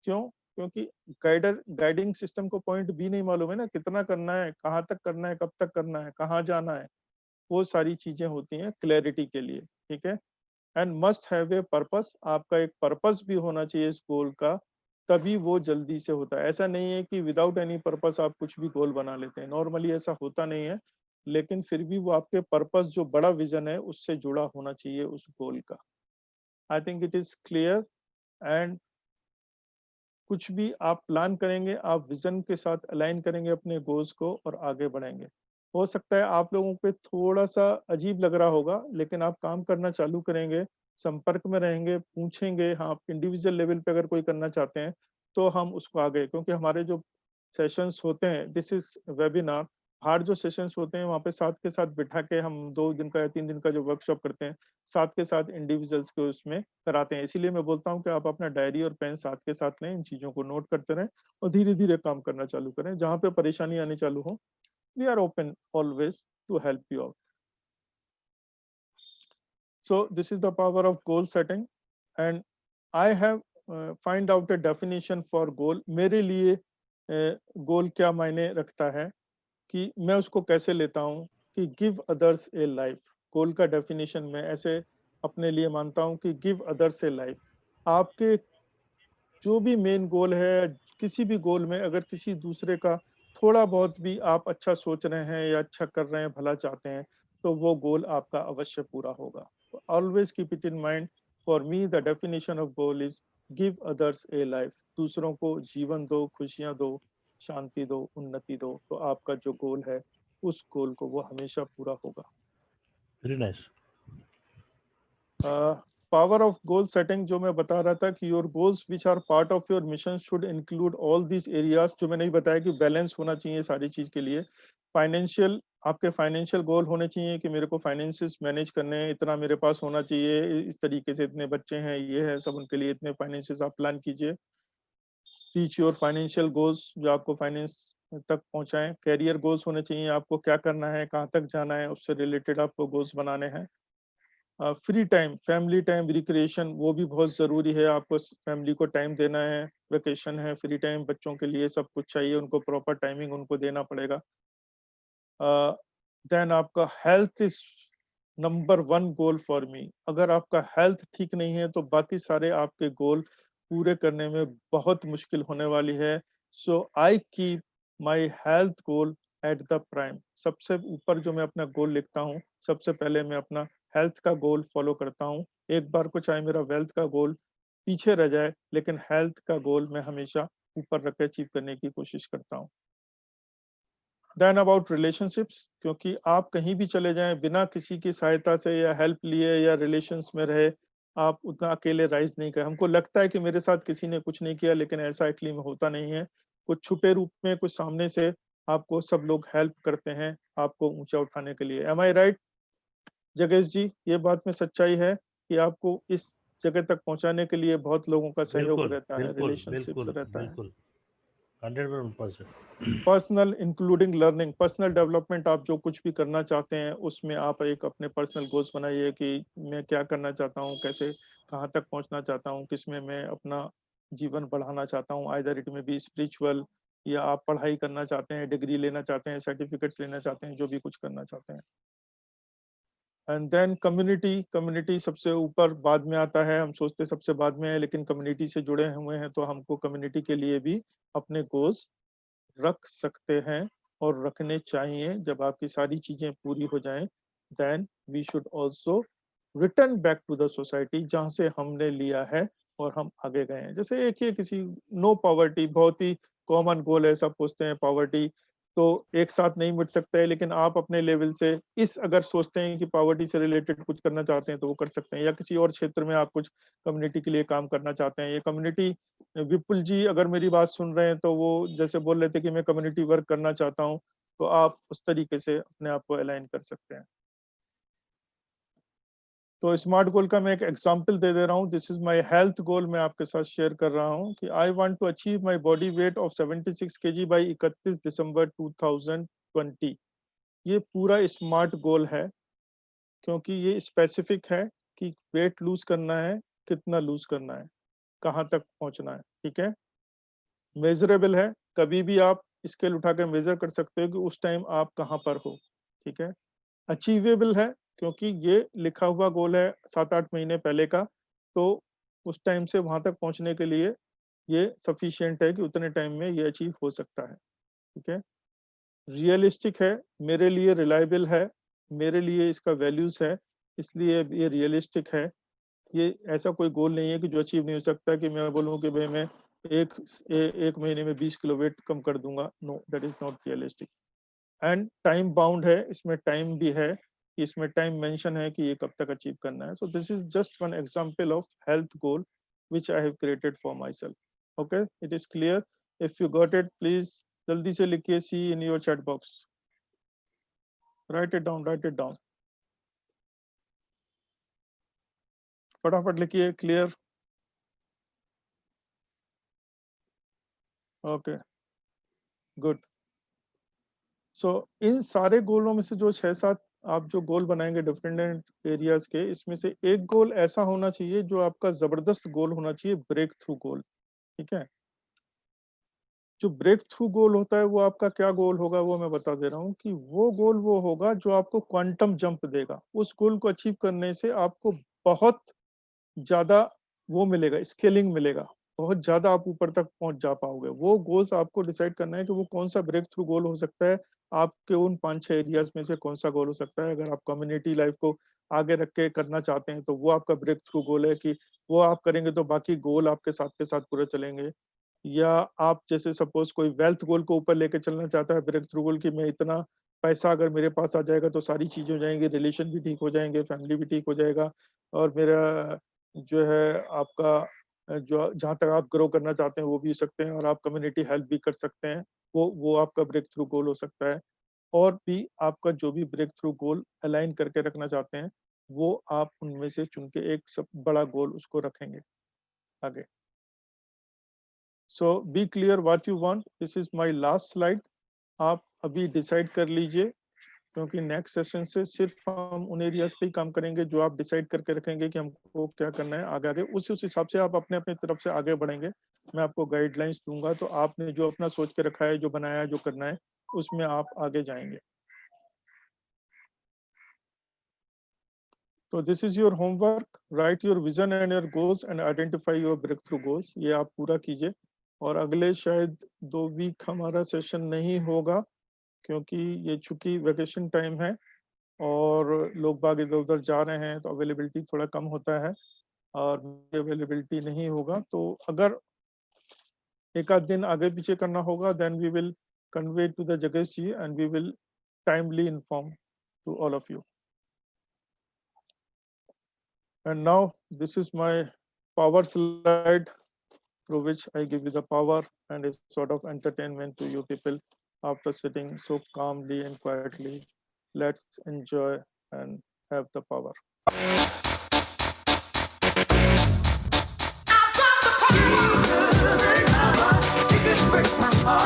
क्यों? क्योंकि गाइडिंग सिस्टम को पॉइंट भी नहीं मालूम है ना, कितना करना है, कहाँ तक करना है, कब तक करना है, कहाँ जाना है, वो सारी चीजें होती हैं क्लैरिटी के लिए, ठीक है। And must have a purpose, आपका एक पर्पस भी होना चाहिए इस गोल का, तभी वो जल्दी से होता है। ऐसा नहीं है कि विदाउट एनी पर्पस आप कुछ भी गोल बना लेते हैं, नॉर्मली ऐसा होता नहीं है, लेकिन फिर भी वो आपके पर्पस जो बड़ा विजन है उससे जुड़ा होना चाहिए उस गोल का। आई think it is clear. And कुछ भी आप प्लान करेंगे, आप विजन के साथ अलाइन करेंगे अपने गोल्स को और आगे बढ़ेंगे। हो सकता है आप लोगों पे थोड़ा सा अजीब लग रहा होगा, लेकिन आप काम करना चालू करेंगे, संपर्क में रहेंगे, पूछेंगे, हाँ आप इंडिविजुअल लेवल पे अगर कोई करना चाहते हैं तो हम उसको आगे, क्योंकि हमारे जो सेशंस होते हैं, दिस इज वेबिनार, बाहर जो सेशंस होते हैं वहाँ पे साथ के साथ बिठा के हम 2 दिन का या 3 दिन का जो वर्कशॉप करते हैं, साथ के साथ इंडिविजुअल्स को उसमें कराते हैं। इसीलिए मैं बोलता हूँ कि आप अपना डायरी और पेन साथ के साथ लें, इन चीजों को नोट करते रहें और धीरे धीरे काम करना चालू करें। जहाँ पे परेशानी आनी चालू हो, we are open always to help you out. So this is the power of goal setting, and I have find out a definition for goal। मेरे लिए गोल क्या मायने रखता है कि मैं उसको कैसे लेता हूँ कि गिव अदर्स ए लाइफ। गोल का डेफिनेशन मैं ऐसे अपने लिए मानता हूँ कि गिव अदर्स ए लाइफ। आपके जो भी मेन गोल है, किसी भी गोल में अगर किसी दूसरे का थोड़ा बहुत भी आप अच्छा सोच रहे हैं या अच्छा कर रहे हैं, भला चाहते हैं, तो वो गोल आपका अवश्य पूरा होगा। Always keep it in mind, for me the definition of goal is give others A life. दूसरों को जीवन दो, खुशियां दो, शांति दो, उन्नति दो, तो आपका जो गोल है उस गोल को वो हमेशा पूरा होगा। Very nice. Power of goal setting जो मैं बता रहा था कि your goals which are part of your mission should include all this areas, जो मैंने बताया कि बैलेंस होना चाहिए सारी चीज के लिए। फाइनेंशियल, आपके फाइनेंशियल गोल होने चाहिए कि मेरे को फाइनेंसेस मैनेज करने हैं, इतना मेरे पास होना चाहिए, इस तरीके से इतने बच्चे हैं, ये है सब, उनके लिए इतने फाइनेंसेस आप प्लान कीजिए। रीच योर फाइनेंशियल गोल्स, जो आपको फाइनेंस तक पहुंचाएं। कैरियर गोल्स होने चाहिए, आपको क्या करना है, कहाँ तक जाना है, उससे रिलेटेड आपको गोल्स बनाने हैं। Free time, family time, recreation, वो भी बहुत जरूरी है, आपको फैमिली को टाइम देना है, वेकेशन है, फ्री टाइम, बच्चों के लिए सब कुछ चाहिए, उनको प्रॉपर टाइमिंग उनको देना पड़ेगा। देन आपका health is number 1 goal for me. अगर आपका हेल्थ ठीक नहीं है तो बाकी सारे आपके गोल पूरे करने में बहुत मुश्किल होने वाली है। So I keep my health goal at the prime. सबसे ऊपर जो मैं अपना गोल लिखता हूँ, सबसे पहले मैं अपना हेल्थ का गोल फॉलो करता हूँ। एक बार को चाहे मेरा वेल्थ का गोल पीछे रह जाए, लेकिन हेल्थ का गोल मैं हमेशा ऊपर रख के अचीव करने की कोशिश करता हूँ। देन अबाउट रिलेशनशिप्स, क्योंकि आप कहीं भी चले जाएं बिना किसी की सहायता से या हेल्प लिए या रिलेशंस में रहे, आप उतना अकेले राइज नहीं कर। हमको लगता है कि मेरे साथ किसी ने कुछ नहीं किया, लेकिन ऐसा एक्चुअली में होता नहीं है। कुछ छुपे रूप में, कुछ सामने से आपको सब लोग हेल्प करते हैं आपको ऊंचा उठाने के लिए। एम आई राइट जगेश जी? ये बात में सच्चाई है कि आपको इस जगह तक पहुंचाने के लिए बहुत लोगों का सहयोग बिल्कुल रहता है, बिल्कुल रिलेशनशिप्स बिल्कुल रहता है। बिल्कुल। 100%. Personal including learning, personal development, आप जो कुछ भी करना चाहते हैं उसमें आप एक अपने पर्सनल गोल्स बनाइए कि मैं क्या करना चाहता हूँ, कैसे कहाँ तक पहुँचना चाहता हूँ, किस में मैं अपना जीवन बढ़ाना चाहता हूँ, आइदर इट में बी स्पिरिचुअल, या आप पढ़ाई करना चाहते हैं, डिग्री लेना चाहते हैं, सर्टिफिकेट्स लेना चाहते हैं, जो भी कुछ करना चाहते हैं. एंड देन कम्युनिटी सबसे ऊपर बाद में आता है, हम सोचते सबसे बाद में है, लेकिन कम्युनिटी से जुड़े हुए हैं तो हमको कम्युनिटी के लिए भी अपने गोल्स रख सकते हैं और रखने चाहिए. जब आपकी सारी चीजें पूरी हो जाएं, then we should also return back to the society जहां से हमने लिया है और हम आगे गए हैं. जैसे एक ही किसी नो पॉवर्टी, बहुत ही कॉमन गोल है, सब पूछते हैं पॉवर्टी तो एक साथ नहीं मिट सकता है, लेकिन आप अपने लेवल से इस अगर सोचते हैं कि पॉवर्टी से रिलेटेड कुछ करना चाहते हैं तो वो कर सकते हैं, या किसी और क्षेत्र में आप कुछ कम्युनिटी के लिए काम करना चाहते हैं. ये कम्युनिटी, विपुल जी अगर मेरी बात सुन रहे हैं तो वो जैसे बोल रहे थे कि मैं कम्युनिटी वर्क करना चाहता हूँ, तो आप उस तरीके से अपने आप को अलाइन कर सकते हैं. तो स्मार्ट गोल का मैं एक एग्जांपल दे दे रहा हूँ. This is my health goal, मैं आपके साथ शेयर कर रहा हूँ कि I want to achieve my body weight of 76 kg by 31 December 2020. ये पूरा स्मार्ट गोल है क्योंकि ये स्पेसिफिक है कि वेट लूज करना है, कितना लूज करना है, कहाँ तक पहुंचना है. ठीक है, मेजरेबल है, कभी भी आप स्केल उठा के मेजर कर सकते हो कि उस टाइम आप कहाँ पर हो. ठीक है, अचीवेबल है क्योंकि ये लिखा हुआ गोल है 7-8 महीने पहले का, तो उस टाइम से वहां तक पहुंचने के लिए ये सफिशिएंट है कि उतने टाइम में ये अचीव हो सकता है. ठीक है, रियलिस्टिक है, मेरे लिए रिलायबल है, मेरे लिए इसका वैल्यूज है, इसलिए ये रियलिस्टिक है. ये ऐसा कोई गोल नहीं है कि जो अचीव नहीं हो सकता कि मैं बोलूँ कि भाई मैं एक महीने में 20 किलो वेट कम कर दूंगा. No, that is not realistic. And time bound है, इसमें टाइम भी है, इसमें टाइम मेंशन है कि ये कब तक अचीव करना है. So this is just one example of health goal which I have created for myself. Okay, it is clear. If you got it, please जल्दी से लिखिए C in your chat box. Write it down. फटाफट लिखिए. Clear? Okay, good. So इन सारे गोलों में से जो 6-7 आप जो गोल बनाएंगे डिफरेंट एरियाज के, इसमें से एक गोल ऐसा होना चाहिए जो आपका जबरदस्त गोल होना चाहिए, ब्रेक थ्रू गोल. ठीक है, जो ब्रेक थ्रू गोल होता है वो आपका क्या गोल होगा वो मैं बता दे रहा हूँ कि वो गोल वो होगा जो आपको क्वांटम जंप देगा. उस गोल को अचीव करने से आपको बहुत ज्यादा वो मिलेगा, स्केलिंग मिलेगा, बहुत ज्यादा आप ऊपर तक पहुंच जा पाओगे. वो गोल्स आपको डिसाइड करना है कि वो कौन सा ब्रेक थ्रू गोल हो सकता है, आपके उन 5-6 एरियाज में से कौन सा गोल हो सकता है. अगर आप कम्युनिटी लाइफ को आगे रख के करना चाहते हैं तो वो आपका ब्रेक थ्रू गोल है कि वो आप करेंगे तो बाकी गोल आपके साथ के साथ पूरे चलेंगे. या आप जैसे सपोज कोई वेल्थ गोल को ऊपर लेके चलना चाहता है, ब्रेक थ्रू गोल कि मैं इतना पैसा अगर मेरे पास आ जाएगा तो सारी चीजें हो जाएंगी, रिलेशन भी ठीक हो जाएंगे, फैमिली भी ठीक हो जाएगा, और मेरा जो है आपका जो जहाँ तक आप ग्रो करना चाहते हैं वो भी हो सकते हैं, और आप कम्युनिटी हेल्प भी कर सकते हैं. वो आपका ब्रेक थ्रू गोल हो सकता है. और भी आपका जो भी ब्रेक थ्रू गोल अलाइन करके रखना चाहते हैं वो आप उनमें से चुन के एक सब बड़ा गोल उसको रखेंगे आगे. So be clear what you want. This is my last slide. आप अभी डिसाइड कर लीजिए क्योंकि नेक्स्ट सेशन से सिर्फ हम उन एरियाज पे ही काम करेंगे जो आप डिसाइड करके रखेंगे कि हमको क्या करना है आगे आगे. उस हिसाब से आप अपने अपने तरफ से आगे बढ़ेंगे. मैं आपको गाइडलाइंस दूंगा तो आपने जो अपना सोच के रखा है, जो बनाया है, जो करना है, उसमें आप आगे जाएंगे. तो this is your homework. Write your vision and your goals and identify your breakthrough goals. ये आप पूरा कीजिए. और अगले शायद 2 वीक हमारा सेशन नहीं होगा क्योंकि ये छुट्टी वेकेशन टाइम है और लोग बाग इधर उधर जा रहे हैं तो अवेलेबिलिटी थोड़ा कम होता है और अवेलेबिलिटी नहीं होगा. तो अगर एक आध दिन आगे पीछे करना होगा then we will convey to the जगेश ji and we will timely inform to all of you. And now this is my power slide through which I give you the power and a sort of entertainment to you people after sitting so calmly and quietly. Let's enjoy and have the power. I got the power.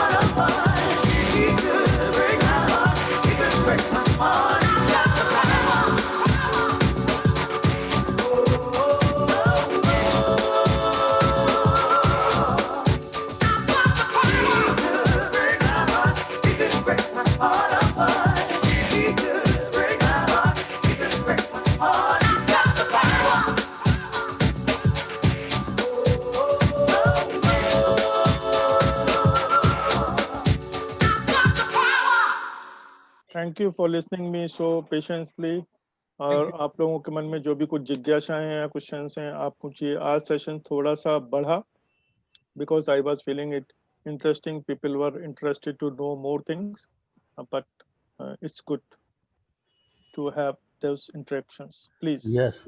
Thank you for listening me so patiently. और आप लोगों के मन में जो भी कुछ जिज्ञासाएं हैं या क्वेश्चंस हैं आप पूछिए। आज सेशन थोड़ा सा बढ़ा because I was feeling it interesting. People were interested to know more things, but it's good to have those interactions. Please. Yes.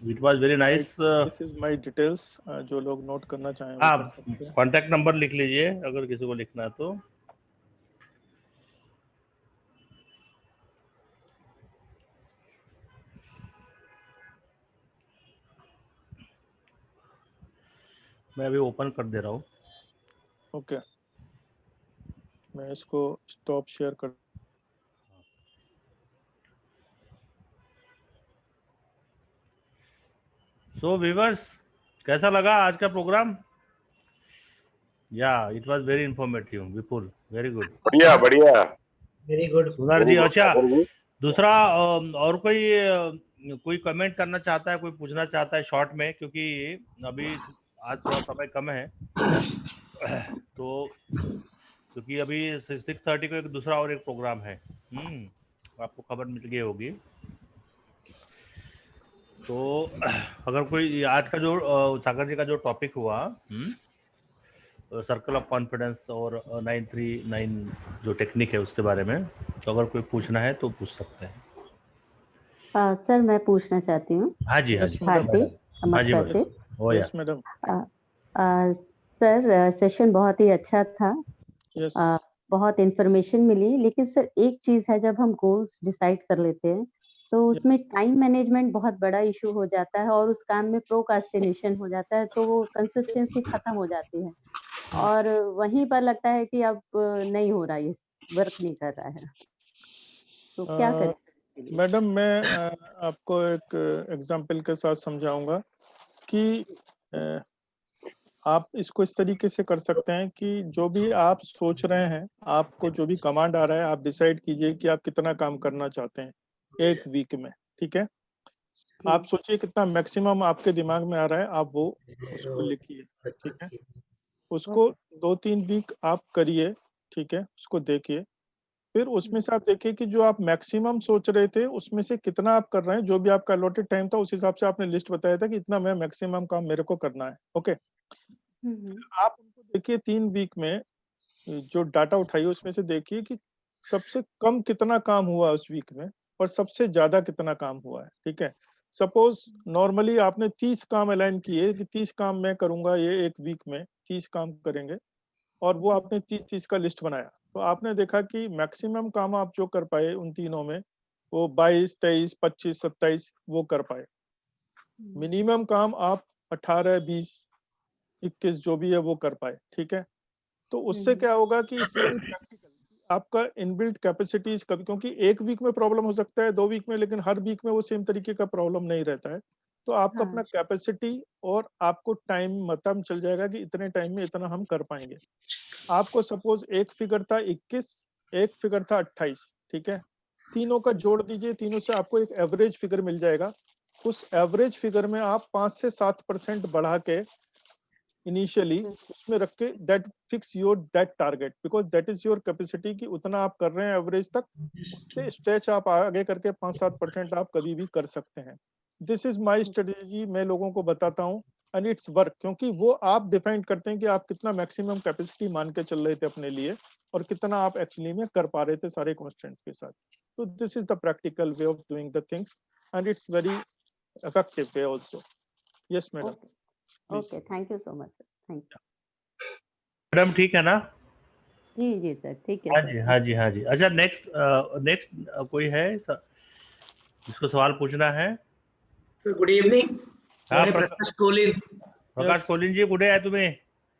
It was very nice. This is my details. जो लोग note करना चाहें वो कर सकते हैं। Contact number लिख लीजिए अगर किसी को लिखना है तो। मैं अभी ओपन कर दे रहा हूँ। ओके, मैं इसको स्टॉप शेयर कर। सो व्यूअर्स, कैसा लगा आज का प्रोग्राम? या it was very informative. Vipul, very good. बढ़िया वेरी गुड। सुधार जी, अच्छा दूसरा और कोई कमेंट करना चाहता है, कोई पूछना चाहता है शॉर्ट में, क्योंकि अभी आज थोड़ा समय कम है तो क्योंकि अभी 6:30 को एक दूसरा और एक प्रोग्राम है। आपको खबर मिल गई होगी। तो अगर कोई आज का जो सागर जी का जो टॉपिक हुआ सर्कल ऑफ कॉन्फिडेंस और 939 जो टेक्निक है उसके बारे में, तो अगर कोई पूछना है तो पूछ सकते हैं। सर मैं पूछना चाहती हूँ। हाँ जी भारती अमृता से। Yes madam. सर सेशन बहुत ही अच्छा था। यस। बहुत इंफॉर्मेशन मिली, लेकिन सर एक चीज है, जब हम गोल्स डिसाइड कर लेते हैं तो उसमें टाइम मैनेजमेंट बहुत बड़ा इशू हो जाता है और उस काम में प्रोक्रास्टिनेशन हो जाता है, तो वो कंसिस्टेंसी खत्म हो जाती है और वहीं पर लगता है कि अब नहीं हो रहा, ये वर्क नहीं कर रहा है, तो क्या करें? मैडम मैं आपको एक एग्जांपल के साथ समझाऊंगा कि आप इसको इस तरीके से कर सकते हैं कि जो भी आप सोच रहे हैं, आपको जो भी कमांड आ रहा है, आप डिसाइड कीजिए कि आप कितना काम करना चाहते हैं एक वीक में। ठीक है, आप सोचिए कितना मैक्सिमम आपके दिमाग में आ रहा है, आप वो उसको लिखिए। ठीक है, उसको 2-3 वीक आप करिए। ठीक है, उसको देखिए, फिर उसमें से आप देखिए कि जो आप मैक्सिमम सोच रहे थे उसमें से कितना आप कर रहे हैं। जो भी आपका अलॉटेड टाइम था उस हिसाब से आपने लिस्ट बताया था कि इतना मैं मैक्सिमम काम मेरे को करना है। ओके, आप उनको देखिए 3 वीक में जो डाटा उठाइए उसमें से देखिए कि सबसे कम कितना काम हुआ उस वीक में और सबसे ज्यादा कितना काम हुआ है। ठीक है, सपोज नॉर्मली आपने 30 काम अलाइन किए कि 30 काम मैं करूंगा, ये एक वीक में 30 काम करेंगे, और वो आपने 30-30 का लिस्ट बनाया, तो आपने देखा कि मैक्सिमम काम आप जो कर पाए उन तीनों में वो 22, 23, 25, 27 वो कर पाए। मिनिमम काम आप 18, 20, 21 जो भी है वो कर पाए। ठीक है, तो उससे क्या होगा कि इस प्रैक्टिकल आपका इनबिल्ट कैपेसिटीज कभी, क्योंकि एक वीक में प्रॉब्लम हो सकता है, 2 वीक में, लेकिन हर वीक में वो सेम तरीके का प्रॉब्लम नहीं रहता है। तो आपका अपना कैपेसिटी और आपको टाइम मतम चल जाएगा कि इतने टाइम में इतना हम कर पाएंगे। आपको सपोज एक फिगर था 21, एक फिगर था 28। ठीक है, तीनों का जोड़ दीजिए, तीनों से आपको एक एवरेज फिगर मिल जाएगा। उस एवरेज फिगर में आप 5 से 7% बढ़ा के इनिशियली उसमें रख के that fix your that target, because that is your capacity कि उतना आप कर रहे हैं एवरेज तक, उससे स्ट्रेच आप आगे करके 5-7% आप कभी भी कर सकते हैं। दिस इज माई स्ट्रेटेजी, मैं लोगों को बताता हूँ एंड इट्स वर्क, क्योंकि वो आप डिफाइन करते हैं कि आप कितना मैक्सिमम कैपेसिटी मान के चल रहे थे अपने लिए और कितना आप एक्चुअली में कर पा रहे थे सारे कॉन्स्टेंट्स के साथ। तो this is the practical way of doing the things and it's very effective way also. Yes madam. Okay, thank you so much sir, thank you. Madam ठीक है ना? जी सर, ठीक है। हाँ जी। अच्छा, नेक्स्ट कोई है जिसको सवाल पूछना है? Sir good evening. हाँ, प्रकाश कोलिन जी, कुठे आहे तुम्ही?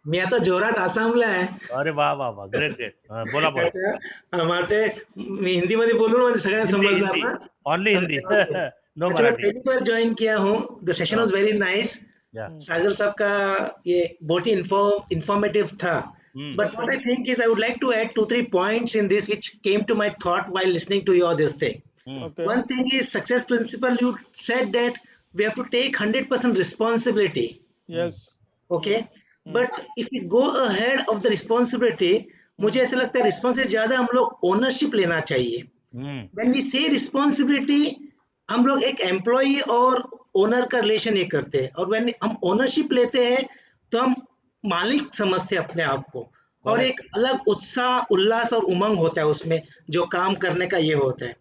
मी आता जोरात आसामला आहे. अरे वाह, ग्रेट. बोला. माझे मी हिंदी मध्ये बोलून म्हणजे सगळ्यांना समजणार ना? ओनली हिंदी. नो मराठी. मराठी. पहली बार ज्वाइन किया हूँ. The session was very nice. Sagar साहब का ये बहुत ही इंफॉर्मेटिव था. But what I think is I would like to add 2-3 points in this which came to my thought while listening to your this thing. Okay. One thing is success principle. You said that we have to take 100% responsibility. Yes. Okay. But if we go ahead of the responsibility, मुझे ऐसा लगता है responsibility ज्यादा हम लोग ownership लेना चाहिए। When we से रिस्पॉन्सिबिलिटी, हम लोग एक एम्प्लॉय और ओनर का रिलेशन ये करते हैं, और व्हेन हम ओनरशिप लेते हैं तो हम मालिक समझते हैं अपने आप को, और एक अलग उत्साह, उल्लास और उमंग होता है उसमें जो काम करने का ये होता है।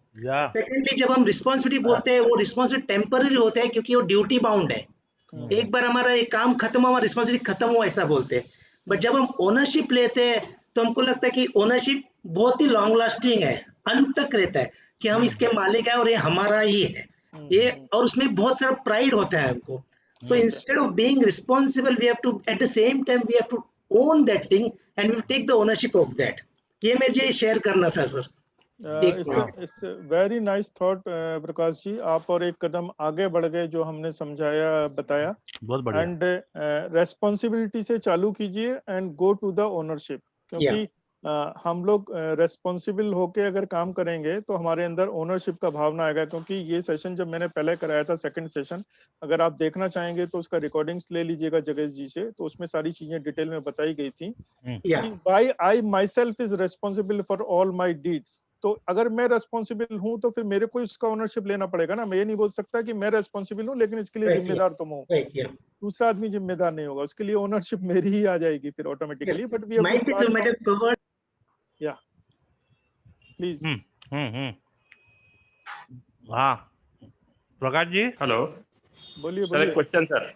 सेकेंडली, जब हम रिस्पॉन्सिबिलिटी बोलते हैं, वो रिस्पॉन्सिबिलिटी टेम्पररी होता है क्योंकि वो ड्यूटी बाउंड है। एक बार हमारा ये काम खत्म हुआ, रिस्पॉन्सिबिलिटी खत्म हुआ, ऐसा बोलते हैं। बट जब हम ओनरशिप लेते हैं तो हमको लगता है कि ओनरशिप बहुत ही लॉन्ग लास्टिंग है, अंत तक रहता है कि हम इसके मालिक हैं और ये हमारा ही है ये, और उसमें बहुत सारा प्राइड होता है हमको। So instead of being responsible, we have to at the same time we have to own that thing and we take the ownership of that. ये मुझे शेयर करना था sir. It's very nice thought Prakash ji, आप और एक कदम आगे बढ़ गए जो हमने समझाया बताया। बहुत बढ़िया। एंड रेस्पॉन्सिबिलिटी से चालू कीजिए and go to the ownership, क्योंकि हम लोग रेस्पॉन्सिबल होके अगर काम करेंगे तो हमारे अंदर ओनरशिप का भावना आएगा। क्योंकि ये सेशन जब मैंने पहले कराया था, सेकंड सेशन, अगर आप देखना चाहेंगे तो उसका रिकॉर्डिंग्स ले लीजिएगा जगेश जी से, तो उसमें सारी चीजें डिटेल में बताई गई थी। Why I my self is responsible for all my deeds. तो अगर मैं रेस्पॉन्सिबल हूं तो फिर मेरे को इसका ओनरशिप लेना पड़ेगा ना। मैं ये नहीं बोल सकता कि मैं रेस्पॉन्सिबल हूं लेकिन इसके लिए जिम्मेदार तुम हो, दूसरा आदमी जिम्मेदार नहीं होगा, उसके लिए ओनरशिप मेरी ही आ जाएगी फिर ऑटोमेटिकली। बट वी या प्लीज। हाँ प्रकाश जी, हेलो, बोलिए सर एक क्वेश्चन सर।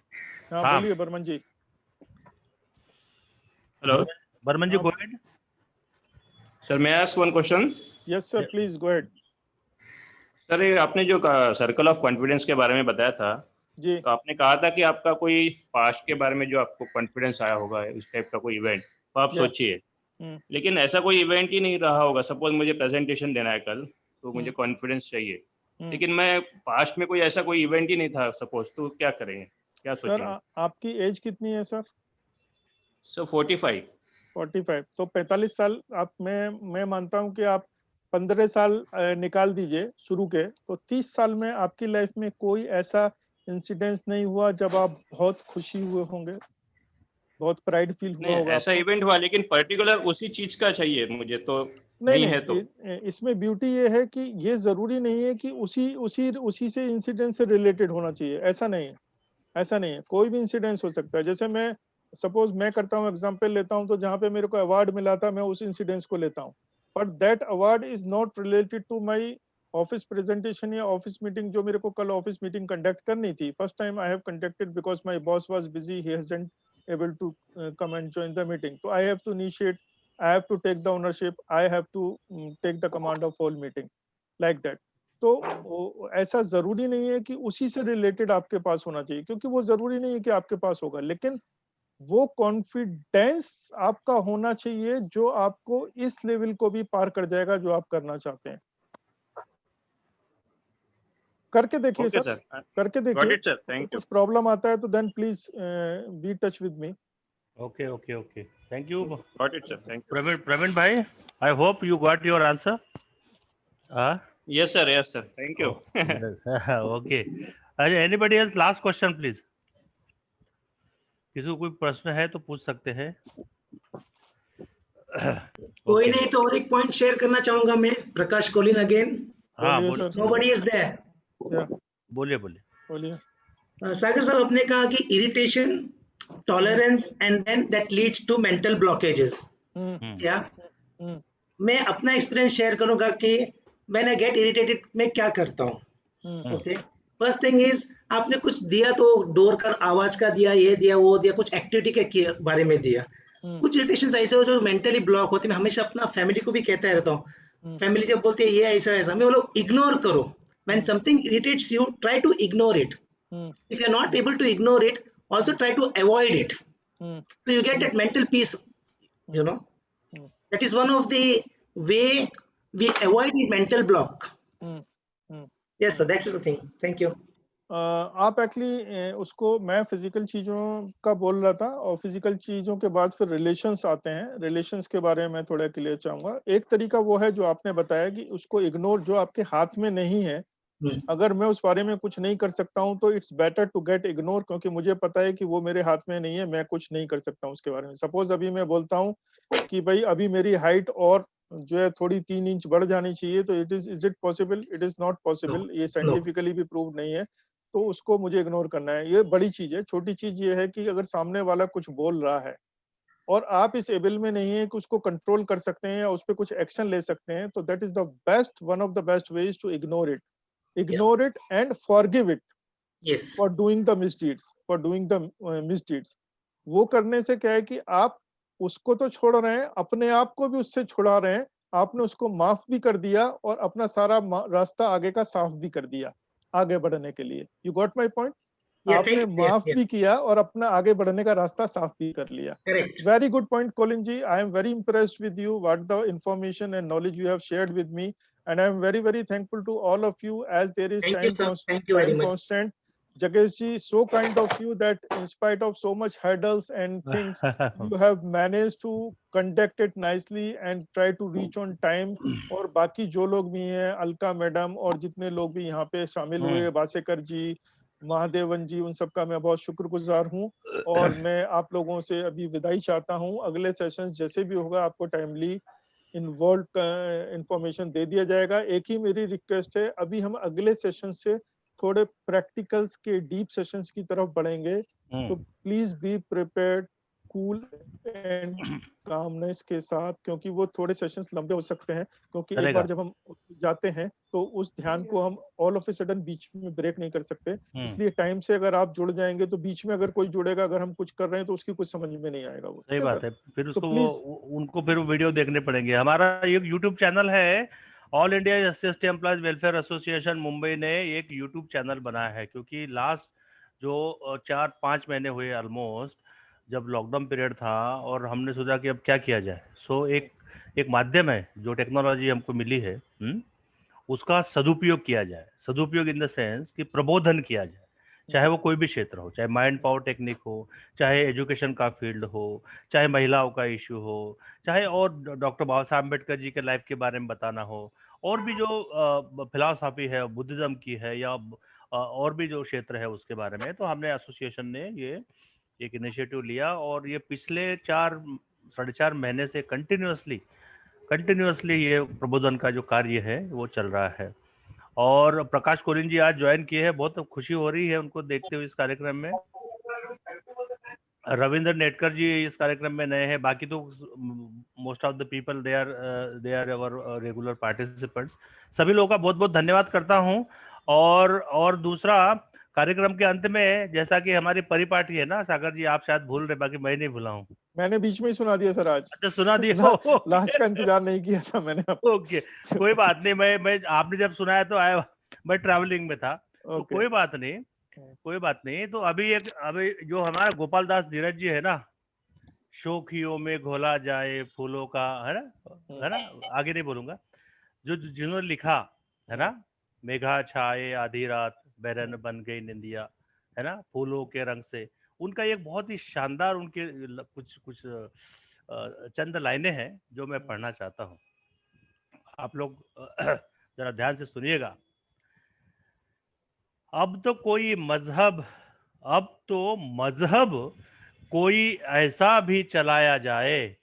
हाँ बोलिए बर्मन जी। हेलो बर्मन जी, गो अहेड सर, मैं ask one question? Yes sir, please go ahead. Sir, ये आपने जो सर्कल ऑफ कॉन्फिडेंस के बारे में बताया था जी, तो आपने कहा था कि आपका कोई पास्ट के बारे में जो आपको कॉन्फिडेंस आया होगा इस टाइप का कोई इवेंट, तो आप सोचिए, लेकिन ऐसा कोई इवेंट ही नहीं रहा होगा। सपोज मुझे प्रेजेंटेशन देना है कल, तो मुझे कॉन्फिडेंस चाहिए, लेकिन मैं पास्ट में कोई ऐसा कोई इवेंट ही नहीं था सपोज, तो क्या करेंगे, क्या सोचेंगे? सर आपकी एज कितनी है सर? सर 45। 45 तो 45 साल आप, मैं मानता हूं कि आप 15 साल निकाल दीजिए शुरू के, तो 30 साल में आपकी लाइफ में कोई ऐसा इंसिडेंस नहीं हुआ जब आप बहुत खुशी हुए होंगे, बहुत प्राइड फील हुआ होगा? ऐसा इवेंट हुआ, लेकिन पर्टिकुलर उसी चीज का चाहिए मुझे, तो नहीं है। तो इसमें ब्यूटी ये है कि ये जरूरी नहीं है कि उसी से इंसिडेंट से रिलेटेड होना चाहिए, ऐसा नहीं है, ऐसा नहीं है। कोई भी इंसिडेंस हो सकता है। जैसे मैं सपोज मैं करता हूँ, एग्जांपल लेता हूँ, तो जहाँ पे मेरे को अवार्ड मिला था मैं उस इंसिडेंस को लेता हूँ, but that award is not related to my office presentation या ऑफिस मीटिंग जो मेरे को कल ऑफिस मीटिंग कंडक्ट करनी थी। First time I have conducted because my boss was busy, he hasn't able to come and join the meeting, so I have to initiate, I have to take the ownership, I have to take the command of whole meeting, like that. तो ऐसा जरूरी नहीं है कि उसी से related आपके पास होना चाहिए, क्योंकि वो जरूरी नहीं है कि आपके पास होगा, लेकिन वो कॉन्फिडेंस आपका होना चाहिए जो आपको इस लेवल को भी पार कर जाएगा जो आप करना चाहते हैं। करके देखिए सर, करके देखिए। कुछ प्रॉब्लम आता है तो then please be touch with me. Okay okay okay, thank you. Got it sir, thank you. Praveen भाई, I hope you got your answer. Yes sir, thank you. Okay, anybody else, last question please. किसी को कोई प्रश्न है तो पूछ सकते हैं। कोई नहीं तो और एक पॉइंट शेयर करना चाहूंगा मैं, प्रकाश कोलिन अगेन। हाँ, नोबडी इज देयर। बोलिए। सागर साहब, आपने कहा कि irritation, tolerance and then that leads to mental blockages. क्या मैं अपना एक्सपीरियंस शेयर करूंगा कि व्हेन आई गेट इरिटेटेड मैं क्या करता हूँ। ओके, फर्स्ट थिंग इज, आपने कुछ दिया तो डोर का आवाज का दिया, ये दिया, वो दिया, कुछ एक्टिविटी के बारे में दिया। कुछ इरिटेशन ऐसे हो जो मेंटली ब्लॉक होते हैं। मैं हमेशा अपना फैमिली को भी कहता रहता हूँ, फैमिली जब बोलते हैं ये ऐसा, मैं बोलो इग्नोर करो। When something irritates you, try to ignore it. If you're not able to ignore it, also try to avoid it. So you get that mental peace, you know. That is one of the way we avoid the mental block. Yes sir, that's the thing. Thank you. आप actually उसको, मैं physical चीजों का बोल रहा था, और physical चीजों के बाद फिर रिलेशंस आते हैं। रिलेशंस के बारे में थोड़ा क्लियर चाहूंगा। एक तरीका वो है जो आपने बताया कि उसको इग्नोर, जो आपके हाथ में नहीं है अगर मैं उस बारे में कुछ नहीं कर सकता हूँ तो it's better to get ignore, क्योंकि मुझे पता है कि वो मेरे हाथ में नहीं है, मैं कुछ नहीं कर सकता हूँ उसके बारे में। सपोज अभी मैं बोलता हूँ कि भाई अभी मेरी हाइट और जो है थोड़ी 3 इंच बढ़ जानी चाहिए, तो is it possible? It is not possible, ये साइंटिफिकली भी प्रूव नहीं है, तो उसको मुझे इग्नोर करना है। ये बड़ी चीज है। छोटी चीज ये है कि अगर सामने वाला कुछ बोल रहा है और आप इस एबल में नहीं है कि उसको कंट्रोल कर सकते हैं या उस पर कुछ एक्शन ले सकते हैं, तो that is the best, one of the best ways to ignore it and forgive it Yes. For doing the misdeeds. वो करने से क्या है कि आप उसको तो छोड़ रहे हैं, अपने आप को भी उससे छुड़ा रहे हैं। आपने उसको माफ भी कर दिया और अपना सारा रास्ता आगे का साफ भी कर दिया आगे बढ़ने के लिए। You got my point? आपने माफ भी किया और अपना आगे बढ़ने का रास्ता साफ भी कर लिया। Correct. Very good point, Colin ji. I am very impressed with you, what the information and knowledge you have shared with me, and I am very, very thankful to all of you, as there is Thank you, sir. Thank you very much. constant. Jagesh ji, so kind of you that in spite of so much hurdles and things, you have managed to conduct it nicely and try to reach on time. और बाकी जो लोग भी हैं, Alka madam और जितने लोग भी यहाँ पे शामिल हुए, वासेकर जी, महादेवन जी, उन सबका मैं बहुत शुक्रगुजार हूँ। और मैं आप लोगों से अभी विदाई चाहता हूँ। अगले सेशन जैसे भी होगा आपको टाइमली इन्वॉल्व इंफॉर्मेशन दे दिया जाएगा। एक ही मेरी रिक्वेस्ट है, अभी हम अगले सेशन से थोड़े प्रैक्टिकल्स के डीप सेशंस की तरफ बढ़ेंगे, तो please be prepared, cool and calmness के साथ, क्योंकि वो थोड़े सेशंस लंबे हो सकते हैं, क्योंकि एक बार जब हम जाते हैं तो उस ध्यान को हम ऑल ऑफ ए सडन बीच में ब्रेक नहीं कर सकते। इसलिए टाइम से अगर आप जुड़ जाएंगे तो बीच में अगर कोई जुड़ेगा, अगर हम कुछ कर रहे हैं तो उसकी कुछ समझ में नहीं आएगा। वो सही बात है, फिर उसको प्लीज उनको फिर वीडियो देखने पड़ेंगे। हमारा एक यूट्यूब चैनल है, all India SC ST employees welfare association Mumbai ने एक यूट्यूब चैनल बनाया है, क्योंकि लास्ट जो 4-5 महीने हुए ऑलमोस्ट, जब लॉकडाउन पीरियड था और हमने सोचा कि अब क्या किया जाए। सो एक माध्यम है जो टेक्नोलॉजी हमको मिली है, उसका सदुपयोग किया जाए। सदुपयोग इन द सेंस कि प्रबोधन किया जाए, चाहे वो कोई भी क्षेत्र हो, चाहे माइंड पावर टेक्निक हो, चाहे एजुकेशन का फील्ड हो, चाहे महिलाओं का इश्यू हो, चाहे और डॉक्टर बाबा साहब अम्बेडकर जी के लाइफ के बारे में बताना हो, और भी जो फिलॉसफी है, बुद्धिज्म की है, या और भी जो क्षेत्र है उसके बारे में। तो हमने एसोसिएशन ने ये एक इनिशिएटिव लिया और ये पिछले 4-4.5 महीने से कंटिन्यूअसली ये प्रबोधन का जो कार्य है वो चल रहा है। और प्रकाश कोलिन जी आज ज्वाइन किए हैं, बहुत खुशी हो रही है उनको देखते हुए इस कार्यक्रम में। रविंद्र नेटकर जी इस कार्यक्रम में नए हैं, बाकी तो most of the people they are our regular participants. सभी लोगों का बहुत बहुत धन्यवाद करता हूं। और दूसरा, कार्यक्रम के अंत में जैसा कि हमारी परिपाटी है ना सागर जी, आप शायद भूल रहे, बाकी मैं नहीं भूला हूँ। मैंने बीच में ही सुना दिया सर आज। अच्छा, सुना दिया। लास्ट का इंतजार नहीं किया था मैंने। ओके, कोई बात नहीं। मैं आपने जब सुनाया तो आया, मैं ट्रैवलिंग में था, तो कोई बात नहीं। तो अभी जो हमारा गोपाल दास धीरज जी है ना, शोखियों में घोला जाए फूलों का, है ना, आगे नहीं बोलूंगा, जिन्होंने लिखा है ना, मेघा छाए आधी रात, बैरन बन गई निंदिया, है ना, फूलों के रंग से। उनका एक बहुत ही शानदार, उनके कुछ चंद लाइनें हैं जो मैं पढ़ना चाहता हूँ, आप लोग जरा ध्यान से सुनिएगा। अब तो मजहब कोई ऐसा भी चलाया जाए,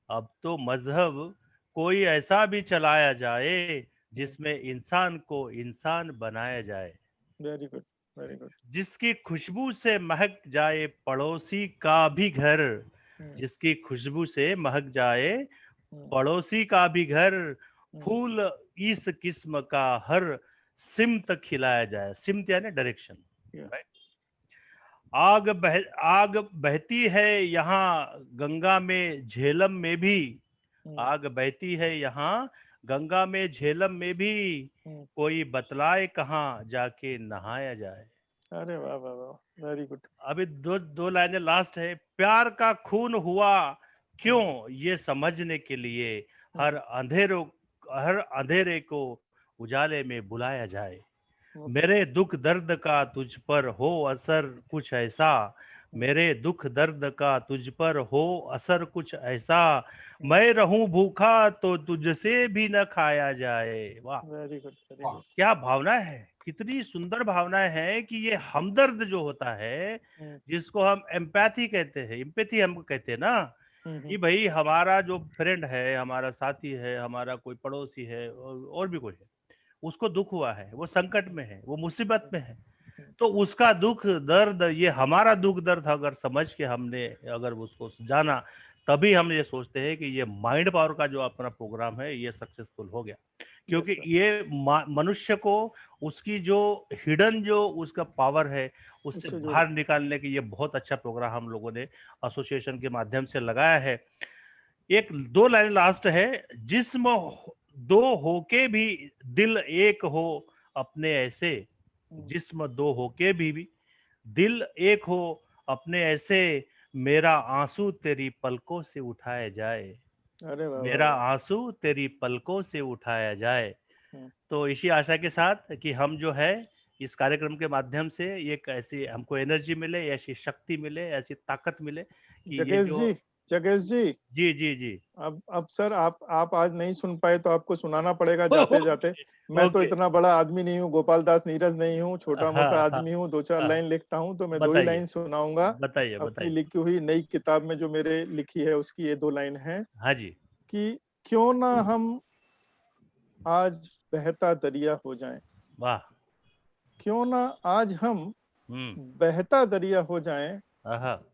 अब तो मजहब कोई ऐसा भी चलाया जाए जिसमें इंसान को इंसान बनाया जाए। Very good, very good. जिसकी खुशबू से महक जाए पड़ोसी का भी घर, जिसकी खुशबू से महक जाए पड़ोसी का भी घर, फूल इस किस्म का हर सिमत खिलाया जाए। सिमत यानी डायरेक्शन, राइट। आग बहती है यहाँ गंगा में झेलम में भी, आग बहती है यहाँ गंगा में झेलम में भी, कोई बतलाए कहाँ जाके नहाया जाए। अरे वाह वाह वाह, वेरी गुड। अभी दो लाइनें लास्ट है। प्यार का खून हुआ क्यों ये समझने के लिए, हर अंधेरे को उजाले में बुलाया जाए। मेरे दुख दर्द का तुझ पर हो असर कुछ ऐसा, मेरे दुख दर्द का तुझ पर हो असर कुछ ऐसा, मैं रहूं भूखा तो तुझसे भी न खाया जाए। वाह, वेरी गुड, वेरी गुड। क्या भावना है, कितनी सुंदर भावनाएं हैं कि ये हमदर्द जो होता है, जिसको हम एम्पैथी कहते हैं, एम्पैथी हम कहते हैं ना, कि भाई हमारा जो फ्रेंड है, हमारा साथी है, हमारा कोई पड़ोसी है और भी कोई है, उसको दुख हुआ है, वो संकट में है, वो मुसीबत में है, तो उसका दुख दर्द, ये हमारा दुख दर्द अगर समझ के हमने अगर उसको जाना, तभी हम ये सोचते हैं कि ये माइंड पावर का जो अपना प्रोग्राम है ये सक्सेसफुल हो गया। क्योंकि ये मनुष्य को उसकी जो हिडन जो उसका पावर है उससे बाहर निकालने के ये बहुत अच्छा प्रोग्राम हम लोगों ने एसोसिएशन के माध्यम से लगाया है। एक दो लाइन लास्ट है, जिस्म दो होके भी दिल एक हो अपने ऐसे, जिस्म दो होके भी दिल एक हो अपने ऐसे, मेरा आंसू तेरी पलकों से उठाया जाए, अरे वाह, मेरा आंसू तेरी पलकों से उठाया जाए। तो इसी आशा के साथ कि हम जो है इस कार्यक्रम के माध्यम से एक ऐसी हमको एनर्जी मिले, ऐसी शक्ति मिले, ऐसी ताकत मिले कि ये जो जगेश जी जी अब सर आप आज नहीं सुन पाए तो आपको सुनाना पड़ेगा जाते जाते। मैं तो इतना बड़ा आदमी नहीं हूँ, गोपाल दास नीरज नहीं हूँ, छोटा मोटा आदमी हूँ, 2-4 लाइन लिखता हूँ, तो मैं 2 ही लाइन सुनाऊंगा। बताइए अपनी लिखी हुई नई किताब में जो मेरे लिखी है उसकी ये 2 लाइन है। हाँ जी। कि क्यों ना हम आज बहता दरिया हो जाएं, वाह, क्यों ना आज हम बहता दरिया हो जाएं,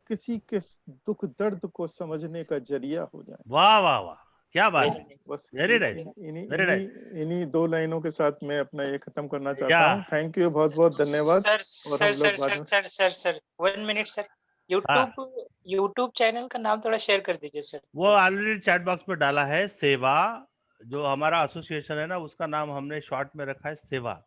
किसी के दुख दर्द को समझने का जरिया हो जाए। वाह वाह वाह, क्या बात है, बस वेरी नाइस, वेरी नाइस। इन्हीं 2 लाइनों के साथ मैं अपना ये खत्म करना चाहता हूँ। थैंक यू, बहुत बहुत धन्यवाद। Sir 1 minute sir, YouTube channel का नाम थोड़ा शेयर कर दीजिए सर। वो ऑलरेडी चैट बॉक्स में डाला है, सेवा, जो हमारा एसोसिएशन है ना उसका नाम हमने शॉर्ट में रखा है सेवा,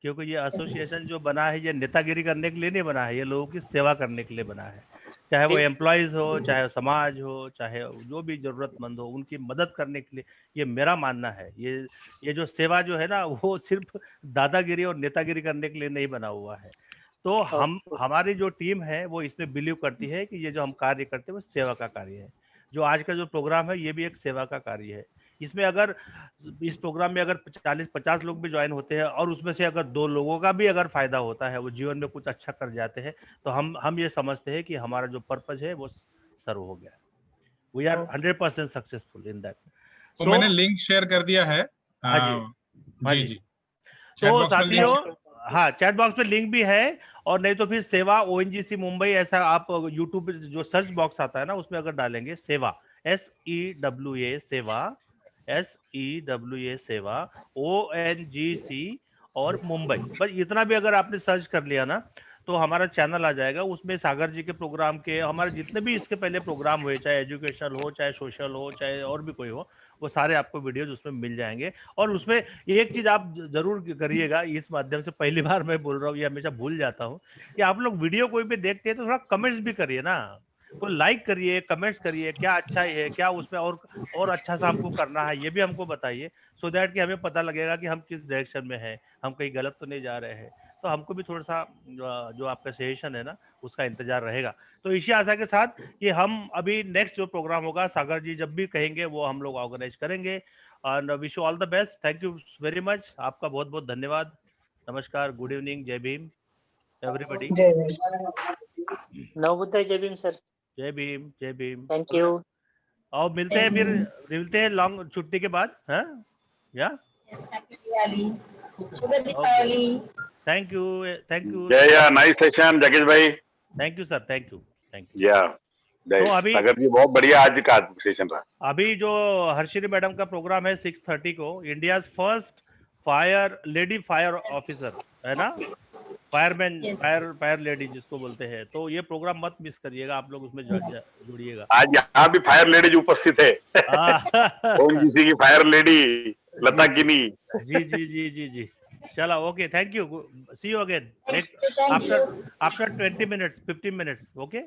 क्योंकि ये एसोसिएशन जो बना है ये नेतागिरी करने के लिए नहीं बना है, ये लोगों की सेवा करने के लिए बना है। चाहे वो एम्प्लॉयज हो, चाहे समाज हो, चाहे जो भी जरूरतमंद हो, उनकी मदद करने के लिए, ये मेरा मानना है। ये जो सेवा जो है ना वो सिर्फ दादागिरी और नेतागिरी करने के लिए नहीं बना हुआ है। तो हमारी जो टीम है वो इसमें बिलीव करती है कि ये जो हम कार्य करते हैं वो सेवा का कार्य है। जो आज का जो प्रोग्राम है ये भी एक सेवा का कार्य है। इसमें अगर इस प्रोग्राम में अगर 40-50 लोग भी ज्वाइन होते हैं और उसमें से अगर 2 लोगों का भी अगर फायदा होता है, वो जीवन में कुछ अच्छा कर जाते हैं, तो हम ये समझते हैं कि हमारा जो पर्पस है वो सर्व हो गया। We are 100% successful in that. तो मैंने लिंक शेयर कर दिया है। जी। तो साथियों, हाँ, चैट बॉक्स में लिंक भी है, और नहीं तो फिर सेवा ONGC मुंबई ऐसा आप यूट्यूब जो सर्च बॉक्स आता है ना उसमें अगर डालेंगे सेवा, SEWA सेवा, SEWA सेवा, ONGC और मुंबई, बस इतना भी अगर आपने सर्च कर लिया ना तो हमारा चैनल आ जाएगा। उसमें सागर जी के प्रोग्राम के, हमारे जितने भी इसके पहले प्रोग्राम हुए, चाहे एजुकेशनल हो, चाहे सोशल हो, चाहे और भी कोई हो, वो सारे आपको वीडियोज उसमें मिल जाएंगे। और उसमें एक चीज आप जरूर करिएगा, इस माध्यम से पहली बार मैं बोल रहा हूँ, ये हमेशा भूल जाता हूँ, कि आप लोग वीडियो कोई भी देखते हैं तो थोड़ा कमेंट्स भी करिए ना, तो लाइक करिए, कमेंट्स करिए, क्या अच्छा है, क्या उसमें और अच्छा सा हमको करना है, ये भी हमको बताइए, सो दैट कि हमें पता लगेगा कि हम किस डायरेक्शन में हैं, हम कहीं गलत तो नहीं जा रहे हैं। तो हमको भी थोड़ा सा जो आपका सजेशन है ना उसका इंतजार रहेगा। तो इसी आशा के साथ कि हम अभी नेक्स्ट जो प्रोग्राम होगा सागर जी जब भी कहेंगे वो हम लोग ऑर्गेनाइज करेंगे। और wish you all the best, thank you very much, आपका बहुत बहुत धन्यवाद। नमस्कार, गुड इवनिंग, जय भीम एवरीबॉडी। नवोदय, जय भीम सर। जय भीम, जय भीम, थैंक यू। और मिलते हैं फिर, मिलते हैं लॉन्ग छुट्टी के बाद, हाँ या thank you, thank you. Nice session जगेश भाई, thank you sir, thank you, thank you. तो अभी सागर जी बहुत बढ़िया आज का सेशन रहा। अभी जो हर्षिनी मैडम का प्रोग्राम है 6:30 को, India first lady fire officer है ना, फायरमैन, फायर लेडी जिसको बोलते हैं, तो ये प्रोग्राम मत मिस करिएगा, आप लोग उसमें जुड़िएगा। आज यहाँ भी फायर लेडीज उपस्थित है। ONGC की फायर लेडी लता किनी। जी। चलो, okay, thank you, see you again after 20 minutes, 15 minutes, okay.